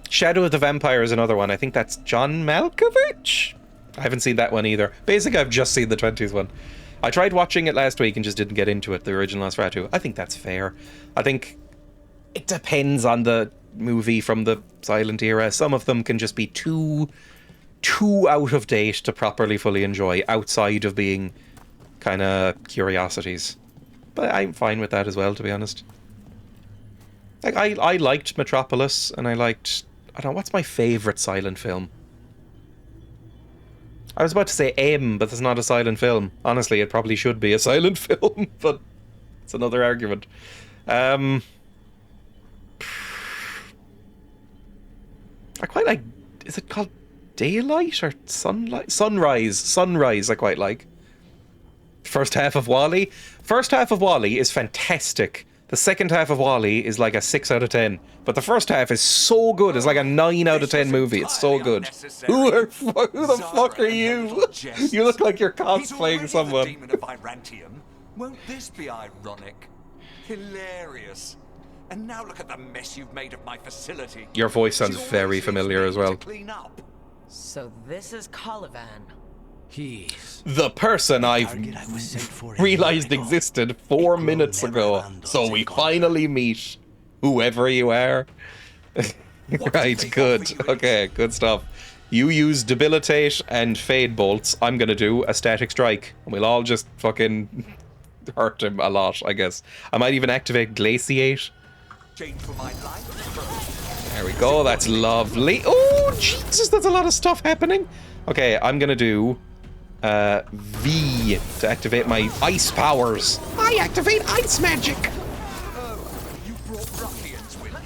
Shadow of the Vampire is another one. I think that's John Malkovich? I haven't seen that one either. Basically, I've just seen the 20s one. I tried watching it last week and just didn't get into it, the original Nosferatu. I think that's fair. I think it depends on the movie from the silent era. Some of them can just be too out of date to properly fully enjoy, outside of being kind of curiosities. But I'm fine with that as well, to be honest. Like, I liked Metropolis, and I liked... I don't know, what's my favourite silent film? I was about to say M, but it's not a silent film. Honestly, it probably should be a silent film, but it's another argument. I quite like... Is it called Daylight or Sunlight? Sunrise I quite like. First half of WALL-E. First half of WALL-E is fantastic. The second half of WALL-E is like a 6 out of 10. But the first half is so good. It's like a 9 out of 10 movie. It's so good. Who the fuck are you? You look like you're cosplaying someone. The demon of Irantium. Won't this be ironic? Hilarious. And now look at the mess you've made of my facility. Your voice sounds very familiar as well. So this is Caliban. He's the person I've realized existed 4 minutes ago. So we finally meet whoever you are. Right, good. Okay, good stuff. You use Debilitate and Fade Bolts. I'm gonna do a Static Strike. And we'll all just fucking hurt him a lot, I guess. I might even activate Glaciate. There we go, that's lovely. Oh, Jesus, that's a lot of stuff happening. Okay, I'm gonna do V to activate my ice powers. I activate ice magic. You brought ruffians with you.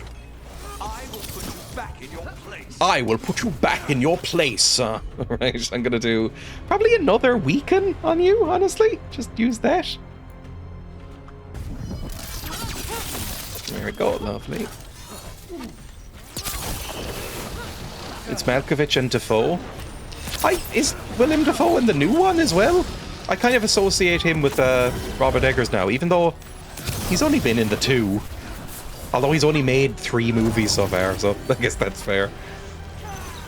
I will put you back in your place. I will put you back in your place. Right, I'm gonna do probably another weaken on you, honestly. Just use that. There we go, lovely. It's Malkovich and Defoe. Is Willem Dafoe in the new one as well? I kind of associate him with Robert Eggers now, even though he's only been in the 2. Although he's only made 3 movies so far, so I guess that's fair.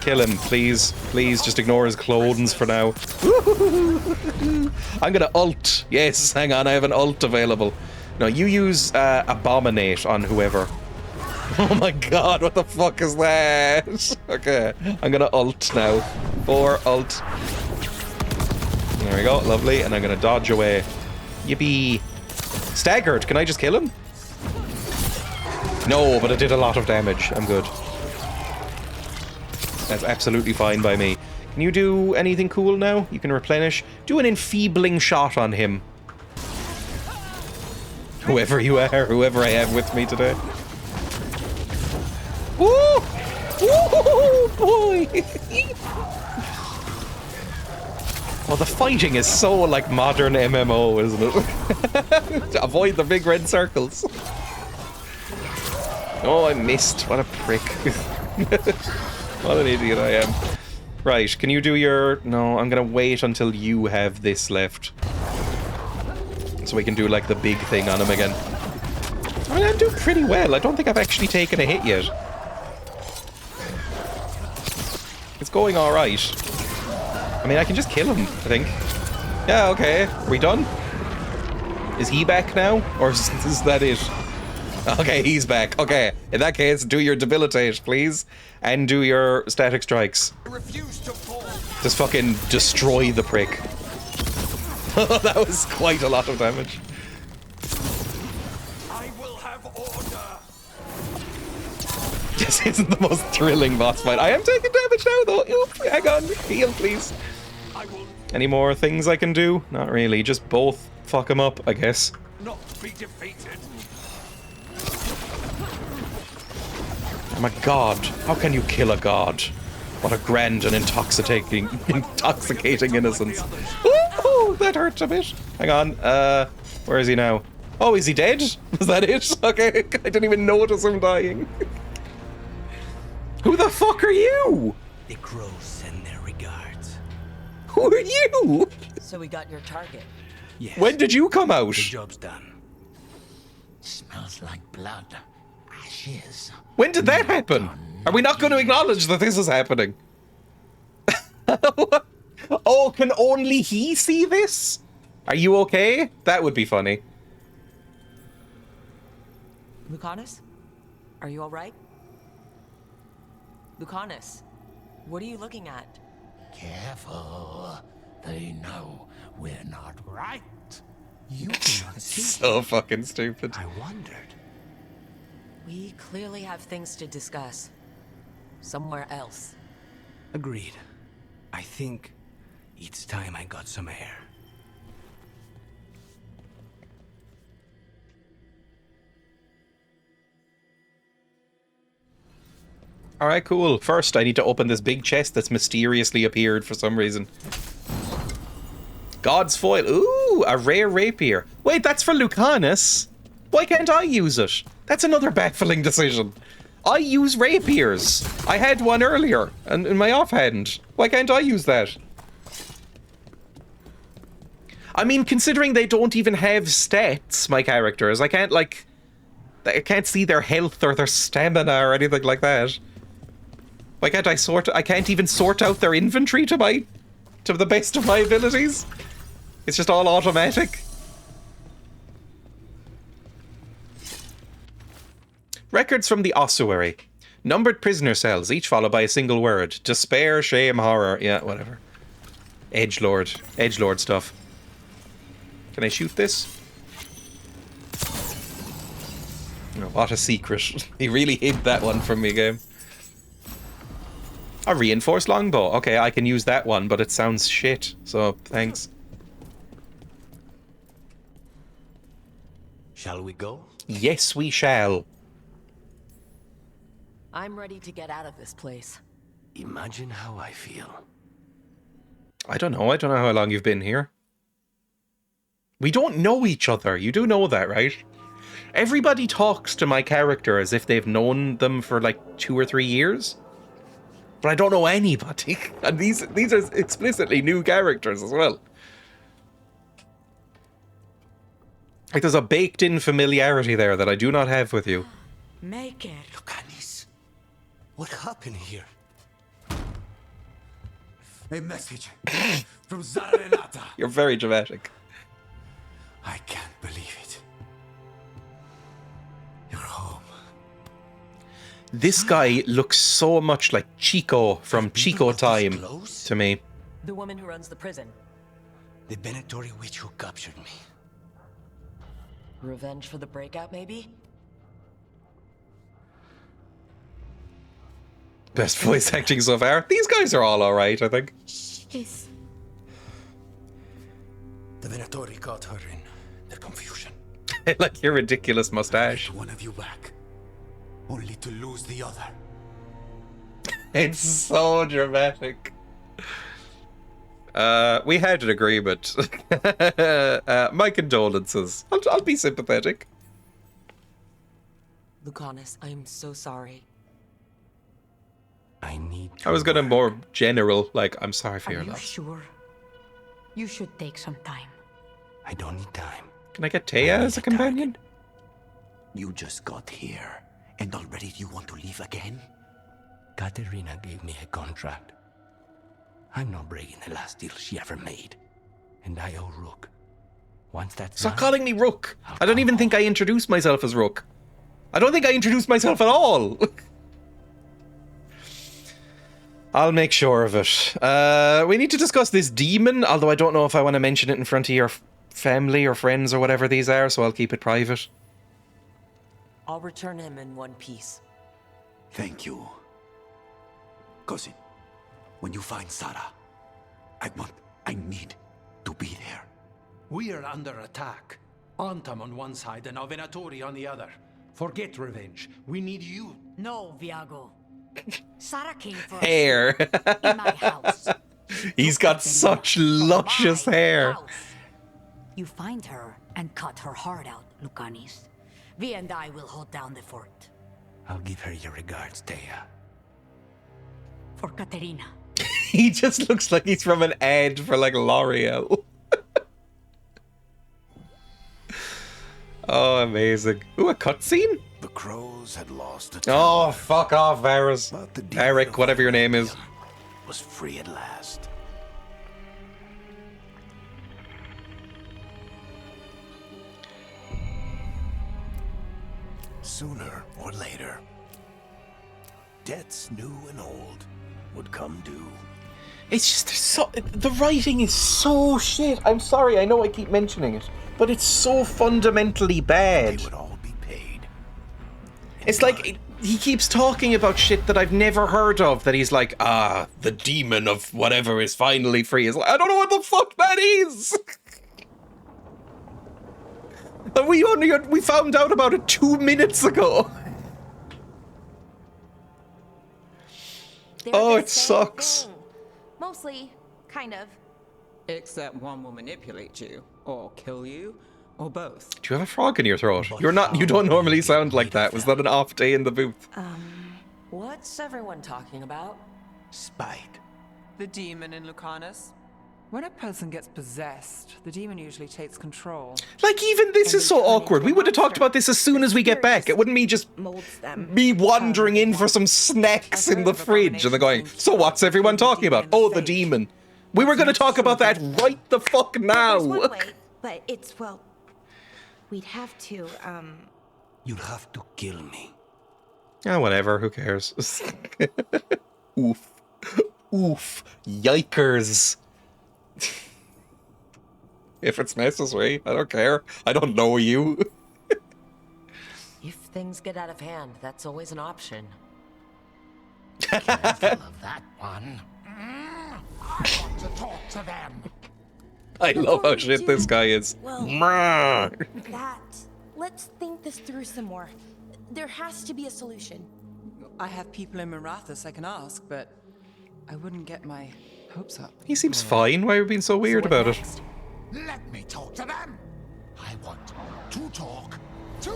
Kill him, please. Please, just ignore his clothing for now. I'm gonna ult. Yes, hang on, I have an ult available. No, you use Abominate on whoever. Oh my god, what the fuck is that? Okay, I'm gonna ult now. 4 ult. There we go, lovely. And I'm gonna dodge away. Yippee. Staggered, can I just kill him? No, but it did a lot of damage. I'm good. That's absolutely fine by me. Can you do anything cool now? You can replenish. Do an enfeebling shot on him. Whoever you are, whoever I have with me today. Ooh! Ooh, boy! Well, the fighting is so like modern MMO, isn't it? Avoid the big red circles. Oh, I missed. What a prick. What an idiot I am. Right, can you do your... No, I'm gonna wait until you have this left. So we can do like the big thing on him again. I mean, I'm doing pretty well. I don't think I've actually taken a hit yet. It's going alright. I mean, I can just kill him, I think. Yeah, okay. Are we done? Is he back now? Or is that it? Okay, he's back. Okay, in that case, do your debilitate, please. And do your static strikes. Just fucking destroy the prick. That was quite a lot of damage. I will have order. This isn't the most thrilling boss fight. I am taking damage now, though. Oop, hang on. Heal, please. Any more things I can do? Not really. Just both fuck him up, I guess. Not be defeated. Oh my god. How can you kill a god? What a grand and intoxicating innocence. Ooh, that hurts a bit. Hang on. Where is he now? Oh, is he dead? Was that it? Okay, I didn't even notice him dying. Who the fuck are you? The crows send their regards. Who are you? So we got your target. Yes. When did you come out? The job's done. Smells like blood. Ashes. When did that happen? Are we not going to acknowledge that this is happening? Oh, can only he see this? Are you okay? That would be funny. Lucanus? Are you alright? Lucanus, what are you looking at? Careful. They know we're not right. You cannot see. So fucking stupid. I wondered. We clearly have things to discuss. Somewhere else. Agreed. I think it's time I got some air. Alright, cool. First, I need to open this big chest that's mysteriously appeared for some reason. God's foil. Ooh, a rare rapier. Wait, that's for Lucanus. Why can't I use it? That's another baffling decision. I use rapiers. I had one earlier, and in my offhand. Why can't I use that? I mean, considering they don't even have stats, my characters, I can't, like... I can't see their health or their stamina or anything like that. Why can't I can't even sort out their inventory to the best of my abilities? It's just all automatic. Records from the ossuary. Numbered prisoner cells, each followed by a single word. Despair, shame, horror. Yeah, whatever. Edgelord. Edgelord stuff. Can I shoot this? Oh, what a secret. He really hid that one from me, game. A reinforced longbow. Okay, I can use that one, but it sounds shit. So, thanks. Shall we go? Yes, we shall. I'm ready to get out of this place. Imagine how I feel. I don't know. I don't know how long you've been here. We don't know each other. You do know that, right? Everybody talks to my character as if they've known them for like 2 or 3 years. But I don't know anybody. And these are explicitly new characters as well. Like there's a baked-in familiarity there that I do not have with you. Make it. Lucanus, what happened here? A message from Zara Renata. You're very dramatic. I can't believe it. You're home. This guy looks so much like Chico from Chico Time to me. The woman who runs the prison. The Venatori witch who captured me. Revenge for the breakout, maybe? Best voice acting so far. These guys are all alright, I think. Yes. The Venatori got her in their confusion. Like your ridiculous mustache. One of you back, only to lose the other. It's so dramatic. We had an agreement. My condolences. I'll be sympathetic. Lucanus, I am so sorry. I was gonna more general, like, I'm sorry for your Are you loss. sure? You should take some time. I don't need time. Can I get Taya as a companion? You just got here, and already you want to leave again? Katerina gave me a contract. I'm not breaking the last deal she ever made. And I owe Rook. Once that's Stop done, calling me Rook. I don't even think I introduced myself as Rook. I don't think I introduced myself at all. I'll make sure of it. We need to discuss this demon, although I don't know if I want to mention it in front of your family or friends or whatever these are, so I'll keep it private. I'll return him in one piece. Thank you. Cousin, when you find Sarah, I need to be there. We are under attack. Antam on one side and Venatori on the other. Forget revenge. We need you. No, Viago. Sarah came for Hair. in my house. He's got such luscious hair. House. You find her and cut her heart out, Lucanis. Vi and I will hold down the fort. I'll give her your regards, Dreya. For Katerina. He just looks like he's from an ad for like L'Oreal. Oh, amazing. Ooh, a cutscene? The crows had lost a Oh, fuck off, Varys. Eric, whatever your name is. was free at last. Sooner or later, debts new and old would come due. It's just so... The writing is so shit. I'm sorry, I know I keep mentioning it, but it's so fundamentally bad. They would all be paid. It's like... He keeps talking about shit that I've never heard of, that he's like, the demon of whatever is finally free. It's like, I don't know what the fuck that is! And we found out about it 2 minutes ago. Oh, it sucks. Mostly, kind of. Except one will manipulate you, or kill you, or both. Do you have a frog in your throat? You don't normally sound like that. Was that an off day in the booth? What's everyone talking about? Spite. The demon in Lucanus. When a person gets possessed, the demon usually takes control. Like, even this is so awkward. We would have talked about this as soon as we get back. It wouldn't be just me wandering in for some snacks in the fridge and then going, so what's everyone talking about? Oh, the demon. We were going to talk about that right the fuck now. There's one way, but it's, well, we'd have to, You'll have to kill me. Yeah, whatever. Who cares? Oof. Oof. Yikers. If it's necessary, I don't care. I don't know you. If things get out of hand, that's always an option. Careful of that one. I want to talk to them. I love how shit this guy is. well, let's think this through some more. There has to be a solution. I have people in Marathas I can ask, but I wouldn't get my hopes up. He seems fine. Why are you being so weird about it? Let me talk to them. I want to talk to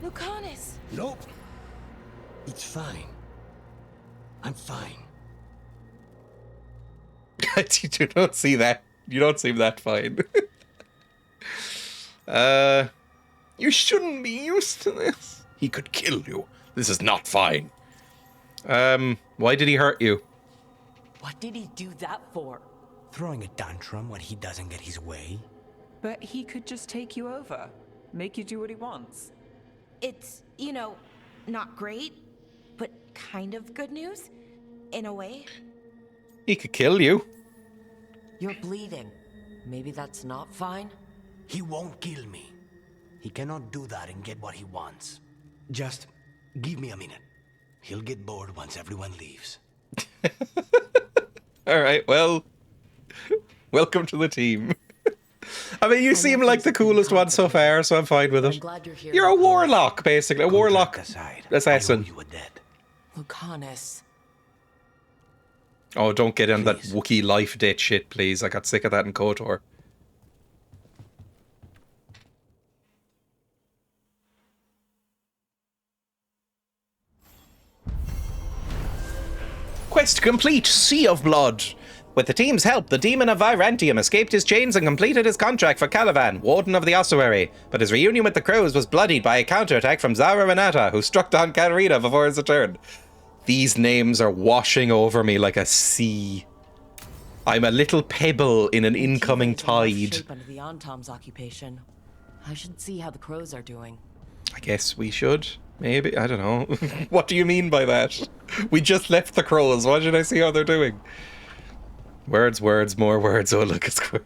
Lucanus! Nope. It's fine. I'm fine. You don't see that. You don't seem that fine. You shouldn't be used to this. He could kill you. This is not fine. Why did he hurt you? What did he do that for? Throwing a tantrum when he doesn't get his way? But he could just take you over. Make you do what he wants. It's, you know, not great, but kind of good news, in a way. He could kill you. You're bleeding. Maybe that's not fine? He won't kill me. He cannot do that and get what he wants. Just give me a minute. He'll get bored once everyone leaves. Alright, well, welcome to the team. I mean, you seem like the coolest one so far, so I'm fine with it. Glad you're here. You're a warlock, basically. A warlock assassin. Lucanus. Oh, don't get on that Wookiee life date shit, please. I got sick of that in KOTOR. Quest complete, Sea of Blood. With the team's help, the demon of Virantium escaped his chains and completed his contract for Caliban, Warden of the Ossuary. But his reunion with the Crows was bloodied by a counterattack from Zara Renata, who struck down Katarina before his return. These names are washing over me like a sea. I'm a little pebble in an incoming tide. Shape under the Antom's occupation. I should see how the Crows are doing. I guess we should. Maybe. I don't know. What do you mean by that? We just left the Crows. Why should I see how they're doing? Words, words, more words. Oh, look, it's squirrel.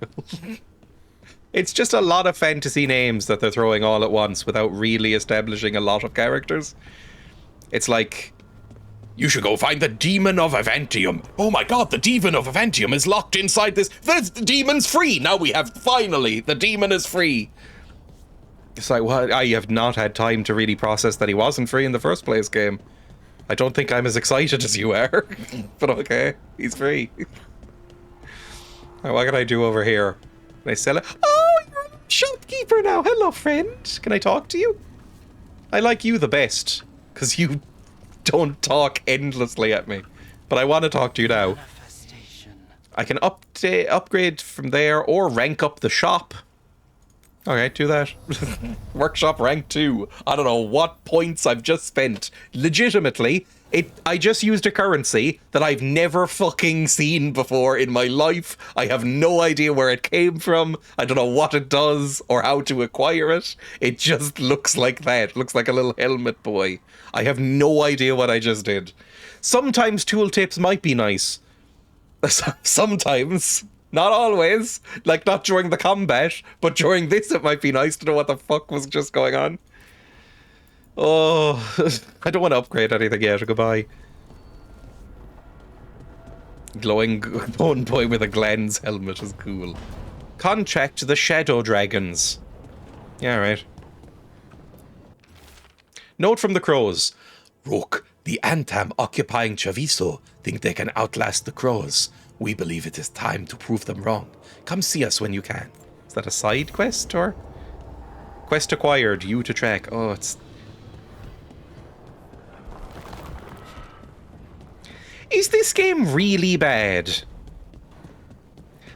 It's just a lot of fantasy names that they're throwing all at once without really establishing a lot of characters. It's like, you should go find the Demon of Avantium. Oh my god, the Demon of Avantium is locked inside this. The demon's free. Now we have, finally, the demon is free. It's like, well, I have not had time to really process that he wasn't free in the first place game. I don't think I'm as excited as you are. But okay, he's free. What can I do over here? Can I sell it? Oh, you're a shopkeeper now. Hello, friend. Can I talk to you? I like you the best, because you don't talk endlessly at me. But I want to talk to you now. I can upgrade from there or rank up the shop. Okay, do that. Workshop rank 2. I don't know what points I've just spent. Legitimately, I just used a currency that I've never fucking seen before in my life. I have no idea where it came from. I don't know what it does or how to acquire it. It just looks like that. It looks like a little helmet boy. I have no idea what I just did. Sometimes tooltips might be nice. Sometimes. Not always. Like, not during the combat, but during this it might be nice to know what the fuck was just going on. Oh, I don't want to upgrade anything yet. Goodbye. Glowing bone boy with a Glenn's helmet is cool. Contract the Shadow Dragons. Yeah, right. Note from the Crows. Rook, the Antam occupying Chaviso think they can outlast the Crows. We believe it is time to prove them wrong. Come see us when you can. Is that a side quest or? Quest acquired, you to track. Oh, it's... Is this game really bad?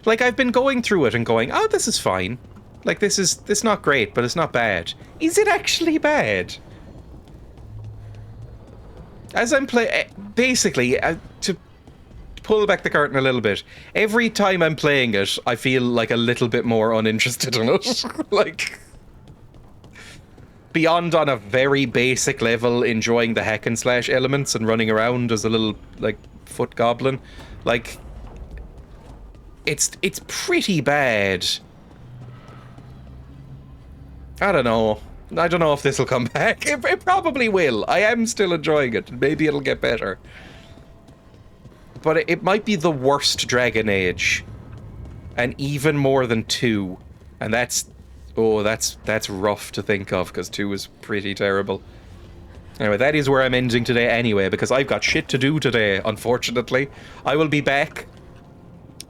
Like, I've been going through it and going, oh, this is fine. Like, it's not great, but it's not bad. Is it actually bad? As I'm basically, to pull back the curtain a little bit, every time I'm playing it, I feel like a little bit more uninterested in it. Like, beyond on a very basic level, enjoying the hack and slash elements and running around as a little, like, foot goblin. Like, it's pretty bad. I don't know. I don't know if this will come back. It probably will. I am still enjoying it. Maybe it'll get better. But it might be the worst Dragon Age. And even more than 2. And that's rough to think of, because 2 is pretty terrible. Anyway, that is where I'm ending today anyway, because I've got shit to do today, unfortunately. I will be back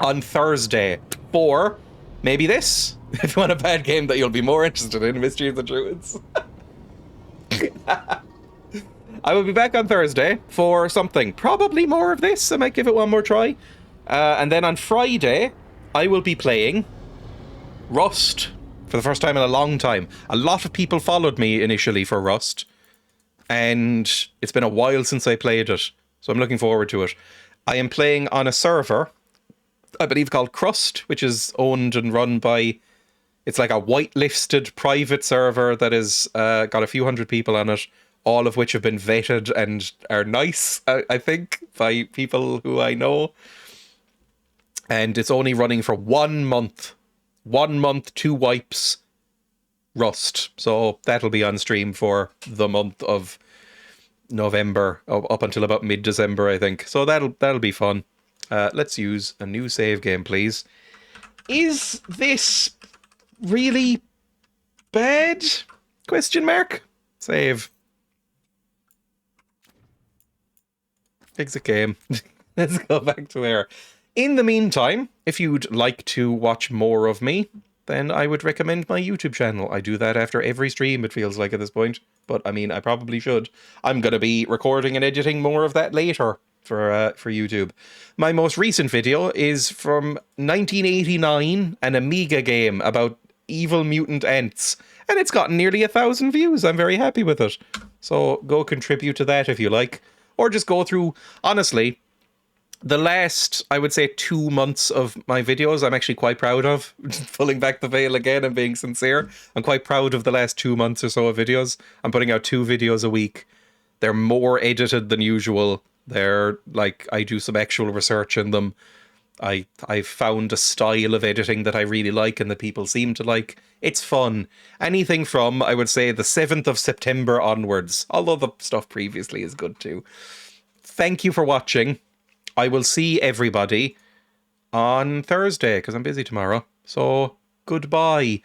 on Thursday for maybe this. If you want a bad game that you'll be more interested in, Mystery of the Druids. I will be back on Thursday for something. Probably more of this. I might give it one more try. And then on Friday, I will be playing Rust for the first time in a long time. A lot of people followed me initially for Rust. And it's been a while since I played it. So I'm looking forward to it. I am playing on a server, I believe called Crust, which is owned and run by... It's like a whitelisted private server that has got a few hundred people on it, all of which have been vetted and are nice, I think, by people who I know. And it's only running for 1 month. 1 month, 2 wipes, Rust. So that'll be on stream for the month of November, up until about mid-December, I think. So that'll be fun. Let's use a new save game, please. Is this really bad? Question mark? Save. Exit game. Let's go back to air. In the meantime, if you'd like to watch more of me, then I would recommend my YouTube channel. I do that after every stream, it feels like at this point. But, I mean, I probably should. I'm going to be recording and editing more of that later. for YouTube. My most recent video is from 1989, an Amiga game about evil mutant ants, and it's gotten nearly 1,000 views. I'm very happy with it. So go contribute to that if you like, or just go through. Honestly, the last, I would say, 2 months of my videos, I'm actually quite proud of. Pulling back the veil again and being sincere, I'm quite proud of the last 2 months or so of videos. I'm putting out 2 videos a week. They're more edited than usual. They're like, I do some actual research in them. I've found a style of editing that I really like and that people seem to like. It's fun. Anything from, I would say, the 7th of September onwards. Although the stuff previously is good too. Thank you for watching. I will see everybody on Thursday, because I'm busy tomorrow. So, goodbye.